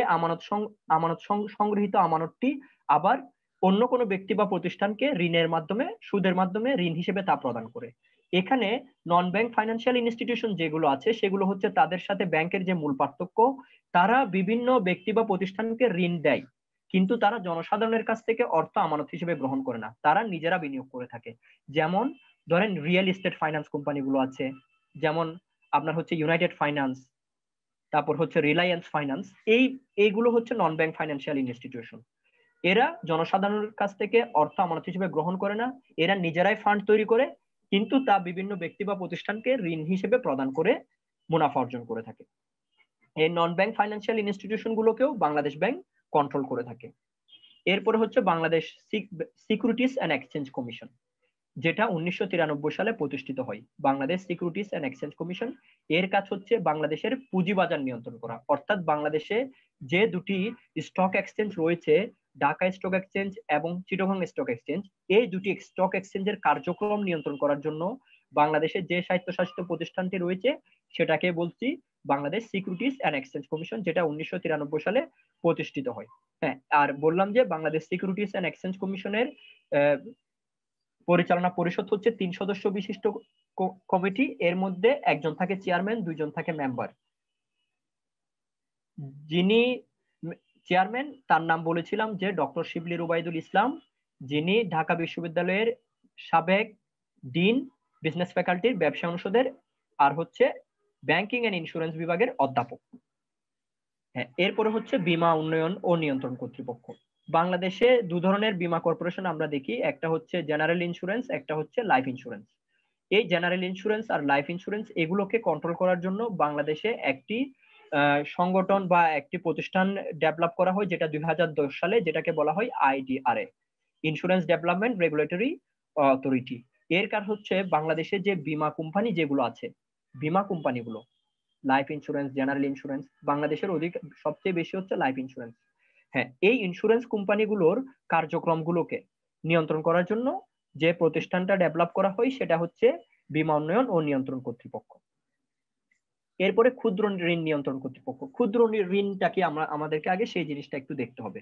আমানত সংগৃহীত আমানতটি আবার অন্য কোনো ব্যক্তি বা প্রতিষ্ঠানকে ঋণের মাধ্যমে, সুদের মাধ্যমে ঋণ হিসেবে তা প্রদান করে। এখানে নন ব্যাংক ফাইন্যান্সিয়াল ইনস্টিটিউশন যেগুলো আছে সেগুলো হচ্ছে তাদের সাথে ব্যাংকের যে মূল পার্থক্য, তারা বিভিন্ন ব্যক্তি বা প্রতিষ্ঠানকে ঋণ দেয়, কিন্তু তারা জনসাধারণের কাছ থেকে অর্থ আমানত হিসেবে গ্রহণ করে না, তারা নিজেরা বিনিয়োগ করে থাকে। যেমন ধরেন রিয়েল এস্টেট ফাইন্যান্স কোম্পানিগুলো আছে, যেমন আপনার হচ্ছে ইউনাইটেড ফাইন্যান্স, তারপর হচ্ছে রিলায়েন্স ফাইন্যান্স, এইগুলো হচ্ছে নন ব্যাংক ফাইন্যান্সিয়াল ইনস্টিটিউশন। এরা জনসাধারণের কাছ থেকে অর্থ আমানত হিসেবে গ্রহণ করে না, এরা নিজেরাই ফান্ড তৈরি করে, কিন্তু তা বিভিন্ন ব্যক্তি বা প্রতিষ্ঠানকে ঋণ হিসেবে প্রদান করে মুনাফা অর্জন করে থাকে। এই নন ব্যাংক ফাইন্যান্সিয়াল ইনস্টিটিউশন গুলোকেও বাংলাদেশ ব্যাংক কন্ট্রোল করে থাকে। এরপরে হচ্ছে Bangladesh securities and exchange commission, যেটা 1993 সালে প্রতিষ্ঠিত হয়। Bangladesh securities and exchange commission এর কাজ হচ্ছে বাংলাদেশের পুঁজিবাজার নিয়ন্ত্রণ করা। অর্থাৎ বাংলাদেশে যে দুটি স্টক এক্সচেঞ্জ রয়েছে, ঢাকা স্টক এক্সচেঞ্জ এবং চিটাগং স্টক এক্সচেঞ্জ, এই দুটি স্টক এক্সচেঞ্জের কার্যক্রম নিয়ন্ত্রণ করার জন্য বাংলাদেশে যে স্বায়ত্তশাসিত প্রতিষ্ঠানটি রয়েছে সেটাকে বলছি Bangladesh securities and exchange commission, যেটা 1993 সালে প্রতিষ্ঠিত হয়। হ্যাঁ, আর বললাম যে বাংলাদেশ সিকিউরিটিজ অ্যান্ড এক্সচেঞ্জ কমিশনের পরিচালনা পরিষদ হচ্ছে 3 সদস্য বিশিষ্ট কমিটি। এর মধ্যে একজন থাকে চেয়ারম্যান, 2 জন থাকে মেম্বার। যিনি চেয়ারম্যান তার নাম বলেছিলাম যে ডক্টর শিবলি রুবাইদুল ইসলাম, যিনি ঢাকা বিশ্ববিদ্যালয়ের সাবেক ডিন, বিজনেস ফ্যাকাল্টির ব্যবসা অনুষদের, আর হচ্ছে ব্যাংকিং এন্ড ইন্স্যুরেন্স বিভাগের অধ্যাপক। হ্যাঁ, এরপরে হচ্ছে বীমা উন্নয়ন ও নিয়ন্ত্রণ কর্তৃপক্ষ। বাংলাদেশে 2 ধরনের বীমা কর্পোরেশন আমরা দেখি, একটা হচ্ছে জেনারেল ইন্স্যুরেন্স, একটা হচ্ছে লাইফ ইন্স্যুরেন্স। এই জেনারেল ইন্স্যুরেন্স আর লাইফ ইন্স্যুরেন্স এগুলোকে কন্ট্রোল করার জন্য বাংলাদেশে একটি সংগঠন বা একটি প্রতিষ্ঠান ডেভেলপ করা হয়, যেটা 2010 সালে, যেটাকে বলা হয় IDRA, insurance development regulatory authority. এর কাজ হচ্ছে বাংলাদেশে যে বীমা কোম্পানি যেগুলো আছে, বীমা কোম্পানিগুলো লাইফ ইন্স্যুরেন্স, জেনারেল ইন্স্যুরেন্স, বাংলাদেশের সবচেয়ে বেশি হচ্ছে লাইফ ইন্স্যুরেন্স। হ্যাঁ, এই ইন্স্যুরেন্স কোম্পানিগুলোর কার্যক্রমগুলোকে নিয়ন্ত্রণ করার জন্য যে প্রতিষ্ঠানটা ডেভেলপ করা হয় সেটা হচ্ছে বীমা উন্নয়ন ও নিয়ন্ত্রণ কর্তৃপক্ষ। এরপরে ক্ষুদ্র ঋণ নিয়ন্ত্রণ কর্তৃপক্ষ। ক্ষুদ্র ঋণটাকে আমাদেরকে আগে সেই জিনিসটা একটু দেখতে হবে।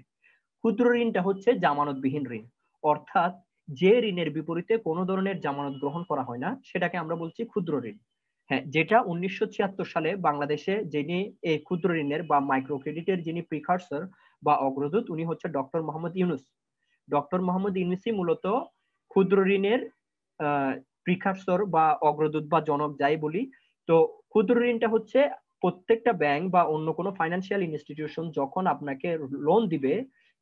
ক্ষুদ্র ঋণটা হচ্ছে জামানতবিহীন ঋণ, অর্থাৎ যে ঋণের বিপরীতে কোনো ধরনের জামানত গ্রহণ করা হয় না সেটাকে আমরা বলছি ক্ষুদ্র ঋণ। হ্যাঁ, যেটা 1976 সালে বাংলাদেশে যিনি এই ক্ষুদ্র ঋণের বা মাইক্রো ক্রেডিটের যিনি প্রিকারসর বা অগ্রদূত উনি হচ্ছে ডক্টর মোহাম্মদ ইউনুস। ডক্টর মোহাম্মদ ইউনুসই মূলত ক্ষুদ্র ঋণের প্রিকারসর বা অগ্রদূত বা জনক যাই বলি। তো ক্ষুদ্র ঋণটা হচ্ছে প্রত্যেকটা ব্যাংক বা অন্য কোনো ফাইন্যান্সিয়াল ইনস্টিটিউশন যখন আপনাকে লোন দিবে,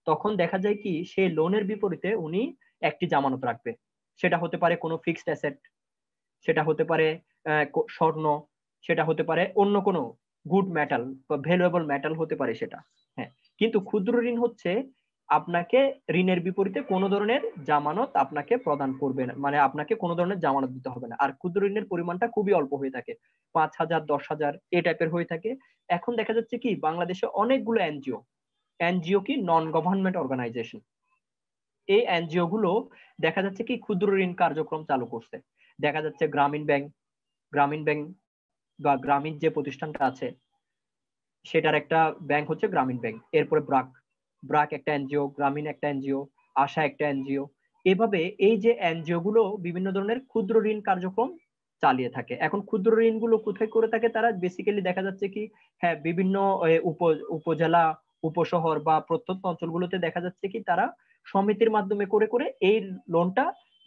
তখন দেখা যায় কি সেই লোনের বিপরীতে উনি একটি জামানত রাখবে। সেটা হতে পারে কোনো ফিক্সড অ্যাসেট, সেটা হতে পারে স্বর্ণ, সেটা হতে পারে অন্য কোনো গুড মেটাল বা ভ্যালুয়েবল মেটাল হতে পারে সেটা। হ্যাঁ, কিন্তু ক্ষুদ্র ঋণ হচ্ছে আপনাকে ঋণের বিপরীতে কোনো ধরনের জামানত আপনাকে প্রদান করবে না, মানে আপনাকে কোনো ধরনের জামানত দিতে হবে না। আর ক্ষুদ্র ঋণের পরিমাণটা খুবই অল্প হয়ে থাকে, 5,000 10,000 এই টাইপের হয়ে থাকে। এখন দেখা যাচ্ছে কি বাংলাদেশে অনেকগুলো এনজিও, এনজিও কি নন গভর্নমেন্ট অর্গানাইজেশন, এই এনজিও গুলো দেখা যাচ্ছে কি ক্ষুদ্র ঋণ কার্যক্রম চালু করছে। দেখা যাচ্ছে গ্রামীণ ব্যাংক, গ্রামীণ ব্যাংক বা গ্রামীণ যে প্রতিষ্ঠানটা আছে সেটার একটা ব্যাংক হচ্ছে গ্রামীণ ব্যাংক। এরপরে ব্রাক, ব্রাক একটা এনজিও, গ্রামীণ একটা এনজিও, আশা একটা এনজিও। এভাবে এই যে এনজিও গুলো বিভিন্ন ধরনের ক্ষুদ্র ঋণ কার্যক্রম চালিয়ে থাকে। এখন ক্ষুদ্র ঋণগুলো কোথায় করে থাকে তারা, বেসিক্যালি দেখা যাচ্ছে কি হ্যাঁ বিভিন্ন উপজেলা, উপশহর বা প্রত্যন্ত অঞ্চলগুলোতে দেখা যাচ্ছে কি তারা সমিতির মাধ্যমে করে করে এই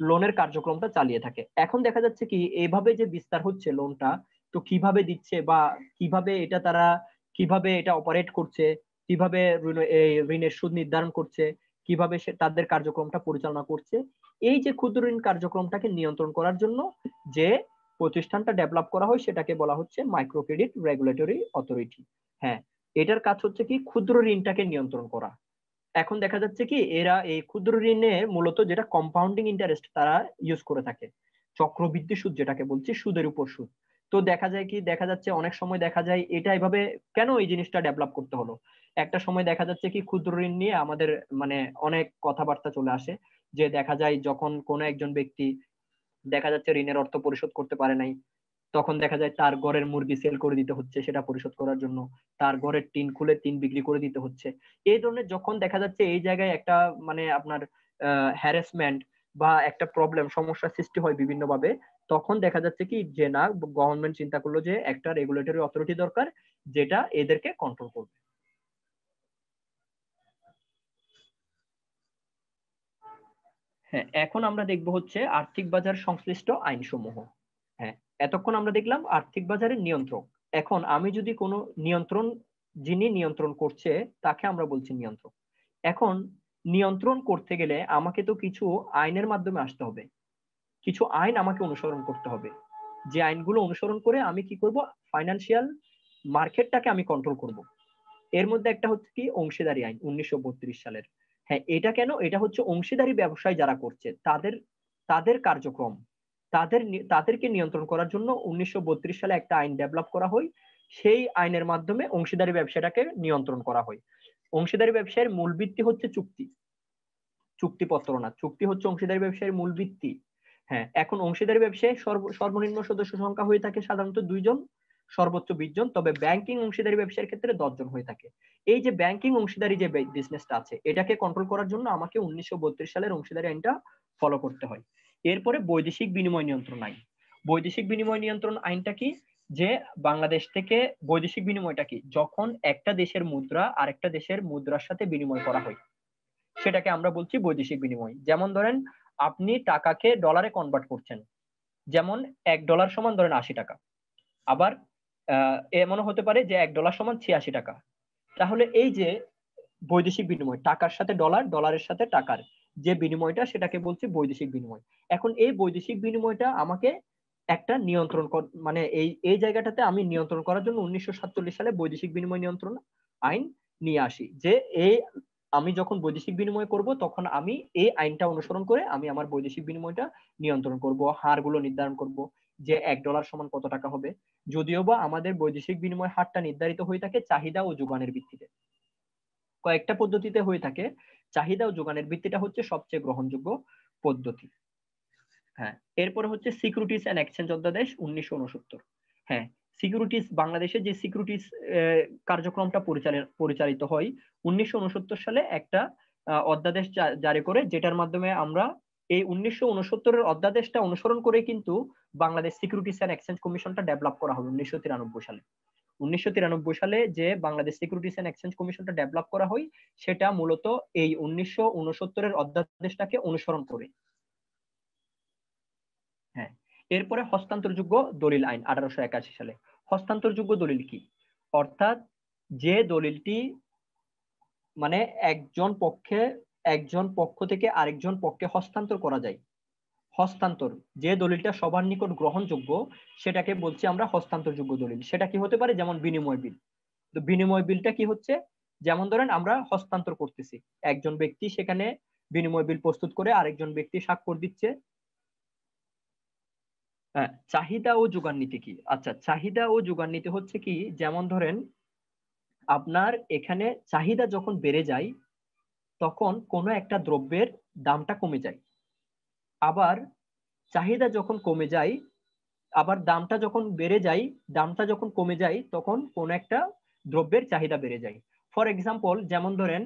লোনের কার্যক্রমটা চালিয়ে থাকে। এখন দেখা যাচ্ছে কি এইভাবে যে বিস্তার হচ্ছে লোনটা, তো কিভাবে দিচ্ছে বা কিভাবে এটা তারা কিভাবে এটা অপারেট করছে, কিভাবে ঋণের সুদ নির্ধারণ করছে, কিভাবে সে তাদের কার্যক্রমটা পরিচালনা করছে, এই যে ক্ষুদ্র ঋণ কার্যক্রমটাকে নিয়ন্ত্রণ করার জন্য যে প্রতিষ্ঠানটা ডেভেলপ করা হয় সেটাকে বলা হচ্ছে মাইক্রো ক্রেডিট রেগুলেটরি অথরিটি। হ্যাঁ, এটার কাজ হচ্ছে কি ক্ষুদ্র ঋণটাকে নিয়ন্ত্রণ করা। এখন দেখা যাচ্ছে কি এরা এই ক্ষুদ্র ঋণে মূলত যেটা কম্পাউন্ডিং ইন্টারেস্ট তারা ইউজ করে থাকে, চক্রবৃদ্ধি সুদ যেটাকে বলছি, সুদের উপর সুদ। তো দেখা যায় কি দেখা যাচ্ছে অনেক সময় দেখা যায় এটা এভাবে কেন এই জিনিসটা ডেভেলপ করতে হলো। একটা সময় দেখা যাচ্ছে কি ক্ষুদ্র ঋণ নিয়ে আমাদের মানে অনেক কথাবার্তা চলে আসে, যে দেখা যায় যখন কোনো একজন ব্যক্তি দেখা যাচ্ছে ঋণের অর্থ পরিশোধ করতে পারে নাই, তখন দেখা যায় তার ঘরের মুরগি সেল করে দিতে হচ্ছে সেটা পরিশোধ করার জন্য, তার ঘরের টিন খুলে টিন বিক্রি করে দিতে হচ্ছে। এই ধরনের যখন দেখা যাচ্ছে এই জায়গায় একটা মানে আপনার হ্যারাসমেন্ট বা একটা প্রবলেম সমস্যার সৃষ্টি হয় বিভিন্ন ভাবে, তখন দেখা যাচ্ছে কি যে না গভর্নমেন্ট চিন্তা করলো যে একটা রেগুলেটরি অথরিটি দরকার যেটা এদেরকে কন্ট্রোল করবে। হ্যাঁ, এখন আমরা দেখব হচ্ছে আর্থিক বাজার সংশ্লিষ্ট আইনসমূহ। হ্যাঁ, এতক্ষণ আমরা দেখলাম আর্থিক বাজারের নিয়ন্ত্রক। এখন আমি যদি কোনো নিয়ন্ত্রণ, যিনি নিয়ন্ত্রণ করছে তাকে আমরা বলছি নিয়ন্ত্রক। এখন নিয়ন্ত্রণ করতে গেলে আমাকে তো কিছু আইনের মাধ্যমে আসতে হবে, কিছু আইন আমাকে অনুসরণ করতে হবে। যে আইনগুলো অনুসরণ করে আমি কি করব, ফাইন্যান্সিয়াল মার্কেটটাকে আমি কন্ট্রোল করব। এর মধ্যে একটা হচ্ছে কি অংশীদারি আইন 1932 সালের। হ্যাঁ, এটা কেন, এটা হচ্ছে অংশীদারি ব্যবসায় যারা করছে তাদের তাদের কার্যক্রম, তাদেরকে নিয়ন্ত্রণ করার জন্য 1932 সালে একটা আইন ডেভেলপ করা হয়। সেই আইনের মাধ্যমে অংশীদারি ব্যবসাটাকে নিয়ন্ত্রণ করা হয়। অংশীদারি ব্যবসায়ের মূল ভিত্তি হচ্ছে চুক্তি, চুক্তিপত্র না, চুক্তি হচ্ছে অংশীদারি ব্যবসায়ের মূল ভিত্তি। হ্যাঁ, এখন অংশীদারি ব্যবসায় সর্বনিম্ন সদস্য সংখ্যা হয়ে থাকে সাধারণত 2 জন, সর্বোচ্চ 20 জন, তবে ব্যাংকিং অংশীদারি ব্যবসায়ের ক্ষেত্রে 10 জন হয়ে থাকে। এই যে ব্যাংকিং অংশীদারি যে বিজনেসটা আছে এটাকে কন্ট্রোল করার জন্য আমাকে 1932 সালের অংশীদারি আইনটা ফলো করতে হয়। এরপরে বৈদেশিক বিনিময় নিয়ন্ত্রণ আইন। বৈদেশিক বিনিময় নিয়ন্ত্রণ আইনটা কি, যে বাংলাদেশ থেকে বৈদেশিক বিনিময়টা কি, যখন একটা দেশের মুদ্রা আরেকটা দেশের মুদ্রার সাথে বিনিময় করা হয় সেটাকে আমরা বলছি বৈদেশিক বিনিময়। যেমন ধরেন আপনি টাকাকে ডলারে কনভার্ট করছেন, যেমন $1 সমান ধরেন 80 টাকা। আবার এমনও হতে পারে যে $1 সমান 86 টাকা। তাহলে এই যে বৈদেশিক বিনিময়, টাকার সাথে ডলার, ডলারের সাথে টাকার যে বিনিময়টা সেটাকে বলছি বৈদেশিক বিনিময়। এখন এই বৈদেশিক বিনিময়টা আমাকে একটা নিয়ন্ত্রণ মানে এই এই জায়গাটাতে আমি নিয়ন্ত্রণ করার জন্য 1947 সালে বৈদেশিক বিনিময় নিয়ন্ত্রণ আইন নিয়ে আসি, যে এই আমি যখন বৈদেশিক বিনিময় করব তখন আমি এই আইনটা অনুসরণ করে আমি আমার বৈদেশিক বিনিময়টা নিয়ন্ত্রণ করব, হারগুলো নির্ধারণ করব যে $1 সমান কত টাকা হবে। যদিও বা আমাদের বৈদেশিক বিনিময় হারটা নির্ধারিত হয়ে থাকে চাহিদা ও যোগানের ভিত্তিতে, কয়েকটা পদ্ধতিতে হয়ে থাকে, চাহিদা ও যোগানের ভিত্তিটা হচ্ছে সবচেয়ে গ্রহণযোগ্য পদ্ধতি। হ্যাঁ, এরপরে হচ্ছে সিকিউরিটিজ এন্ড এক্সচেঞ্জ অধ্যাদেশ 1969। হ্যাঁ, সিকিউরিটিজ, বাংলাদেশে যে সিকিউরিটিজ কার্যক্রমটা পরিচালিত হয় 1969 সালে একটা অধ্যাদেশ জারি করে, যেটার মাধ্যমে আমরা এই 1969 অধ্যাদেশটা অনুসরণ করে কিন্তু বাংলাদেশ সিকিউরিটিজ এন্ড এক্সচেঞ্জ কমিশনটা ডেভেলপ করা হবে 1993 সালে। 1993 সালে যে বাংলাদেশ সিকিউরিটিজ এন্ড এক্সচেঞ্জ কমিশনটা ডেভেলপ করা হয় সেটা মূলত এই 1969 অধ্যাদেশটাকে অনুসরণ করে। হ্যাঁ, এরপরে হস্তান্তরযোগ্য দলিল আইন 1881 সালে। হস্তান্তরযোগ্য দলিল কি? অর্থাৎ যে দলিলটি মানে একজন পক্ষ থেকে আরেকজন পক্ষে হস্তান্তর করা যায়, হস্তান্তর যে দলিলটা সবার নিকট গ্রহণযোগ্য সেটাকে বলছি আমরা হস্তান্তরযোগ্য দলিল। সেটা কি হতে পারে? যেমন বিনিময় বিল। তো বিনিময় বিলটা কি হচ্ছে? যেমন ধরেন আমরা হস্তান্তর করতেছি, একজন ব্যক্তি সেখানে বিনিময় বিল প্রস্তুত করে আরেকজন ব্যক্তি স্বাক্ষর দিচ্ছে। হ্যাঁ, চাহিদা ও যোগান নীতি কি? আচ্ছা, চাহিদা ও যোগান নীতি হচ্ছে কি, যেমন ধরেন আপনার এখানে চাহিদা যখন বেড়ে যায় তখন কোনো একটা দ্রব্যের দামটা কমে যায়, আবার চাহিদা যখন কমে যায়, আবার দামটা যখন বেড়ে যায়, দামটা যখন কমে যায় তখন কোন একটা দ্রব্যের চাহিদা বেড়ে যায়। ফর এক্সাম্পল, যেমন ধরেন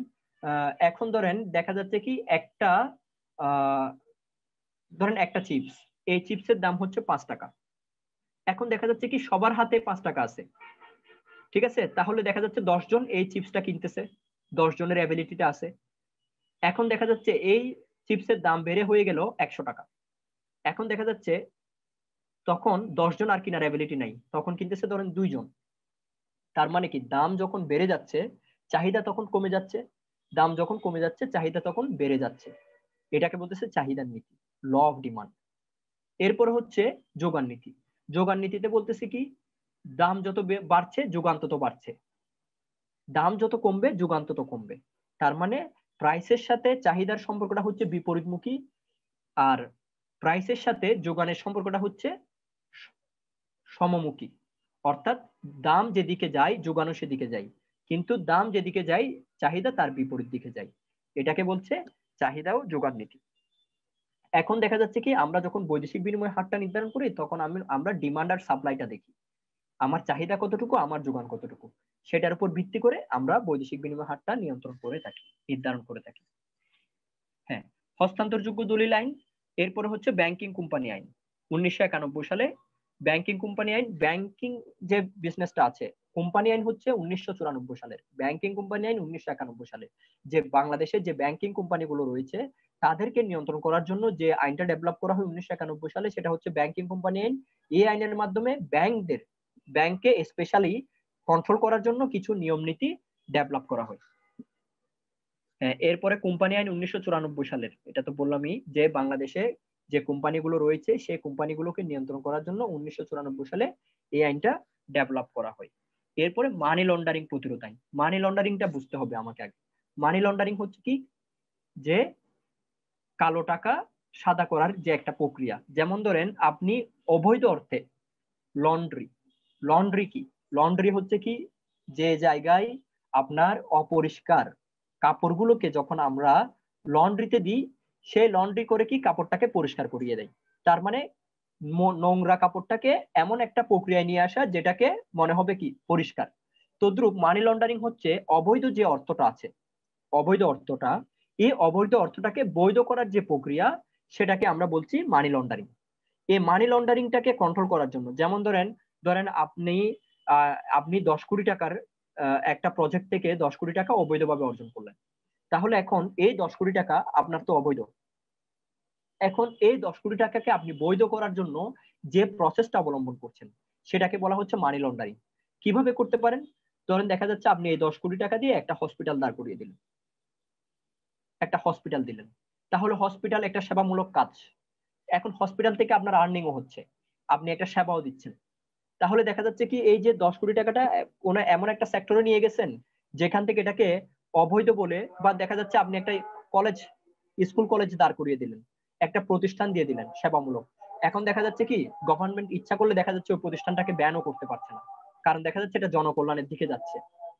এখন ধরেন দেখা যাচ্ছে কি একটা ধরেন একটা চিপস, এই চিপসের দাম হচ্ছে 5 টাকা। এখন দেখা যাচ্ছে কি সবার হাতে 5 টাকা আছে, ঠিক আছে? তাহলে দেখা যাচ্ছে 10 জন এই চিপসটা কিনতেছে, 10 জনের অ্যাবিলিটিটা আছে। এখন দেখা যাচ্ছে এই চিপসের দাম বেড়ে হয়ে গেল 100 টাকা। এখন দেখা যাচ্ছে তখন 10 জন আর কিনার অ্যাবিলিটি নাই, তখন কিনতেছে ধরেন 2 জন। তার মানে কি, দাম যখন বেড়ে যাচ্ছে চাহিদা তখন কমে যাচ্ছে, দাম যখন কমে যাচ্ছে চাহিদা তখন বেড়ে যাচ্ছে। এটাকে বলতেছে চাহিদার নীতি, ল অফ ডিমান্ড। এরপর হচ্ছে যোগান নীতি। যোগান নীতিতে বলতেছে কি, দাম যত বাড়ছে যোগান তত বাড়ছে, দাম যত কমবে যোগান তত কমবে। তার মানে প্রাইসের সাথে চাহিদার সম্পর্কটা হচ্ছে বিপরীতমুখী, আর প্রাইসের সাথে যোগানের সম্পর্কটা হচ্ছে সমমুখী। অর্থাৎ দাম যেদিকে যায় যোগানও সেদিকে যায়, কিন্তু দাম যেদিকে যায় চাহিদা তার বিপরীত দিকে যায়। এটাকে বলছে চাহিদা ও যোগান নীতি। এখন দেখা যাচ্ছে কি, আমরা যখন বৈদেশিক বিনিময় হারটা নির্ধারণ করি তখন আমরা ডিমান্ড আর সাপ্লাইটা দেখি, আমার চাহিদা কতটুকু, আমার যোগান কতটুকু, সেটার উপর ভিত্তি করে আমরা বৈদেশিক বিনিময় হারটা নিয়ন্ত্রণ করে থাকি, নির্ধারণ করে থাকি। হ্যাঁ, হস্তান্তরযোগ্য দলিল আইন। এরপরে হচ্ছে ব্যাংকিং কোম্পানি আইন 1991 সালে। ব্যাংকিং কোম্পানি আইন, ব্যাংকিং যে বিজনেসটা আছে, কোম্পানি আইন হচ্ছে 1994 সালের, ব্যাংকিং কোম্পানি আইন 1991 সালে। যে বাংলাদেশে যে ব্যাংকিং কোম্পানিগুলো রয়েছে তাদেরকে নিয়ন্ত্রণ করার জন্য যে আইনটা ডেভেলপ করা হয় 1991 সালে, সেটা হচ্ছে ব্যাংকিং কোম্পানি আইন। এই আইনের মাধ্যমে ব্যাংকে স্পেশালি কন্ট্রোল করার জন্য কিছু নিয়ম নীতি ডেভেলপ করা হয়। এরপরে কোম্পানি আইন 1994 সালের, এটা তো বললামই যে বাংলাদেশে যে কোম্পানিগুলো রয়েছে সেই কোম্পানিগুলোকে নিয়ন্ত্রণ করার জন্য 1994 সালে এই আইনটা ডেভেলপ করা হয়। এরপরে মানি লন্ডারিং প্রতিরোধ আইন। মানি লন্ডারিংটা বুঝতে হবে আমাকে আগে। মানি লন্ডারিং হচ্ছে কি, যে কালো টাকা সাদা করার যে একটা প্রক্রিয়া। যেমন ধরেন আপনি অবৈধ অর্থে লন্ড্রি, লন্ড্রি কি, লন্ড্রি হচ্ছে কি, যে জায়গায় আপনার অপরিষ্কার কাপড়গুলোকে যখন আমরা লন্ড্রিতে দিই, সেই লন্ড্রি করে কি কাপড়টাকে পরিষ্কার করিয়ে দেয়। তার মানে নোংরা কাপড়টাকে এমন একটা প্রক্রিয়ায় নিয়ে আসা যেটাকে মনে হবে কি পরিষ্কার। তদ্রুপ মানি লন্ডারিং হচ্ছে অবৈধ যে অর্থটা আছে, অবৈধ অর্থটা, এই অবৈধ অর্থটাকে বৈধ করার যে প্রক্রিয়া সেটাকে আমরা বলছি মানি লন্ডারিং। এই মানি লন্ডারিংটাকে কন্ট্রোল করার জন্য, যেমন ধরেন ধরেন আপনি 10 কোটি টাকার একটা প্রজেক্ট থেকে 10 কোটি টাকা অবৈধভাবে অর্জন করলেন, তাহলে এখন এই 10 কোটি টাকা আপনার তো অবৈধ। এখন এই 10 কোটি টাকাকে আপনি বৈধ করার জন্য যে প্রসেসটা অবলম্বন করছেন সেটাকে বলা হচ্ছে মানি লন্ডারিং। কিভাবে করতে পারেন? ধরেন দেখা যাচ্ছে আপনি এই 10 কোটি টাকা দিয়ে একটা হসপিটাল দাঁড় করিয়ে দিলেন, একটা হসপিটাল দিলেন, তাহলে হসপিটাল একটা সেবামূলক কাজ। এখন হসপিটাল থেকে আপনার আর্নিংও হচ্ছে, আপনি একটা সেবাও দিচ্ছেন। তাহলে দেখা যাচ্ছে কি, এই যে 10 কোটি টাকাটা কোন এমন একটা সেক্টরে নিয়ে গেছেন যেখান থেকে এটাকে অবৈধ বলে, বা দেখা যাচ্ছে আপনি একটা কলেজ, স্কুল কলেজ দাঁড় করিয়ে দিলেন, একটা প্রতিষ্ঠান দিয়ে দিলেন সেবামূলক। এখন দেখা যাচ্ছে কি গভর্নমেন্ট ইচ্ছা করলে দেখা যাচ্ছে ওই প্রতিষ্ঠানটাকে ব্যানও করতে পারছে না, কারণ দেখা যাচ্ছে এটা জনকল্যাণের দিকে যাচ্ছে।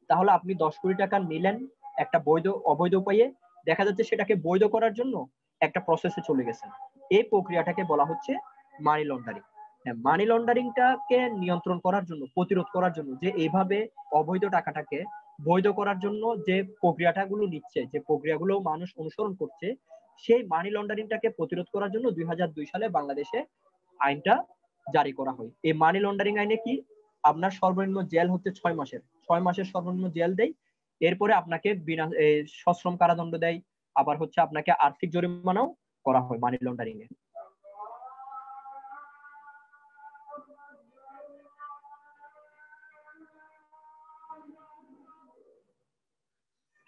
তাহলে আপনি 10 কোটি টাকা নিলেন একটা অবৈধ উপায়ে, দেখা যাচ্ছে সেটাকে বৈধ করার জন্য একটা প্রসেসে চলে গেছেন। এই প্রক্রিয়াটাকে বলা হচ্ছে মানি লন্ডারিং। মানি লন্ডারিংটাকে নিয়ন্ত্রণ করার জন্য, প্রতিরোধ করার জন্য, যে এইভাবে অবৈধ টাকাটাকে বৈধ করার জন্য যে প্রক্রিয়াটাগুলো নিচ্ছে, যে প্রক্রিয়াগুলো মানুষ অনুসরণ করছে, সেই মানি লন্ডারিংটাকে প্রতিরোধ করার জন্য 2002 সালে বাংলাদেশে আইনটা জারি করা হয়। এই মানি লন্ডারিং আইনে কি, আপনার সর্বনিম্ন জেল হচ্ছে 6 মাসের, 6 মাসের সর্বনিম্ন জেল দেয়। এরপরে আপনাকে বিনা সশ্রম কারাদণ্ড দেয়, আবার হচ্ছে আপনাকে আর্থিক জরিমানাও করা হয় মানি লন্ডারিং এ।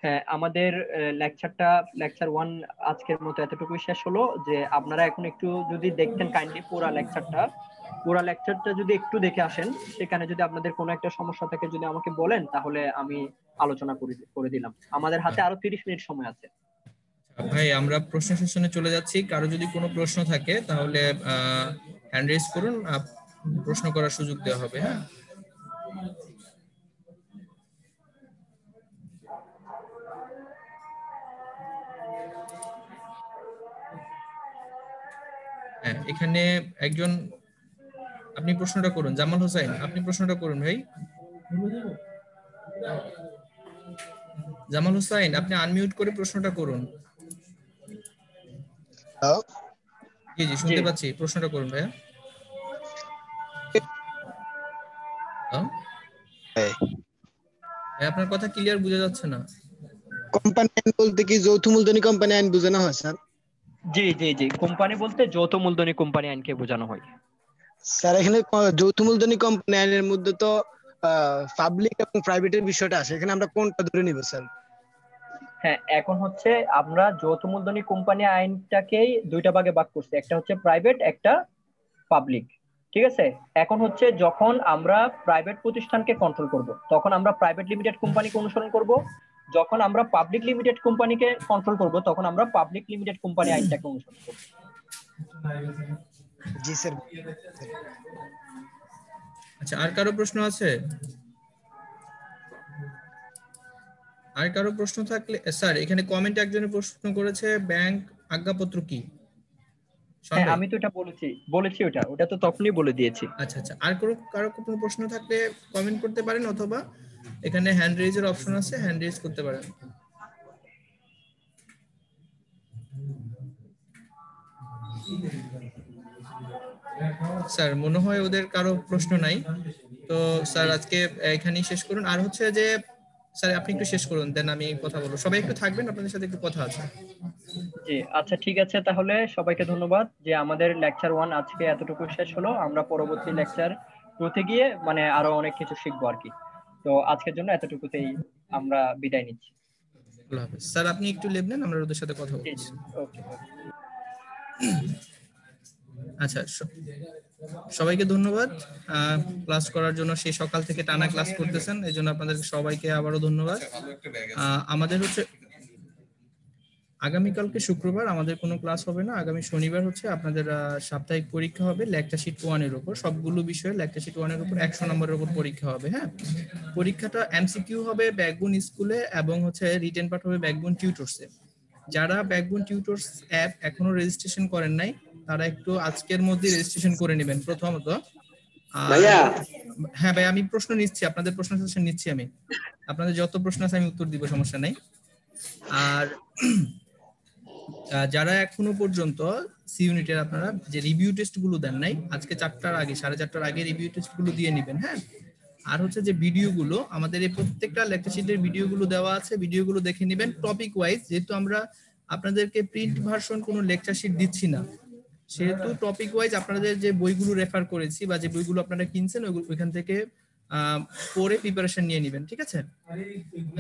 হ্যাঁ, আমাদের লেকচার 1 আজকের মতো এতটুকুই শেষ হলো। যে আপনারা এখন একটু যদি দেখতেন কাইন্ডলি পুরা লেকচারটা যদি একটু দেখে আসেন, সেখানে যদি আপনাদের কোনো একটা সমস্যা থাকে যদি আমাকে বলেন, তাহলে আমি আলোচনা করে দিলাম। আমাদের হাতে আরো 30 মিনিট সময় আছে। ভাই আমরা প্রশ্ন সেশনে চলে যাচ্ছি। কারো যদি কোনো প্রশ্ন থাকে তাহলে হ্যান্ড রেজ করুন, প্রশ্ন করার সুযোগ দেওয়া হবে। হ্যাঁ, হ্যাঁ এখানে একজন, আপনি প্রশ্নটা করুন। জামাল হোসেন, আপনি প্রশ্নটা করুন ভাই। জামাল হোসেন, আপনি আনমিউট করে প্রশ্নটা করুন। জি জি, জি শুনতে পাচ্ছি, প্রশ্নটা করুন ভাইয়া। আপনার কথা ক্লিয়ার বোঝা যাচ্ছে না। কোম্পানি আইন বলতে কি যৌথ মূলধনী কোম্পানি আইন বোঝানো হয় স্যার? জি জি জি, কোম্পানি বলতে যৌথ মূলধনী কোম্পানি আইনকে বোঝানো হয়। স্যার এখানে যৌথ মূলধনী কোম্পানি আইনের মধ্যে তো পাবলিক এবং প্রাইভেটের বিষয়টা আছে, এখানে আমরা কোনটা ধরে নিব স্যার? হ্যাঁ, এখন হচ্ছে আমরা যৌথ মূলধনী কোম্পানি আইনটাকেই দুইটা ভাগে ভাগ করছি, একটা হচ্ছে প্রাইভেট, একটা পাবলিক। ঠিক আছে, এখন হচ্ছে যখন আমরা প্রাইভেট প্রতিষ্ঠানকে কন্ট্রোল করব, তখন আমরা প্রাইভেট লিমিটেড কোম্পানিকে অনুসরণ করব। যখন আমরা পাবলিক লিমিটেড কোম্পানিকে কন্ট্রোল করব, তখন আমরা পাবলিক লিমিটেড কোম্পানি আইনটাকে অনুসরণ করব। জি স্যার। আচ্ছা, আর কারো প্রশ্ন আছে? আর কারো প্রশ্ন থাকলে স্যার, এখানে কমেন্টে একজনের প্রশ্ন করেছে, ব্যাংক আজ্ঞাপত্র কি? হ্যাঁ, আমি তো এটা বলেছি ওটা তো তখনই বলে দিয়েছি। আচ্ছা আচ্ছা, আর কারো কোনো প্রশ্ন থাকলে কমেন্ট করতে পারেন, অথবা এখানে হ্যান্ড রেজের অপশন আছে, হ্যান্ড রেজ করতে পারেন। স্যার মনে হয় ওদের কারো প্রশ্ন নাই, তো স্যার আজকে এখানেই শেষ করুন। আর হচ্ছে যে স্যার আপনি একটু শেষ করুন, দেন আমি কথা বলবো। সবাই একটু থাকবেন, আপনাদের সাথে একটু কথা আছে। জি আচ্ছা, ঠিক আছে, তাহলে সবাইকে ধন্যবাদ। যে আমাদের লেকচার 1 আজকে এতটুকু শেষ হলো। আমরা পরবর্তী লেকচার 2 তে গিয়ে মানে আরো অনেক কিছু শিখবো আর কি। তো আজকের জন্য এতটুকুতেই আমরা বিদায় নিচ্ছি। আল্লাহ হাফেজ। স্যার আপনি একটু লিভ নেন, আমরা ওদের সাথে কথা জি জি, বলছি। ওকে। আচ্ছা, সবাইকে ধন্যবাদ ক্লাস করার জন্য। সেই সকাল থেকে টানা ক্লাস করতেছেন, এই জন্য আপনাদের সবাইকে আবারও ধন্যবাদ। আমাদের হচ্ছে আগামীকালকে শুক্রবার আমাদের কোনো ক্লাস হবে না। আগামী শনিবার হচ্ছে আপনাদের সাপ্তাহিক পরীক্ষা হবে লেকচার শিট 1 এর উপর। সবগুলো বিষয়ে লেকচার শিট 1 এর উপর 100 নম্বরের উপর পরীক্ষা হবে। হ্যাঁ, পরীক্ষাটা এমসিকিউ হবে ব্যাকবোন স্কুলে, এবং হচ্ছে রিটেন পার্ট হবে ব্যাকবোন টিউটরসে। যারা ব্যাকবোন টিউটরস অ্যাপ এখনো রেজিস্ট্রেশন করেন নাই, তারা একটু আজকের মধ্যে রেজিস্ট্রেশন করে নেবেন প্রথমত। হ্যাঁ ভাই, আমি প্রশ্ন নিচ্ছি, আপনাদের প্রশ্ন নিচ্ছি আমি। আপনাদের যত প্রশ্ন আছে আমি উত্তর দিব, সমস্যা নাই। আর যারা এখনো পর্যন্ত সি ইউনিটের আপনারা যে রিভিউ টেস্ট গুলো দেন নাই, আজকে 4টার আগে 4:30টার আগে রিভিউ টেস্ট গুলো দিয়ে নেবেন। হ্যাঁ, আর হচ্ছে যে ভিডিওগুলো, আমাদের এই প্রত্যেকটা লেকচার শিটের ভিডিওগুলো দেওয়া আছে, ভিডিওগুলো দেখে নেবেন টপিক ওয়াইজ। যেহেতু আমরা আপনাদেরকে প্রিন্ট ভার্সন কোনো লেকচার শিট দিচ্ছি না, সেহেতু টপিক ওয়াইজ আপনাদের যে বইগুলো রেফার করেছি বা যে বইগুলো আপনারা কিনছেন ওইখান থেকে পড়ে প্রিপারেশন নিয়ে নেবেন। ঠিক আছে?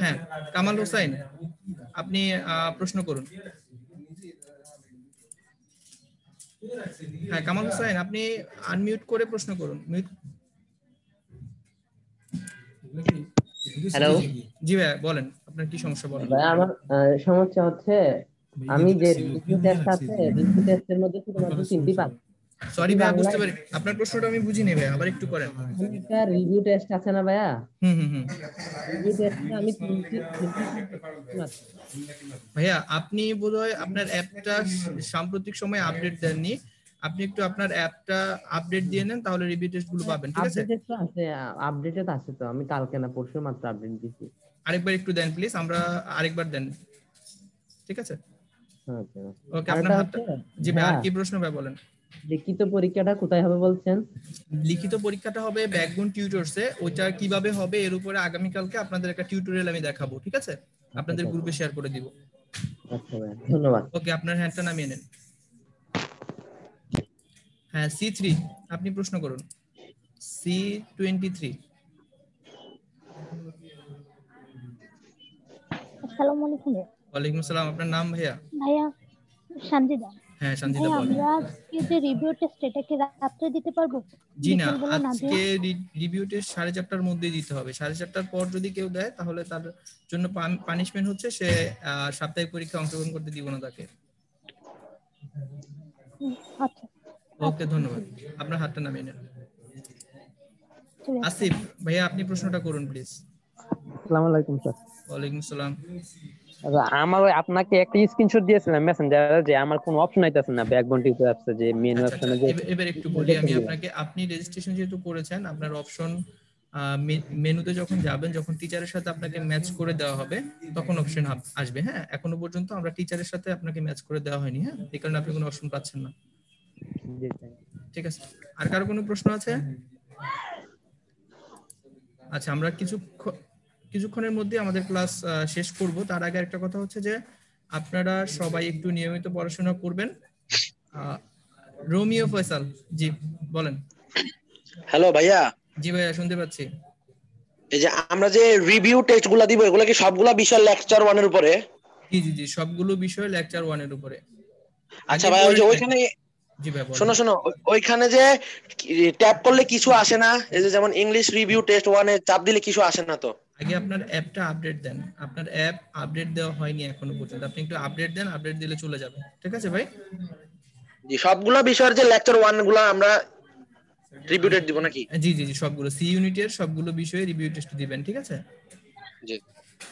হ্যাঁ, কামাল হোসাইন, আপনি প্রশ্ন করুন। হ্যাঁ কামাল হোসেন, আপনি আনমিউট করে প্রশ্ন করুন। হ্যালো জি ভাই বলেন, আপনার কি সমস্যা বলেন। ভাই, আমার সমস্যা হচ্ছে আমি যে রিভিউ টেস্ট আছে, রিভিউ টেস্টের মধ্যে শুধুমাত্র 3টি পাস। সরি ভাই, বুঝতে পারি আপনার প্রশ্নটা, আমি বুঝিনি ভাই, আবার একটু করেন। একটা রিভিউ টেস্ট আছে না ভাইয়া, হুম। রিভিউ টেস্টে আমি তিনটি মাত্র। ভাইয়া আপনি বোধহয় আপনার অ্যাপটা সাম্প্রতিক সময় আপডেট দেননি, আপনি একটু আপনার অ্যাপটা আপডেট দিয়ে নেন, তাহলে রিভিউ টেস্ট গুলো পাবেন। ঠিক আছে? আপডেটেড তো আছে, আপডেটেড আছে তো, আমি কালকে না পরশু মাত্র আপডেট দিছি। আরেকবার একটু দেন প্লিজ, আমরা আরেকবার দেন। ঠিক আছে? আচ্ছা, ওকে, আপনার আরেকটা হাতটা। হচ্ছে জি ভাই, আর হ্যাঁ, কি প্রশ্ন ভাই বলেন। লিখিত পরীক্ষাটা কোথায় হবে বলছেন? লিখিত পরীক্ষাটা হবে ব্যাকবোন টিউটরসে। ওইটা কিভাবে হবে এর উপরে আগামীকালকে আপনাদের একটা টিউটোরিয়াল আমি দেখাবো, ঠিক আছে? আপনাদের গ্রুপে শেয়ার করে দিব। আচ্ছা ভাই, ধন্যবাদ। ওকে, আপনার হ্যান্ডটা নামিয়ে নেন। হ্যাঁ, C3 আপনি প্রশ্ন করুন। C23। আসসালামু আলাইকুম ওয়ালাইকুম আসসালাম। আপনার নাম ভাইয়া? ভাইয়া। সঞ্জিদা। হ্যাঁ সঞ্জিতা, ভাইয়া বলেন। আমরা আজকে যে রিভিউ টেস্ট এটা কি রাত্রে দিতে পারবো? জি না, বিকেলবেলা না দিয়ে? আজকে রিভিউ টেস্ট 4:30টার মধ্যেই দিতে হবে। 4:30টার পর যদি কেউ দেয় তাহলে তার জন্য পানিশমেন্ট হচ্ছে সে সাপ্তাহিক পরীক্ষা অংশগ্রহণ করতে দিব না তাকে। আচ্ছা ওকে, ধন্যবাদ। আপনার হাতটা নামিয়ে নেন। ঠিক আছে। আসিফ ভাইয়া, আপনি প্রশ্নটা করুন প্লিজ। আসসালামু আলাইকুম স্যার। ওয়ালাইকুম আসসালাম। আচ্ছা, আমার আপনাকে একটা স্ক্রিনশট দিয়েছিলাম মেসেঞ্জারে যে আমার কোনো অপশন আইতাছে না ব্যাকবোন টিউটর অ্যাপসে, যে মেনু আচ্ছা আচ্ছা, অপশনে যে এবার একটু বলি আমি আপনাকে। আপনি রেজিস্ট্রেশন যেহেতু করেছেন, আপনার অপশন মেনুতে যখন যাবেন, যখন টিচারের সাথে আপনাকে ম্যাচ করে দেওয়া হবে তখন অপশন আসবে। হ্যাঁ, এখনো পর্যন্ত আমরা টিচারের সাথে আপনাকে ম্যাচ করে দেওয়া হয়নি। হ্যাঁ, এই কারণে আপনি কোনো অপশন পাচ্ছেন না। ঠিক আছে, আর কারো কোনো প্রশ্ন আছে? আচ্ছা, আমরা কিছুক্ষণের মধ্যে আমাদের ক্লাস শেষ করব। তার আগে একটা কথা হচ্ছে যে আপনারা সবাই একটু নিয়মিত পড়াশোনা করবেন। রোমিও ফয়সাল, জি বলেন। হ্যালো ভাইয়া। জি ভাইয়া, শুনতে পাচ্ছি। এই যে আমরা যে রিভিউ টেস্ট গুলা দিব, এগুলা কি সবগুলা বিষয় লেকচার 1 এর উপরে? জি জি জি, সবগুলো বিষয় লেকচার 1 এর উপরে। আচ্ছা ভাই, ওই যে ওইখানে জি ভাই বলেন। শোনো ওইখানে যে ট্যাপ করলে কিছু আসে না? এই যে যেমন ইংলিশ রিভিউ টেস্ট 1 এ চাপ দিলে কিছু আসে না তো? আগে আপনার অ্যাপটা আপডেট দেন। আপনার অ্যাপ আপডেট দেওয়া হয়নি এখনো পর্যন্ত। আপনি একটু আপডেট দেন, আপডেট দিলে চলে যাবে। ঠিক আছে ভাই? জি, সবগুলা বিষয়ের যে লেকচার 1 গুলা আমরা রিভিউ টেস্ট দিব নাকি? জি জি জি, সবগুলো সি ইউনিটের সবগুলো বিষয়ে রিভিউ টেস্ট দিবেন। ঠিক আছে? জি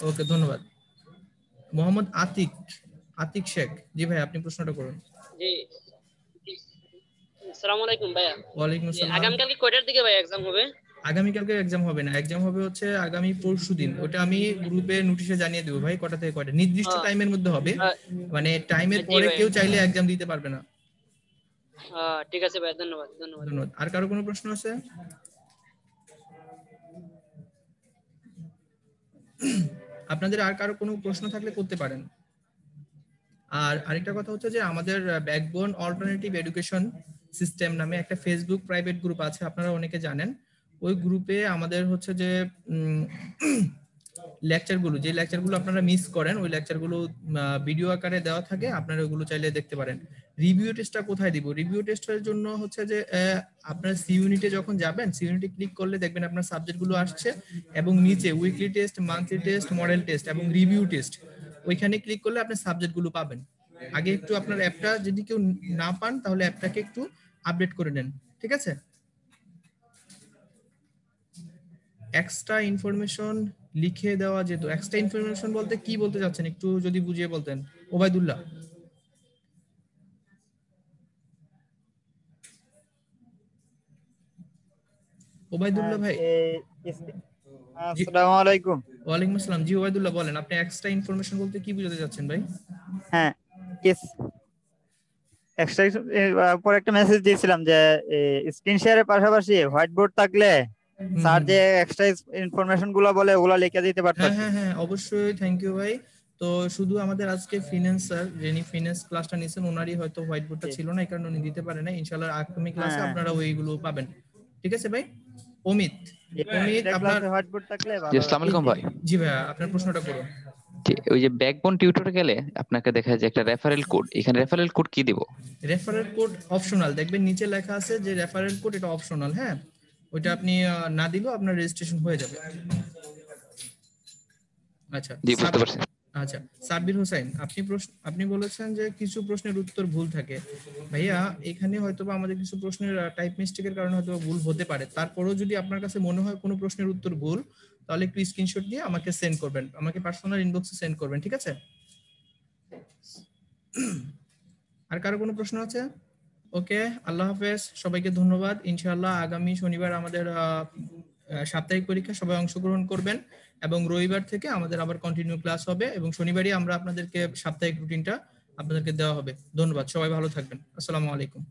ওকে, ধন্যবাদ। মোহাম্মদ আতিক শেখ, জি ভাই আপনি প্রশ্নটা করুন। জি, আসসালামু আলাইকুম ভাইয়া। ওয়ালাইকুম আসসালাম। আগামীকালকে কয়টার দিকে ভাই এক্সাম হবে? আগামীকালকে এক্সাম হবে না, এক্সাম হবে হচ্ছে আগামী পরশুদিন। ওটা আমি গ্রুপে নোটিশে জানিয়ে দেবো ভাই, কটা থেকে কয়টা নির্দিষ্ট টাইমের মধ্যে হবে। মানে টাইমের পরে কেউ চাইলে এক্সাম দিতে পারবে না। ঠিক আছে ভাই, ধন্যবাদ ধন্যবাদ। ধন্যবাদ। আর কারো কোনো প্রশ্ন আছে? আপনাদের আর কারো কোনো প্রশ্ন থাকলে করতে পারেন। আর আরেকটা কথা হচ্ছে যে আমাদের ব্যাকবোন অল্টারনেটিভ এডুকেশন সিস্টেম নামে একটা ফেসবুক প্রাইভেট গ্রুপ আছে, আপনারা অনেকে জানেন। ওই গ্রুপে আমাদের হচ্ছে যে যে লেকচারগুলো আপনারা মিস করেন, ওই লেকচারগুলো ভিডিও আকারে দেওয়া থাকে, আপনারা ওগুলো চাইলে দেখতে পারেন। রিভিউ টেস্টটা কোথায় দিব? রিভিউ টেস্টের জন্য হচ্ছে যে আপনার সি ইউনিটে যখন যাবেন, সি ইউনিটে ক্লিক করলে দেখবেন আপনার সাবজেক্টগুলো আসছে এবং নিচে weekly test, monthly test, model test এবং রিভিউ টেস্ট, ওইখানে ক্লিক করলে আপনি সাবজেক্টগুলো পাবেন। আগে একটু আপনার অ্যাপটা যদি কেউ না পান তাহলে অ্যাপটাকে একটু আপডেট করে নেন। ঠিক আছে? এক্সট্রা ইনফরমেশন লিখে দেওয়া যেত। এক্সট্রা ইনফরমেশন বলতে কি বলতে চাচ্ছেন একটু যদি বুঝিয়ে বলতেন ওবায়দুল্লাহ। ওবায়দুল্লাহ ভাই। আসসালামু আলাইকুম। ওয়ালাইকুম আসসালাম। জি ওবায়দুল্লাহ বলেন, আপনি এক্সট্রা ইনফরমেশন বলতে কি বোঝাতে চাচ্ছেন ভাই? হ্যাঁ, এক্সট্রা পর একটা মেসেজ দিয়েছিলাম যে স্ক্রিন শেয়ারের পাশাপাশি হোয়াইট বোর্ড থাকলে স্যার যে এক্সট্রা ইনফরমেশন গুলো বলে ওগুলো লিখে দিতে পারতেন। হ্যাঁ হ্যাঁ, অবশ্যই, থ্যাংক ইউ ভাই। তো শুধু আমাদের আজকে ফিনান্স স্যার, যিনি ফিনান্স ক্লাসটা নিছেন, ওনারই হয়তো হোয়াইট বোর্ডটা ছিল না, এই কারণে উনি দিতে পারে না। ইনশাআল্লাহ আগামী ক্লাসে আপনারা ওইগুলো পাবেন। ঠিক আছে ভাই? অমিত আপনার হোয়াইট বোর্ড থাকলে ভালো। আসসালামু আলাইকুম ভাই। জি ভাই, আপনার প্রশ্নটা করুন। ওই যে ব্যাকবোন টিউটরে গেলে আপনাকে দেখা যায় একটা রেফারেল কোড, এখানে রেফারেল কোড কি দিব? রেফারেল কোড অপশনাল, দেখবেন নিচে লেখা আছে যে রেফারেল কোড, এটা অপশনাল। হ্যাঁ, ওইটা আপনি না দিলেও আপনার রেজিস্ট্রেশন হয়ে যাবে। আচ্ছা জি, বুঝতে পারছি। আচ্ছা, সাব্বির হোসেন, আপনি বলেছেন যে কিছু প্রশ্নের উত্তর ভুল থাকে। ভাইয়া এখানে হয়তোবা আমাদের কিছু প্রশ্নের টাইপ মিস্টেকের কারণে হয়তো ভুল হতে পারে। তারপরেও যদি আপনার কাছে মনে হয় কোনো প্রশ্নের উত্তর ভুল, তাহলে একটু স্ক্রিনশট দিয়ে আমাকে সেন্ড করবেন, আমাকে পার্সোনাল ইনবক্সে সেন্ড করবেন। ঠিক আছে? আর কারো কোনো প্রশ্ন আছে? ওকে, আল্লাহ হাফেজ, সবাইকে ধন্যবাদ। ইনশাআল্লাহ আগামী শনিবার আমাদের সাপ্তাহিক পরীক্ষা, সবাই অংশগ্রহণ করবেন এবং রবিবার থেকে আমাদের আবার কন্টিনিউ ক্লাস হবে এবং শনিবারই আমরা আপনাদেরকে সাপ্তাহিক রুটিনটা আপনাদেরকে দেওয়া হবে। ধন্যবাদ, সবাই ভালো থাকবেন। আসসালামু আলাইকুম।